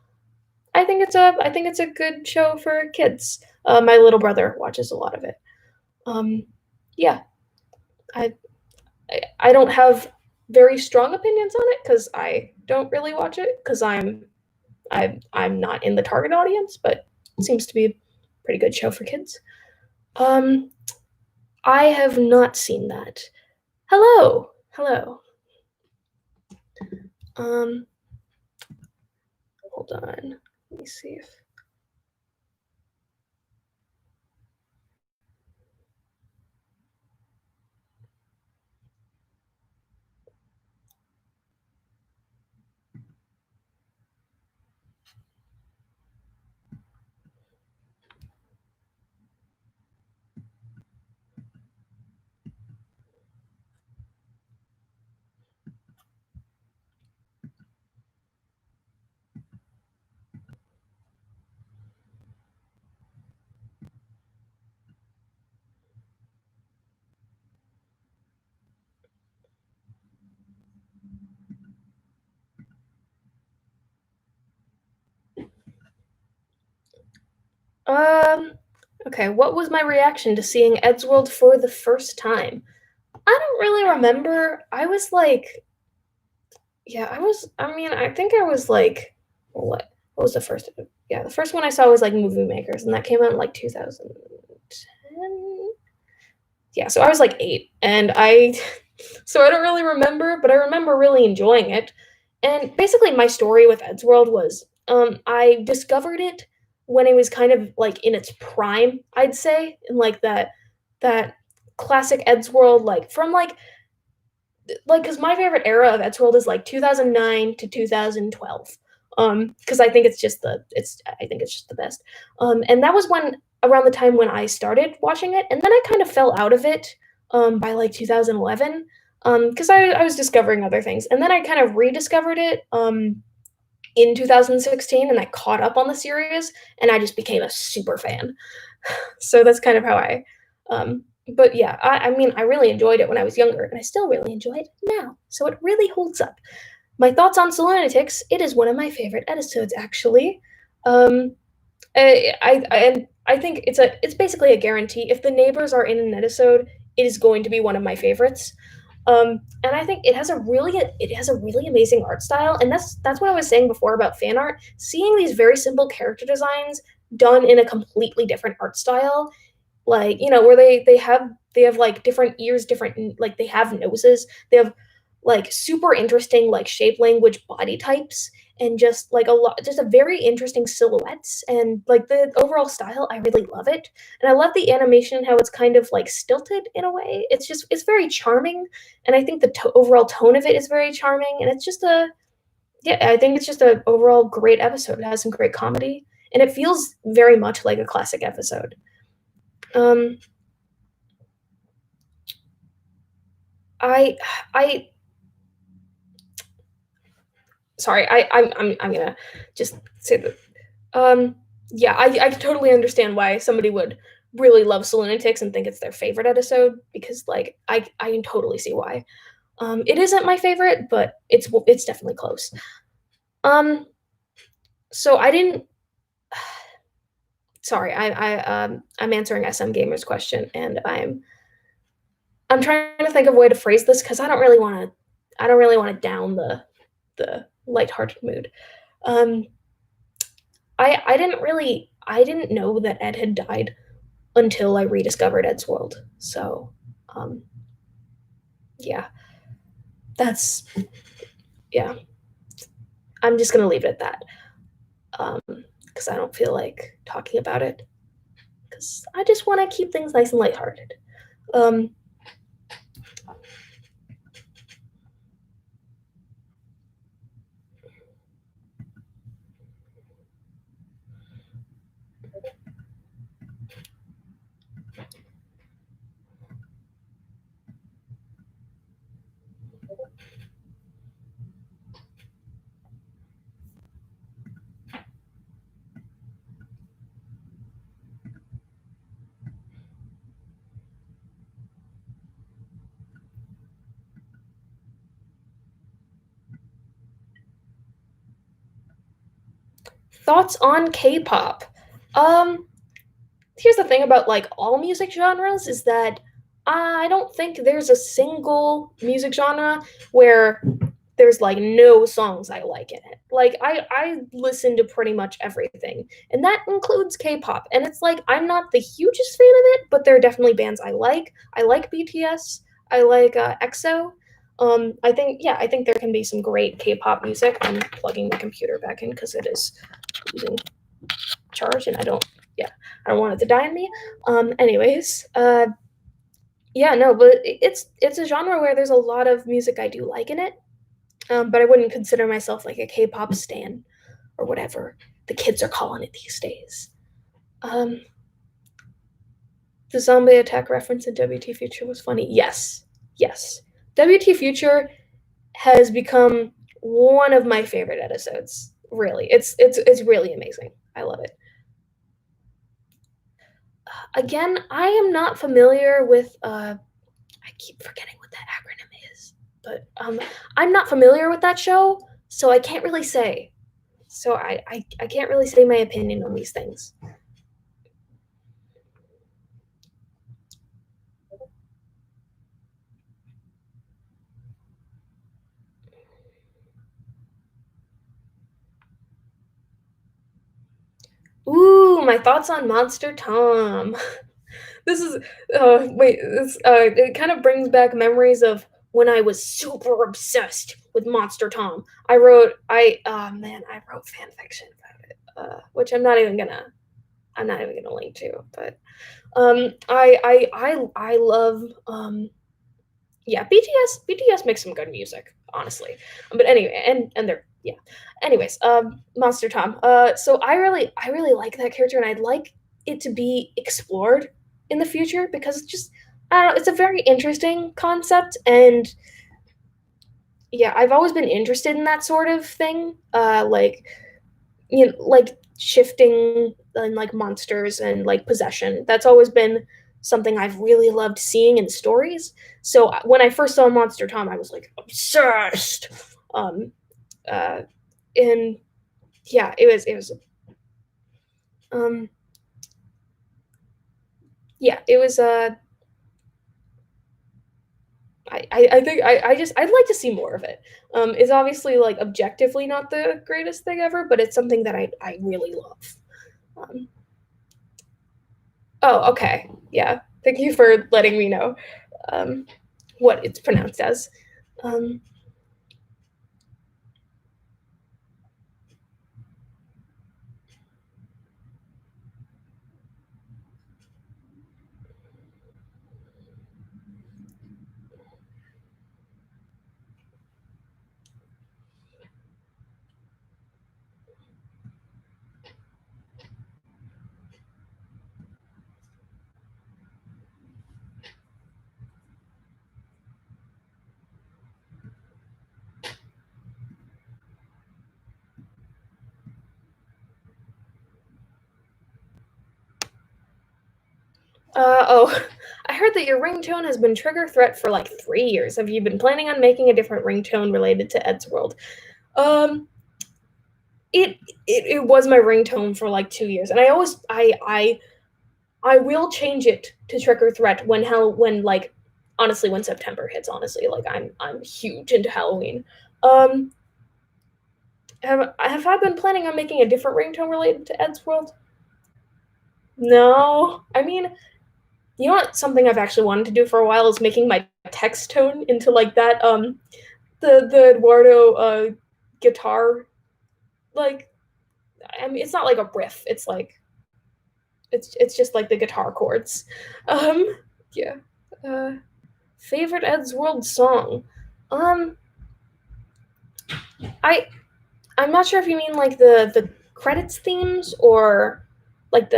A: I think it's a good show for kids. My little brother watches a lot of it. Um, yeah, I, I don't have very strong opinions on it because I don't really watch it because I'm not in the target audience, but it seems to be a pretty good show for kids. Um, I have not seen that. Hello, hello. Um, Hold on. Let me see if. Um. Okay. What was my reaction to seeing Eddsworld for the first time? I don't really remember. I was like, yeah, I was. I mean, I think I was like, what? What was the first? Yeah, the first one I saw was like Movie Makers, and that came out in like 2010. Yeah, so I was like 8, and I, so I don't really remember, but I remember really enjoying it. And basically, my story with Eddsworld was, I discovered it when it was kind of like in its prime, I'd say, in like that classic Eddsworld, like from like because my favorite era of Eddsworld is like 2009 to 2012. Because I think it's just the best. And that was when around the time when I started watching it, and then I kind of fell out of it by like 2011 because I was discovering other things, and then I kind of rediscovered it in 2016, and I caught up on the series, and I just became a super fan. So that's kind of how I but yeah, I mean, I really enjoyed it when I was younger, and I still really enjoy it now. So it really holds up. My thoughts on Solonetics, it is one of my favorite episodes, actually. Um, I think it's basically a guarantee. If the neighbors are in an episode, it is going to be one of my favorites. And I think it has a really amazing art style, and that's what I was saying before about fan art. Seeing these very simple character designs done in a completely different art style, like where they have like different ears, different, like they have noses, they have like super interesting like shape language body types, and just like just a very interesting silhouettes, and like the overall style, I really love it. And I love the animation, how it's kind of like stilted in a way. It's very charming, and I think the overall tone of it is very charming, and it's just a yeah, I think it's just a overall great episode. It has some great comedy, and it feels very much like a classic episode. um I I sorry, I'm gonna just say that yeah, I totally understand why somebody would really love Lunatics and think it's their favorite episode, because like I can totally see why. It isn't my favorite, but it's definitely close. Um so I didn't sorry, I'm answering SM Gamer's question, and I'm trying to think of a way to phrase this because I don't really want to down the lighthearted mood. Um I didn't know that Ed had died until I rediscovered Eddsworld. So um yeah, that's yeah. I'm just gonna leave it at that. Because I don't feel like talking about it. Because I just want to keep things nice and lighthearted. Um Thoughts on K-pop? Um, Here's the thing about like all music genres is that I don't think there's a single music genre where there's like no songs I like in it. Like I listen to pretty much everything, and that includes K-pop. And it's like I'm not the hugest fan of it, but there are definitely bands I like. I like BTS. I like EXO. I think there can be some great K-pop music. I'm plugging the computer back in because it is losing charge, and yeah, I don't want it to die on me. Anyways, yeah, no, but it's a genre where there's a lot of music I do like in it. But I wouldn't consider myself like a K-pop stan or whatever the kids are calling it these days. Um, the zombie attack reference in WT Future was funny. Yes, yes. WT Future has become one of my favorite episodes. Really, it's really amazing. I love it. Again, I am not familiar with. I keep forgetting what that acronym is, but I'm not familiar with that show, so I can't really say. So I can't really say my opinion on these things. Ooh, my thoughts on Monster Tom. This is wait, this it kind of brings back memories of when I was super obsessed with Monster Tom. I wrote fan fiction about it, which I'm not even gonna link to, but I love yeah, BTS makes some good music, honestly. But anyway, and they're yeah. Anyways, Monster Tom. So I really like that character, and I'd like it to be explored in the future because it's just I don't know, it's a very interesting concept, and yeah, I've always been interested in that sort of thing. Like like shifting and like monsters and like possession. That's always been something I've really loved seeing in stories. So when I first saw Monster Tom, I was like obsessed. Um, uh, and yeah, um, yeah, it was I think I'd like to see more of it. It's obviously like objectively not the greatest thing ever, but it's something that I really love. Um, oh, okay, yeah. Thank you for letting me know um, what it's pronounced as. Um, oh, I heard that your ringtone has been Trigger Threat for like 3 years. Have you been planning on making a different ringtone related to Eddsworld? Um, it was my ringtone for like 2 years, and I will change it to Trigger Threat when like honestly when September hits. Honestly, like I'm huge into Halloween. Um, have I been planning on making a different ringtone related to Eddsworld? No, I mean you know what? Something I've actually wanted to do for a while is making my text tone into like that the Eduardo guitar like I mean it's not like a riff. It's like it's just like the guitar chords. Um yeah. Uh Favorite Ed's World song. Um I I'm not sure if you mean like the credits themes or like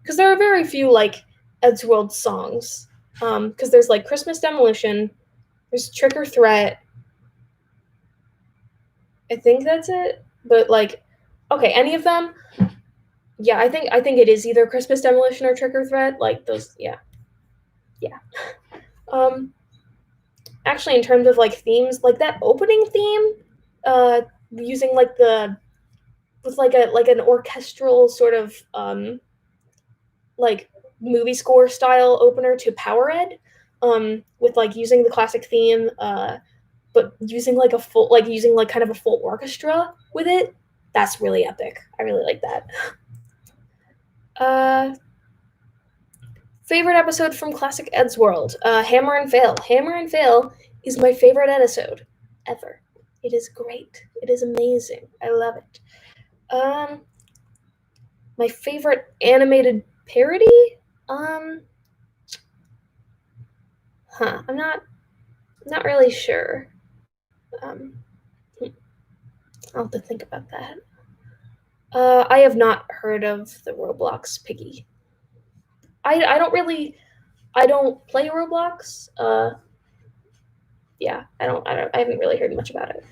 A: because there are very few like Ed's World songs. Because there's like Christmas Demolition, there's Trick or Threat, I think that's it. But like, okay, any of them? Yeah, I think it is either Christmas Demolition or Trick or Threat. Like those, yeah, yeah. Um, Actually, in terms of like themes, like that opening theme, using like with like an orchestral sort of like movie score style opener to Powerhead, with like using the classic theme, but using like a full like using like kind of a full orchestra with it. That's really epic. I really like that. Uh, Favorite episode from classic Eddsworld? Hammer and Fail. Hammer and Fail is my favorite episode ever. It is great. It is amazing. I love it. Um, my favorite animated parody? Um, I'm not really sure. Um, I'll have to think about that. I have not heard of the Roblox Piggy. I don't really I don't play Roblox. Yeah, I haven't really heard much about it.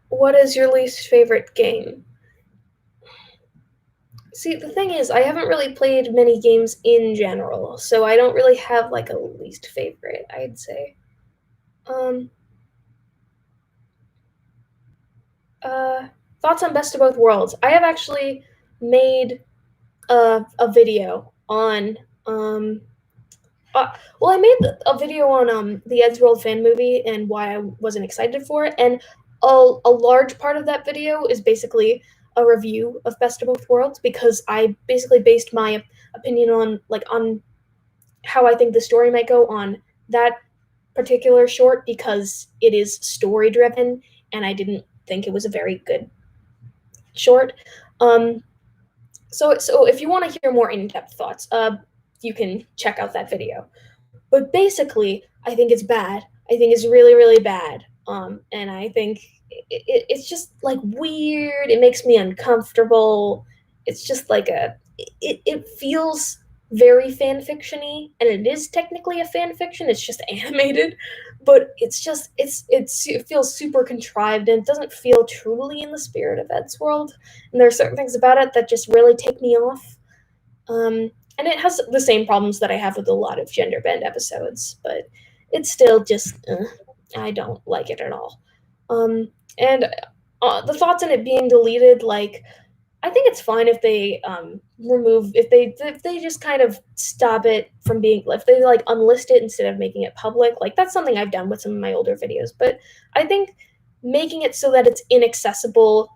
A: What is your least favorite game? See, the thing is, I haven't really played many games in general, so I don't really have like a least favorite, I'd say. Um, uh, Thoughts on Best of Both Worlds. I have actually made a video on well, I made a video on the Eddsworld fan movie and why I wasn't excited for it, and a large part of that video is basically a review of Best of Both Worlds because I basically based my opinion on how I think the story might go on that particular short because it is story driven and I didn't think it was a very good short. Um, so if you want to hear more in depth thoughts, you can check out that video. But basically, I think it's bad. I think it's really, really bad. And I think it's just like weird. It makes me uncomfortable. It's just like it feels very fan fictiony, and it is technically a fan fiction. It's just animated, but it feels super contrived, and it doesn't feel truly in the spirit of Eddsworld. And there are certain things about it that just really take me off. And it has the same problems that I have with a lot of gender bend episodes, but it's still just I don't like it at all. And the thoughts on it being deleted, like I think it's fine if they remove if they just kind of stop it from being if they like unlist it instead of making it public. Like that's something I've done with some of my older videos, but I think making it so that it's inaccessible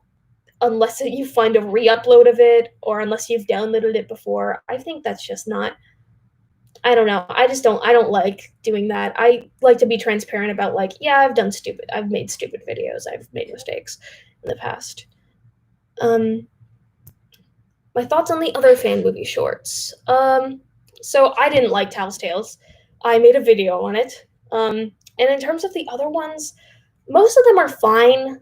A: unless you find a re-upload of it or unless you've downloaded it before. I think that's just not I don't know. I don't like doing that. I like to be transparent about like, yeah, I've made stupid videos. I've made mistakes in the past. Um my thoughts on the other fan movie shorts. So I didn't like Taos Tales. I made a video on it. And in terms of the other ones, most of them are fine.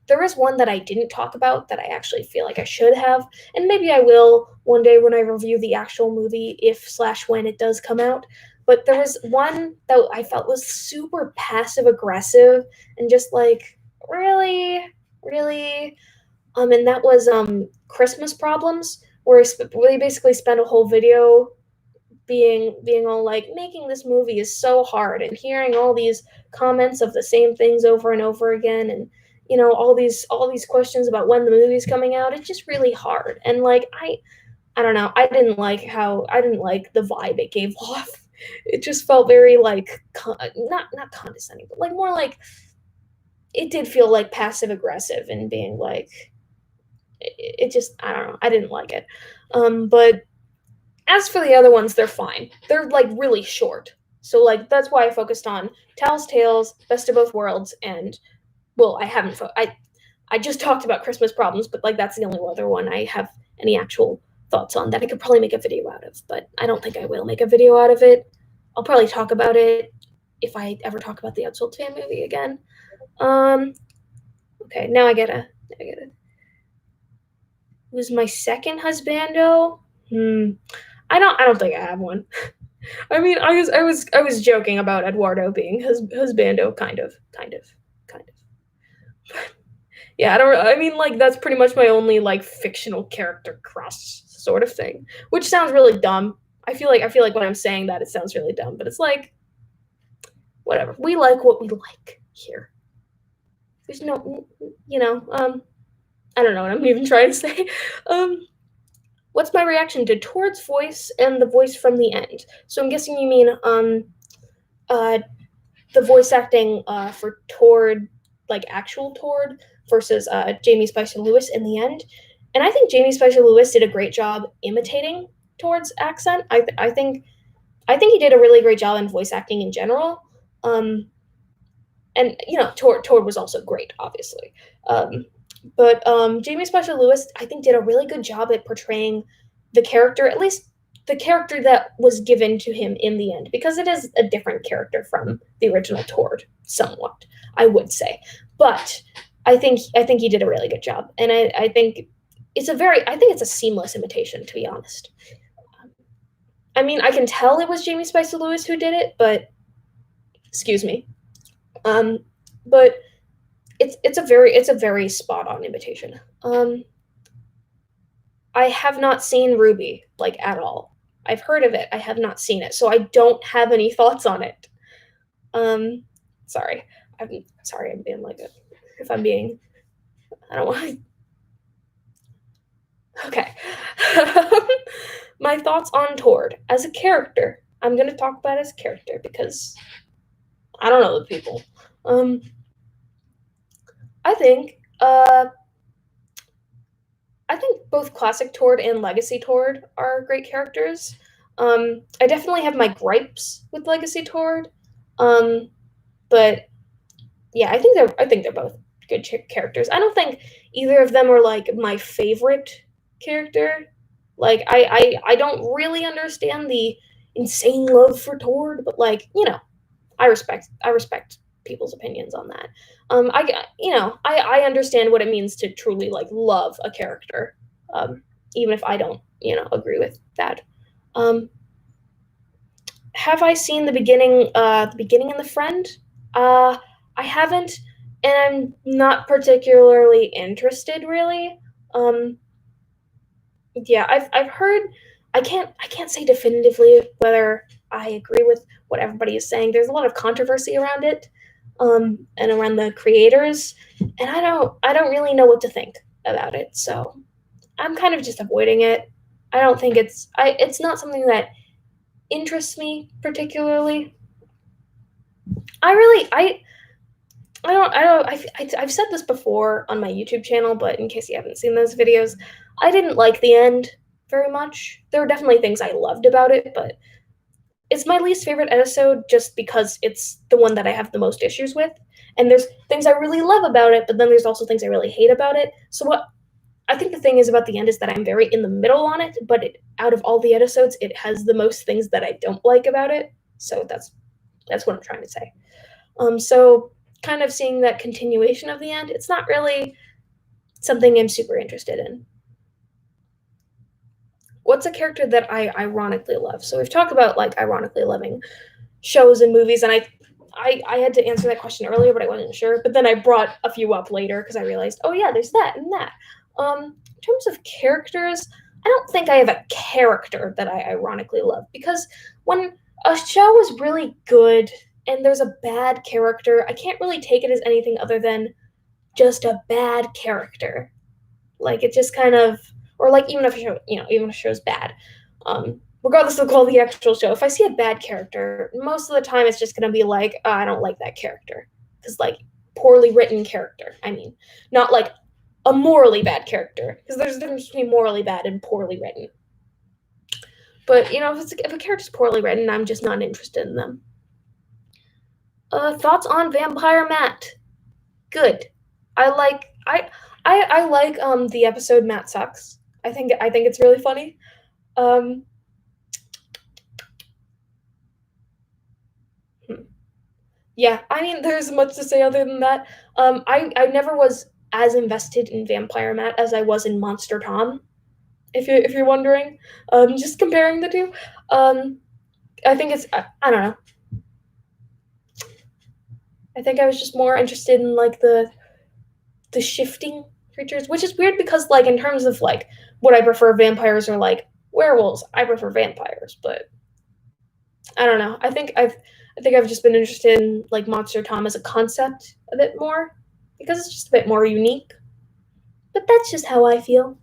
A: There is one that I didn't talk about that I actually feel like I should have, and maybe I will one day when I review the actual movie, if/when it does come out. But there was one that I felt was super passive aggressive and just like really, really, and that was Christmas Problems, where they basically spent a whole video being all like making this movie is so hard and hearing all these comments of the same things over and over again and all these questions about when the movie's coming out. It's just really hard, and like I don't know, I didn't like the vibe it gave off. It just felt very like not condescending, but like more like it did feel like passive aggressive and being like it just I don't know, I didn't like it. But as for the other ones, they're fine. They're like really short. So like that's why I focused on Taos Tales, Best of Both Worlds, and well, I haven't I just talked about Christmas Problems, but like that's the only other one I have any actual thoughts on that I could probably make a video out of, but I don't think I will make a video out of it. I'll probably talk about it if I ever talk about the Eddsworld fan movie again. Okay, now I get it. Who's my second husbando? I don't think I have one. I mean, I was joking about Eduardo being husbando, kind of. Yeah, I don't. I mean, like that's pretty much my only like fictional character crush sort of thing, which sounds really dumb. I feel like when I'm saying that, it sounds really dumb, but it's like whatever. We like what we like here. There's no, I don't know what I'm even trying to say. Um, what's my reaction to Tord's voice and the voice from the end? So I'm guessing you mean uh, the voice acting for Tord, like actual Tord, versus Jamie Spicer Lewis in the end. And I think Jamie Spicer Lewis did a great job imitating Tord's accent. I think he did a really great job in voice acting in general. Um, and Tord was also great, obviously. Um, but Jamie Spicer Lewis, I think, did a really good job at portraying the character, at least the character that was given to him in the end, because it is a different character from the original Tord, somewhat, I would say. But I think he did a really good job, and I think it's a seamless imitation, to be honest. I mean, I can tell it was Jamie Spicer Lewis who did it, but excuse me. Um, but it's a very spot on imitation. I have not seen Ruby like at all. I've heard of it. I have not seen it, so I don't have any thoughts on it. Um, sorry. I'm sorry. I'm being like a, if I'm being. I don't want. Okay. My thoughts on Tord as a character. I'm gonna talk about as a character because I don't know the people. Um, I think I think both classic Tord and Legacy Tord are great characters. I definitely have my gripes with Legacy Tord, um, but yeah, I think they're both good characters. I don't think either of them are like my favorite character. Like I don't really understand the insane love for Tord, but like I respect people's opinions on that. I understand what it means to truly like love a character, um, even if I don't agree with that. Um, have I seen the beginning and the friend? Uh, I haven't, and I'm not particularly interested really. Um, yeah, I've heard. I can't say definitively whether I agree with what everybody is saying. There's a lot of controversy around it, and around the creators, and I don't really know what to think about it. So I'm kind of just avoiding it. I don't think it's not something that interests me particularly. I really I've said this before on my YouTube channel, but in case you haven't seen those videos, I didn't like the end very much. There were definitely things I loved about it, but it's my least favorite episode just because it's the one that I have the most issues with. And there's things I really love about it, but then there's also things I really hate about it. So what I think the thing is about the end is that I'm very in the middle on it, but out of all the episodes, it has the most things that I don't like about it. So that's what I'm trying to say. So kind of seeing that continuation of the end, it's not really something I'm super interested in. What's a character that I ironically love? So we've talked about like ironically loving shows and movies, and I had to answer that question earlier, but I wasn't sure. But then I brought a few up later because I realized, oh yeah, there's that and that. In terms of characters, I don't think I have a character that I ironically love because when a show is really good and there's a bad character, I can't really take it as anything other than just a bad character. Like it just kind of, or like even if a show, even if a show's bad, regardless of the quality of the actual show, if I see a bad character, most of the time it's just gonna be like, oh, I don't like that character, because like poorly written character. I mean, not like a morally bad character, because there's a difference between morally bad and poorly written. But if a character's poorly written, I'm just not interested in them. Thoughts on Vampire Matt? Good. I like I like the episode Matt Sucks. I think it's really funny. Um, hmm. Yeah, I mean, there's much to say other than that. I never was as invested in Vampire Matt as I was in Monster Tom. If you're wondering, just comparing the two, I think I don't know. I think I was just more interested in like the shifting creatures, which is weird because like in terms of like what I prefer, vampires or like werewolves. I prefer vampires, but I don't know. I think I've just been interested in like Monster Tom as a concept a bit more because it's just a bit more unique. But that's just how I feel.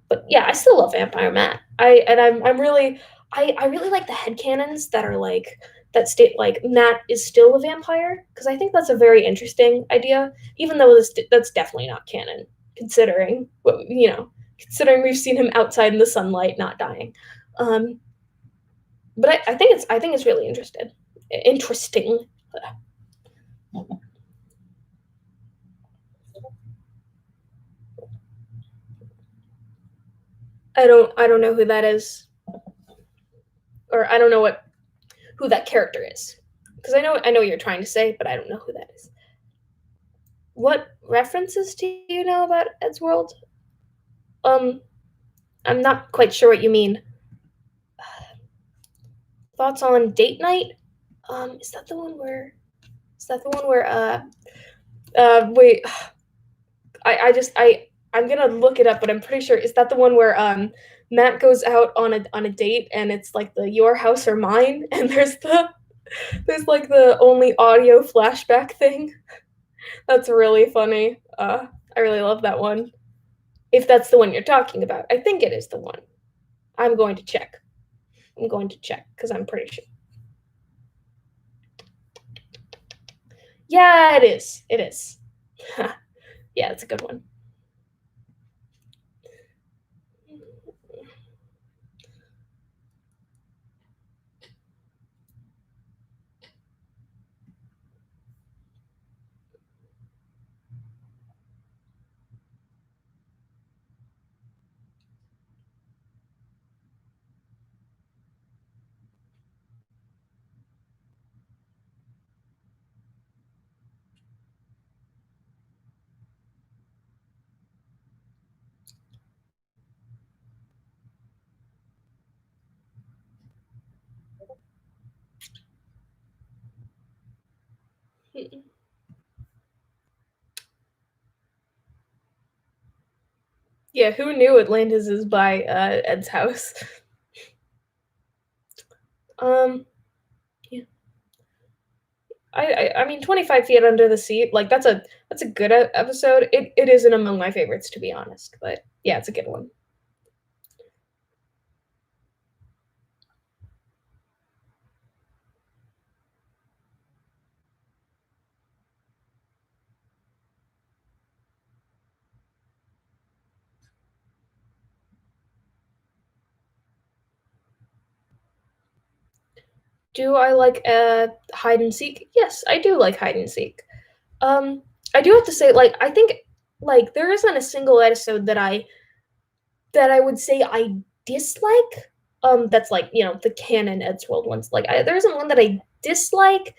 A: But yeah, I still love Vampire Matt. I'm really I really like the headcanons that are like that state like Matt is still a vampire because I think that's a very interesting idea, even though that's definitely not canon, considering what considering we've seen him outside in the sunlight not dying. Um, but I think it's really interesting. Interesting. I don't know who that is, or I don't know what who that character is, because I know what you're trying to say, but I don't know who that is. What references do you know about Eddsworld? Um, I'm not quite sure what you mean. Thoughts on date night? Is that the one where? Is that the one where? Wait. I'm gonna look it up, but I'm pretty sure is that the one where Matt goes out on a date and it's like the your house or mine, and there's like the only audio flashback thing. That's really funny. I really love that one. If that's the one you're talking about, I think it is the one. I'm going to check. I'm going to check because I'm pretty sure. Yeah, it is. It is. Yeah, it's a good one. Yeah, who knew Atlantis is by Ed's house? Um, yeah. I mean, 25 Feet Under the Sea, like that's a good episode. It isn't among my favorites to be honest, but yeah, it's a good one. Do I like hide and seek? Yes, I do like hide and seek. Um, I do have to say, like, I think like there isn't a single episode that I would say I dislike. That's like the canon Eddsworld ones. Like, there isn't one that I dislike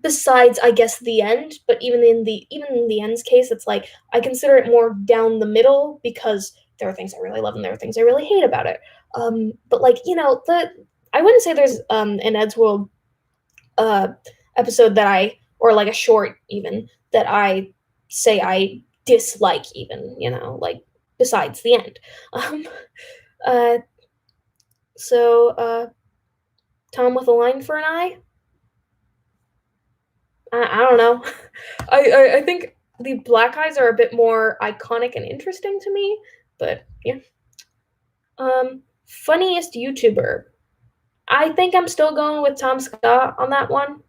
A: besides I guess the end. But even in the end's case, it's like I consider it more down the middle because there are things I really love and there are things I really hate about it. But like the I wouldn't say there's an Eddsworld uh episode that I or like a short even that I say I dislike even like besides the end. Um, uh, so Tom with a line for an eye. I don't know. I think the black eyes are a bit more iconic and interesting to me, but yeah. Funniest YouTuber. I think I'm still going with Tom Scott on that one.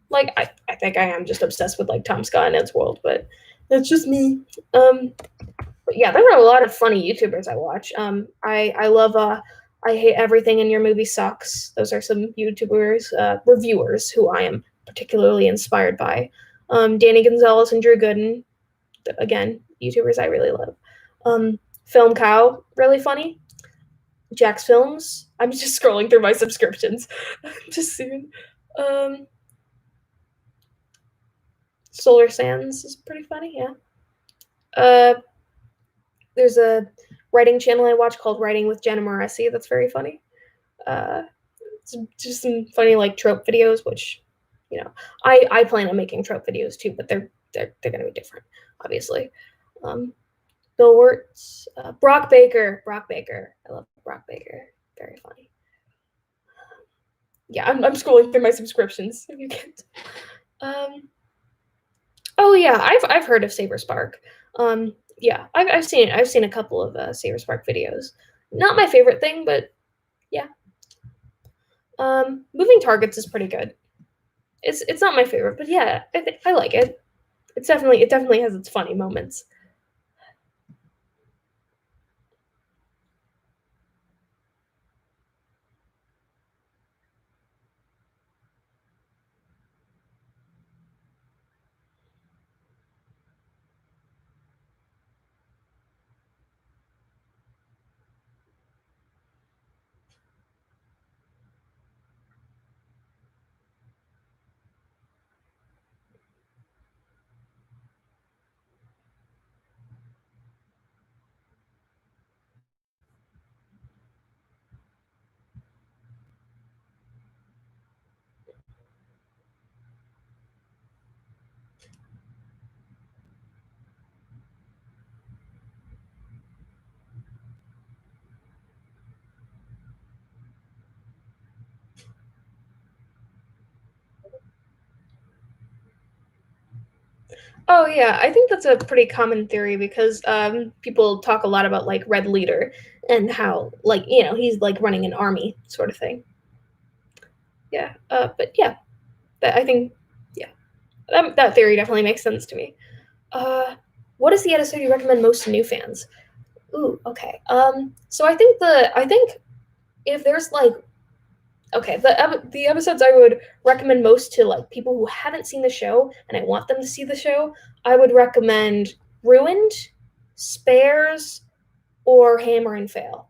A: Like I think I am just obsessed with like Tom Scott and Ed's World, but that's just me. But yeah, there are a lot of funny YouTubers I watch. I love I hate everything in your movie sucks. Those are some YouTubers, reviewers who I am particularly inspired by. Danny Gonzalez and Drew Gooden, again, YouTubers I really love. Film Cow, really funny. Jack's Films. I'm just scrolling through my subscriptions. Just soon. Um, Solar Sands is pretty funny, yeah. Uh, there's a writing channel I watch called Writing with Jenna Moresi. That's very funny. Uh, it's just some funny like trope videos, which I plan on making trope videos too, but they're gonna be different, obviously. Um, Bill Wirtz, Brock Baker, Brock Baker. I love Brock Baker. Very funny. Yeah, I'm scrolling through my subscriptions. If you can't. Um, oh yeah, I've heard of Saber Spark. Yeah, I've seen a couple of Saber Spark videos. Not my favorite thing, but yeah. Moving targets is pretty good. It's not my favorite, but yeah, I like it. It definitely has its funny moments. Oh yeah, I think that's a pretty common theory because people talk a lot about like Red Leader and how like he's like running an army sort of thing. Yeah, but yeah, I think yeah that theory definitely makes sense to me. Uh, what is the episode you recommend most to new fans? Ooh, okay. So I think if there's like okay, the episodes I would recommend most to like people who haven't seen the show and I want them to see the show, I would recommend Ruined, Spares, or Hammer and Fail.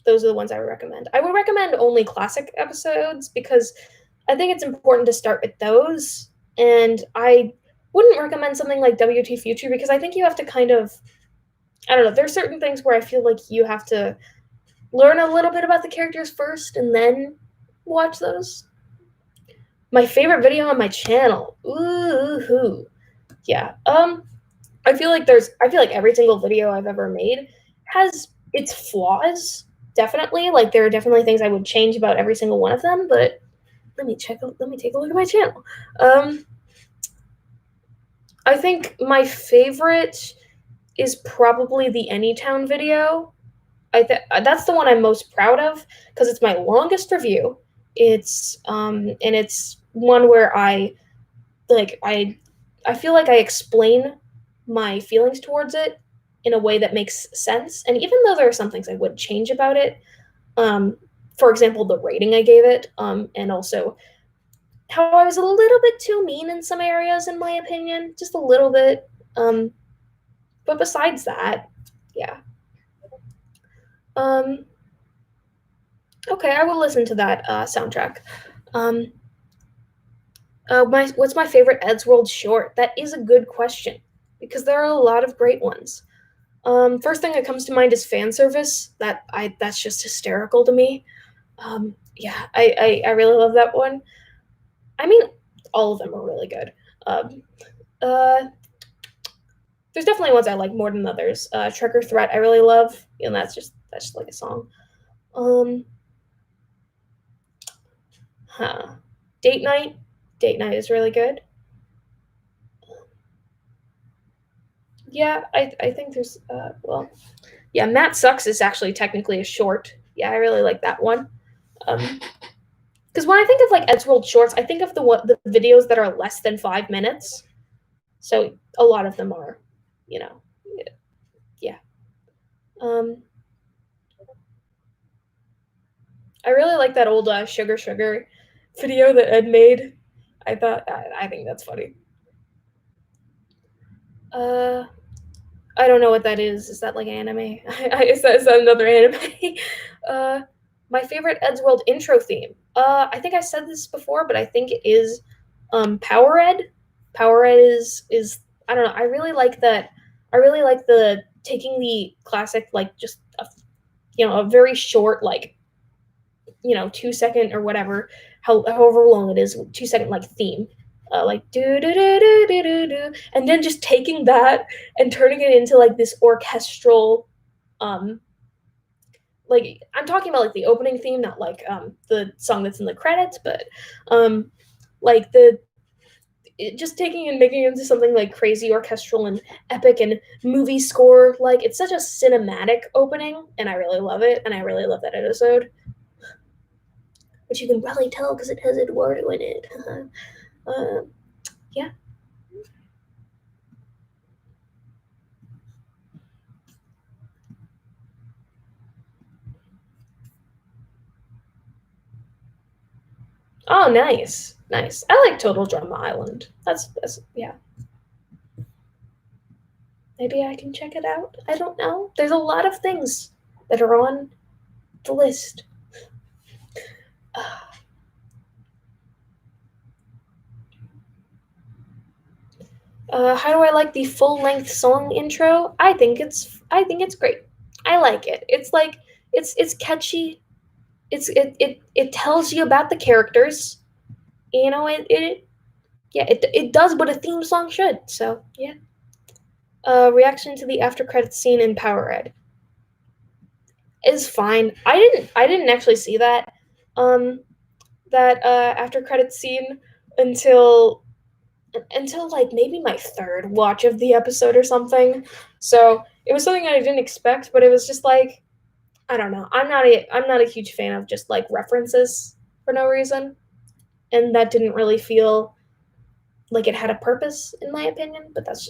A: Those are the ones I would recommend. I would recommend only classic episodes because I think it's important to start with those. And I wouldn't recommend something like WT Future because I think you have to kind of I don't know, there's certain things where I feel like you have to learn a little bit about the characters first and then watch those. My favorite video on my channel. Ooh. Yeah. I feel like every single video I've ever made has its flaws. Definitely. Like there are definitely things I would change about every single one of them, but let me take a look at my channel. Um I think my favorite is probably the Anytown video. That's the one I'm most proud of because it's my longest review. And it's one where like I feel like I explain my feelings towards it in a way that makes sense. And even though there are some things I would change about it, um, for example, the rating I gave it, and also how I was a little bit too mean in some areas, in my opinion, just a little bit. Um, but besides that, yeah. Um, okay, I will listen to that soundtrack. Um, what's my favorite Eddsworld short? That is a good question because there are a lot of great ones. First thing that comes to mind is fan service. That's just hysterical to me. Yeah, I really love that one. I mean, all of them are really good. Um, uh, there's definitely ones I like more than others. Trigger Threat I really love, and that's just like a song. Um, huh. Date Night, Date Night is really good. Yeah, I think there's well, yeah, Matt Sucks is actually technically a short. Yeah, I really like that one. Um, because when I think of like Eddsworld shorts, I think of the videos that are less than 5 minutes. So a lot of them are, you know, yeah. Um, I really like that old Sugar Sugar video that Ed made. I think that's funny. Uh, I don't know what that is. Is that like anime? Is that another anime? uh, my favorite Eddsworld intro theme. I think I said this before, but I think it is Power Ed. Power Ed is I don't know. I really like that. I really like the taking the classic, like, just a very short, like, 2 second or whatever, however long it is, 2 second, like, theme, like, do do do do do do do, and then just taking that and turning it into, like, this orchestral, um like, I'm talking about, like, the opening theme, not like, the song that's in the credits, but, like, just taking and making it into something, like, crazy orchestral and epic and movie score. Like, it's such a cinematic opening, and I really love it, and I really love that episode, which you can probably tell because it has Eduardo in it. uh, yeah. Oh, nice, nice. I like Total Drama Island. That's yeah. Maybe I can check it out. I don't know. There's a lot of things that are on the list. How do I like the full length song intro? I think it's great. I like it. It's like it's catchy. It tells you about the characters. It yeah, it does what a theme song should. So yeah. Reaction to the after credits scene in Power Ed is fine. I didn't actually see um that after credits scene until like maybe my third watch of the episode or something. So it was something I didn't expect, but it was just like, I don't know. I'm not a huge fan of just like references for no reason, and that didn't really feel like it had a purpose in my opinion. But that's,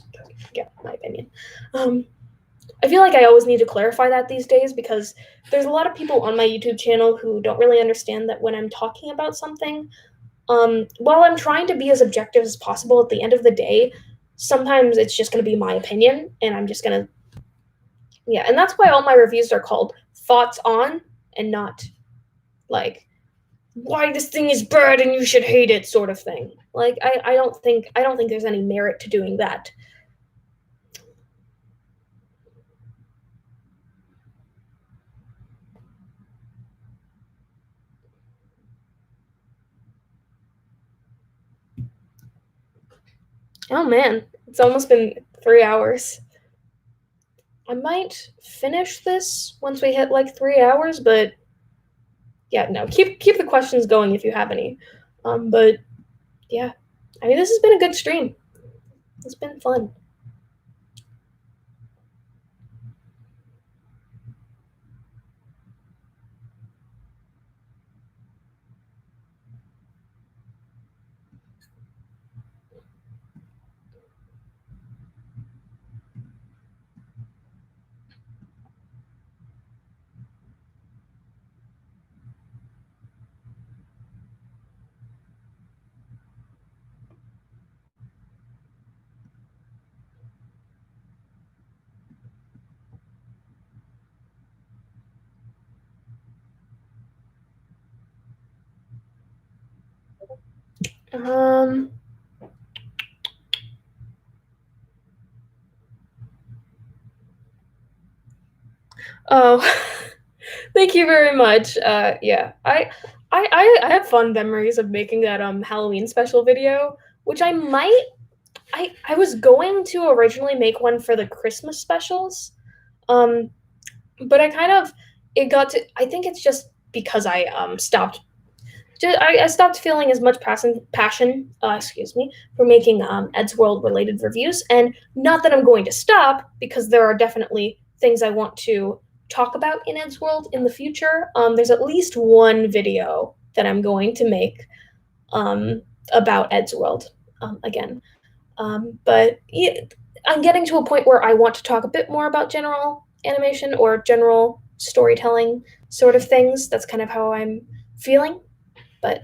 A: yeah, my opinion. Um, I feel like I always need to clarify that these days because there's a lot of people on my YouTube channel who don't really understand that when I'm talking about something, while I'm trying to be as objective as possible, at the end of the day, sometimes it's just going to be my opinion, and I'm just going to, yeah, and that's why all my reviews are called thoughts on, and not like why this thing is bad and you should hate it sort of thing. Like, I don't think there's any merit to doing that. Oh man, it's almost been 3 hours. I might finish this once we hit like 3 hours, but yeah, no, keep the questions going if you have any. But yeah, I mean, this has been a good stream. It's been fun. Um, oh, thank you very much. Yeah, I have fond memories of making that Halloween special video, which I was going to originally make one for the Christmas specials, um, but I kind of it got to. I think it's just because I stopped feeling as much passion, excuse me, for making Eddsworld related reviews. And not that I'm going to stop, because there are definitely things I want to talk about in Eddsworld in the future. There's at least one video that I'm going to make about Eddsworld again. But yeah, I'm getting to a point where I want to talk a bit more about general animation or general storytelling sort of things. That's kind of how I'm feeling, but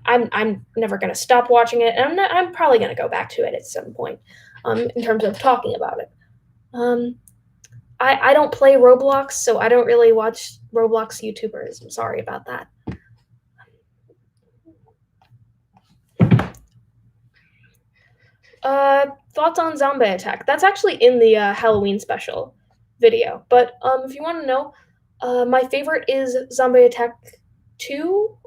A: I'm never gonna stop watching it, and I'm probably gonna go back to it at some point, in terms of talking about it. Um, I don't play Roblox, so I don't really watch Roblox YouTubers. I'm sorry about that. Thoughts on Zombie Attack? That's actually in the Halloween special video. But if you want to know, my favorite is Zombie Attack 2.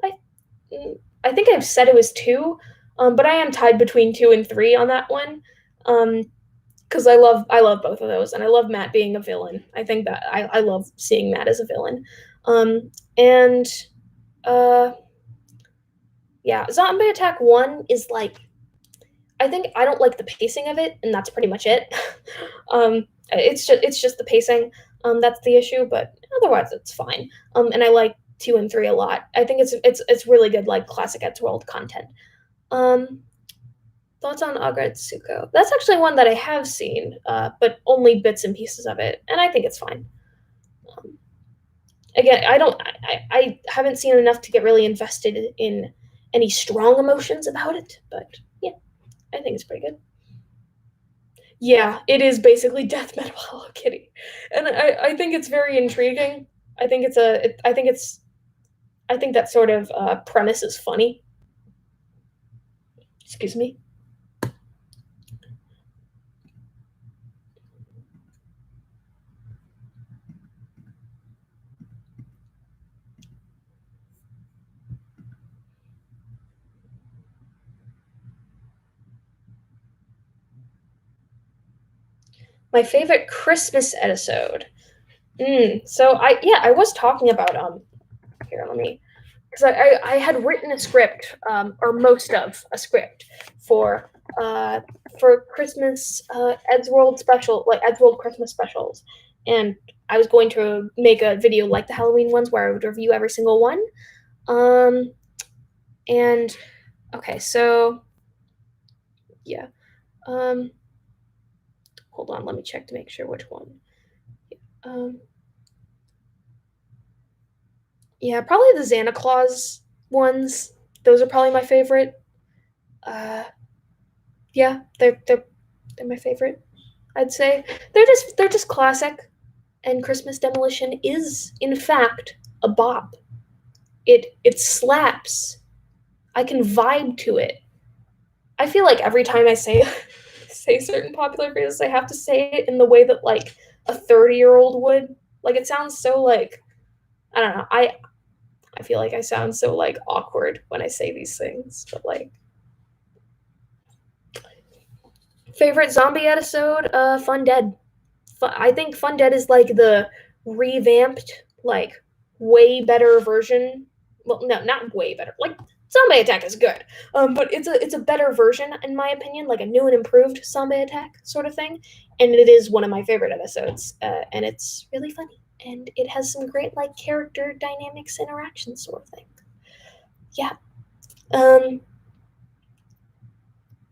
A: I think I've said it was 2, but I am tied between 2 and 3 on that one. Because I love both of those, and I love Matt being a villain. I think that I love seeing Matt as a villain. And uh, yeah, Zombie Attack 1 is like, I think I don't like the pacing of it, and that's pretty much it. It's just the pacing. That's the issue, but otherwise it's fine. And I like 2 and 3 a lot. I think it's really good, like classic Eddsworld content. Um, Thoughts on Agretsuko? That's actually one that I have seen, but only bits and pieces of it, and I think it's fine. Um, Again, I haven't seen enough to get really invested in any strong emotions about it, but yeah, I think it's pretty good. Yeah, it is basically death metal Hello Kitty, and I think it's very intriguing. I think I think that sort of premise is funny. Excuse me. My favorite Christmas episode. So I was talking about here, let me, because I had written a script, or most of a script for uh for Christmas Eddsworld special, like Eddsworld Christmas specials, and I was going to make a video like the Halloween ones where I would review every single one. Um and okay, so yeah. Um Hold on, let me check to make sure which one. Um yeah, probably the Santa Claus ones. Those are probably my favorite. Uh yeah, they're my favorite. I'd say they're just classic, and Christmas Demolition is in fact a bop. It slaps. I can vibe to it. I feel like every time I say say certain popular phrases, I have to say it in the way that like a 30-year-old would. Like it sounds so like, I don't know. I feel like I sound so like awkward when I say these things, but like favorite zombie episode, Fun Dead. I think Fun Dead is like the revamped, like way better version. Well, no, not way better. Like Zombie Attack is good, but it's a better version in my opinion, like a new and improved Zombie Attack sort of thing. And it is one of my favorite episodes, and it's really funny, and it has some great like character dynamics, interactions, sort of thing. Yeah. Um,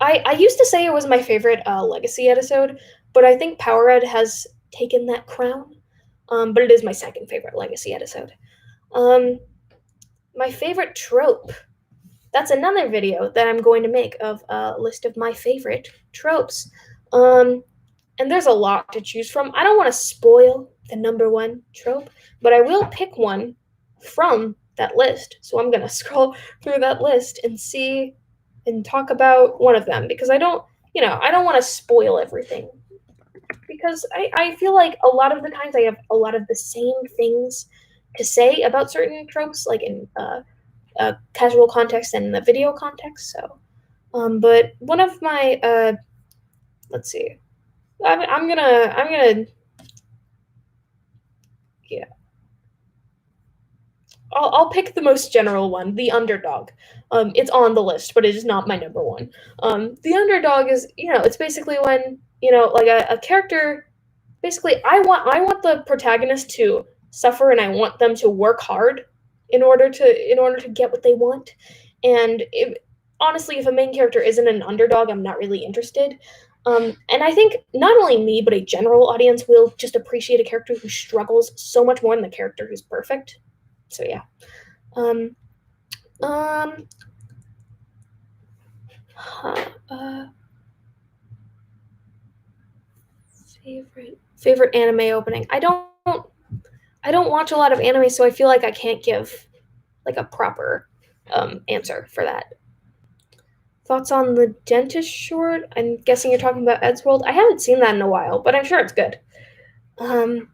A: I used to say it was my favorite Legacy episode, but I think Powerhead has taken that crown. But it is my second favorite Legacy episode. Um, my favorite trope. That's another video that I'm going to make of a list of my favorite tropes. Um, and there's a lot to choose from. I don't want to spoil the number one trope, but I will pick one from that list. So I'm going to scroll through that list and see and talk about one of them because I don't want to spoil everything because I feel like a lot of the times I have a lot of the same things to say about certain tropes, like in casual context and the video context. So, but one of my let's see, I'm gonna yeah, I'll pick the most general one, the underdog. It's on the list, but it is not my number one. The underdog is, it's basically when, like a character, basically I want the protagonist to suffer and I want them to work hard in order to get what they want. And honestly, if a main character isn't an underdog, I'm not really interested. And I think not only me, but a general audience will just appreciate a character who struggles so much more than the character who's perfect. So yeah. Um, um, huh, favorite anime opening. I don't watch a lot of anime, so I feel like I can't give like a proper answer for that. Thoughts on the dentist short? I'm guessing you're talking about Eddsworld. I haven't seen that in a while, but I'm sure it's good. And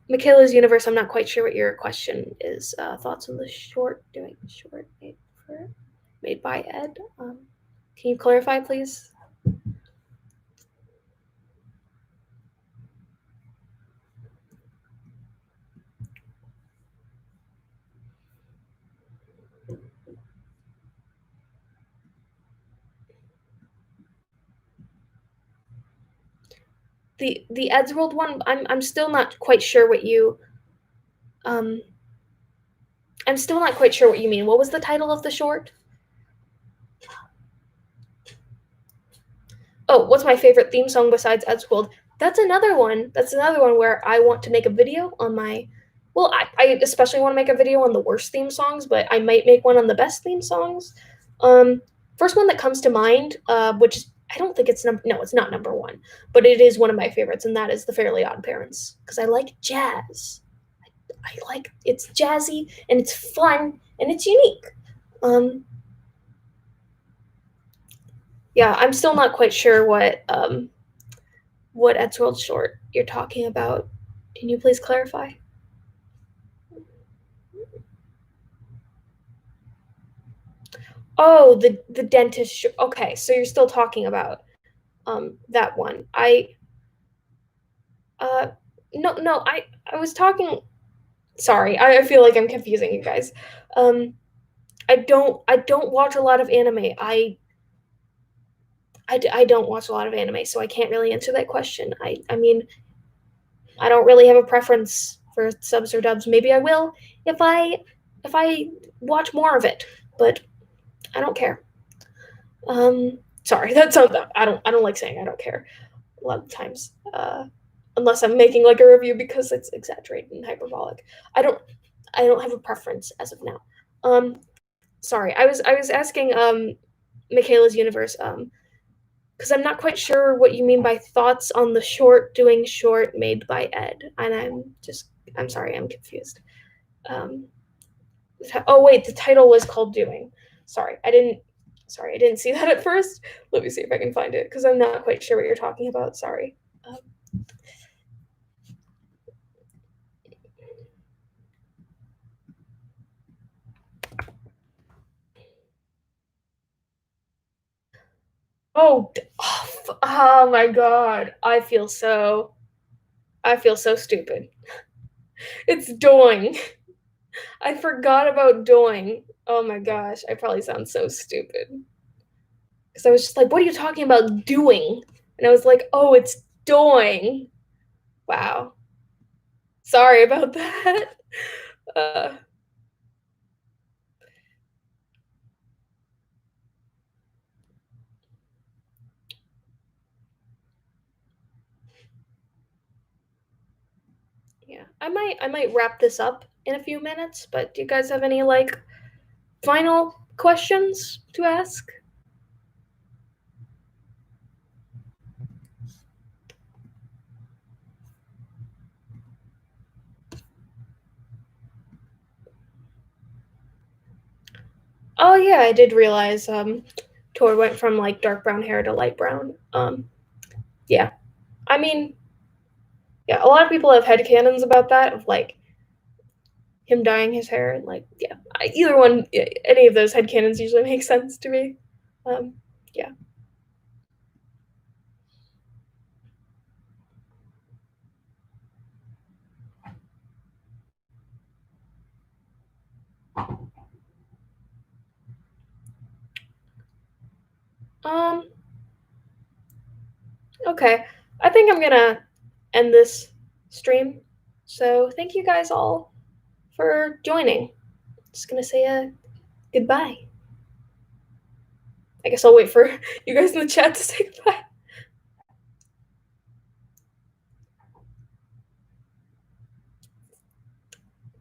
A: Michaela's Universe, I'm not quite sure what your question is. Thoughts on the short, doing short made by Ed. Can you clarify, please? The Eddsworld one, I'm still not quite sure what you I'm still not quite sure what you mean. What was the title of the short? Oh, what's my favorite theme song besides Eddsworld? That's another one. That's another one where I want to make a video on my. Well, I especially want to make a video on the worst theme songs, but I might make one on the best theme songs. First one that comes to mind, which is, I don't think it's no, it's not number one, but it is one of my favorites, and that is the Fairly Odd Parents because I like jazz. I like it's jazzy and it's fun and it's unique. Yeah, I'm still not quite sure what Eddsworld short you're talking about. Can you please clarify? Oh, the dentist. Okay, so you're still talking about that one. Uh no, I was talking. Sorry, I feel like I'm confusing you guys. Um, I don't watch a lot of anime. I don't watch a lot of anime, so I can't really answer that question. I mean, I don't really have a preference for subs or dubs. Maybe I will if I watch more of it, but I don't care. Sorry, that sounds. I don't like saying I don't care a lot of times, unless I'm making like a review because it's exaggerated and hyperbolic. I don't I don't have a preference as of now. Sorry, I was asking Michaela's Universe because I'm not quite sure what you mean by thoughts on the short doing short made by Ed, and I'm sorry, I'm confused. Um, oh wait, the title was called Doing. Sorry, I didn't see that at first. Let me see if I can find it because I'm not quite sure what you're talking about. Sorry. Oh my god, I feel so stupid. It's Doing. I forgot about Doing. Oh my gosh, I probably sound so stupid. Because I was just like, what are you talking about doing? And I was like, oh, it's Doing. Wow. Sorry about that. Uh, yeah, I might wrap this up in a few minutes, but do you guys have any like final questions to ask? Oh yeah, I did realize Tor went from like dark brown hair to light brown. Yeah. I mean, yeah, a lot of people have headcanons about that of like him dyeing his hair and like yeah. Either one, any of those headcanons usually make sense to me. Um yeah. Um okay. I think I'm going to end this stream. So, thank you guys all for joining. Just going to say a goodbye. I guess I'll wait for you guys in the chat to say goodbye.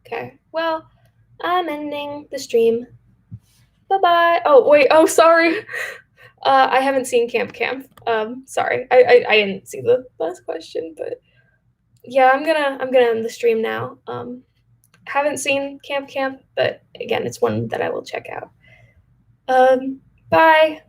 A: Okay. Well, I'm ending the stream. Bye bye. Oh wait. Oh sorry. I haven't seen Camp Camp. Sorry. I didn't see the last question, but yeah, I'm gonna end the stream now. Haven't seen Camp Camp, but again, it's one that I will check out. Um, bye.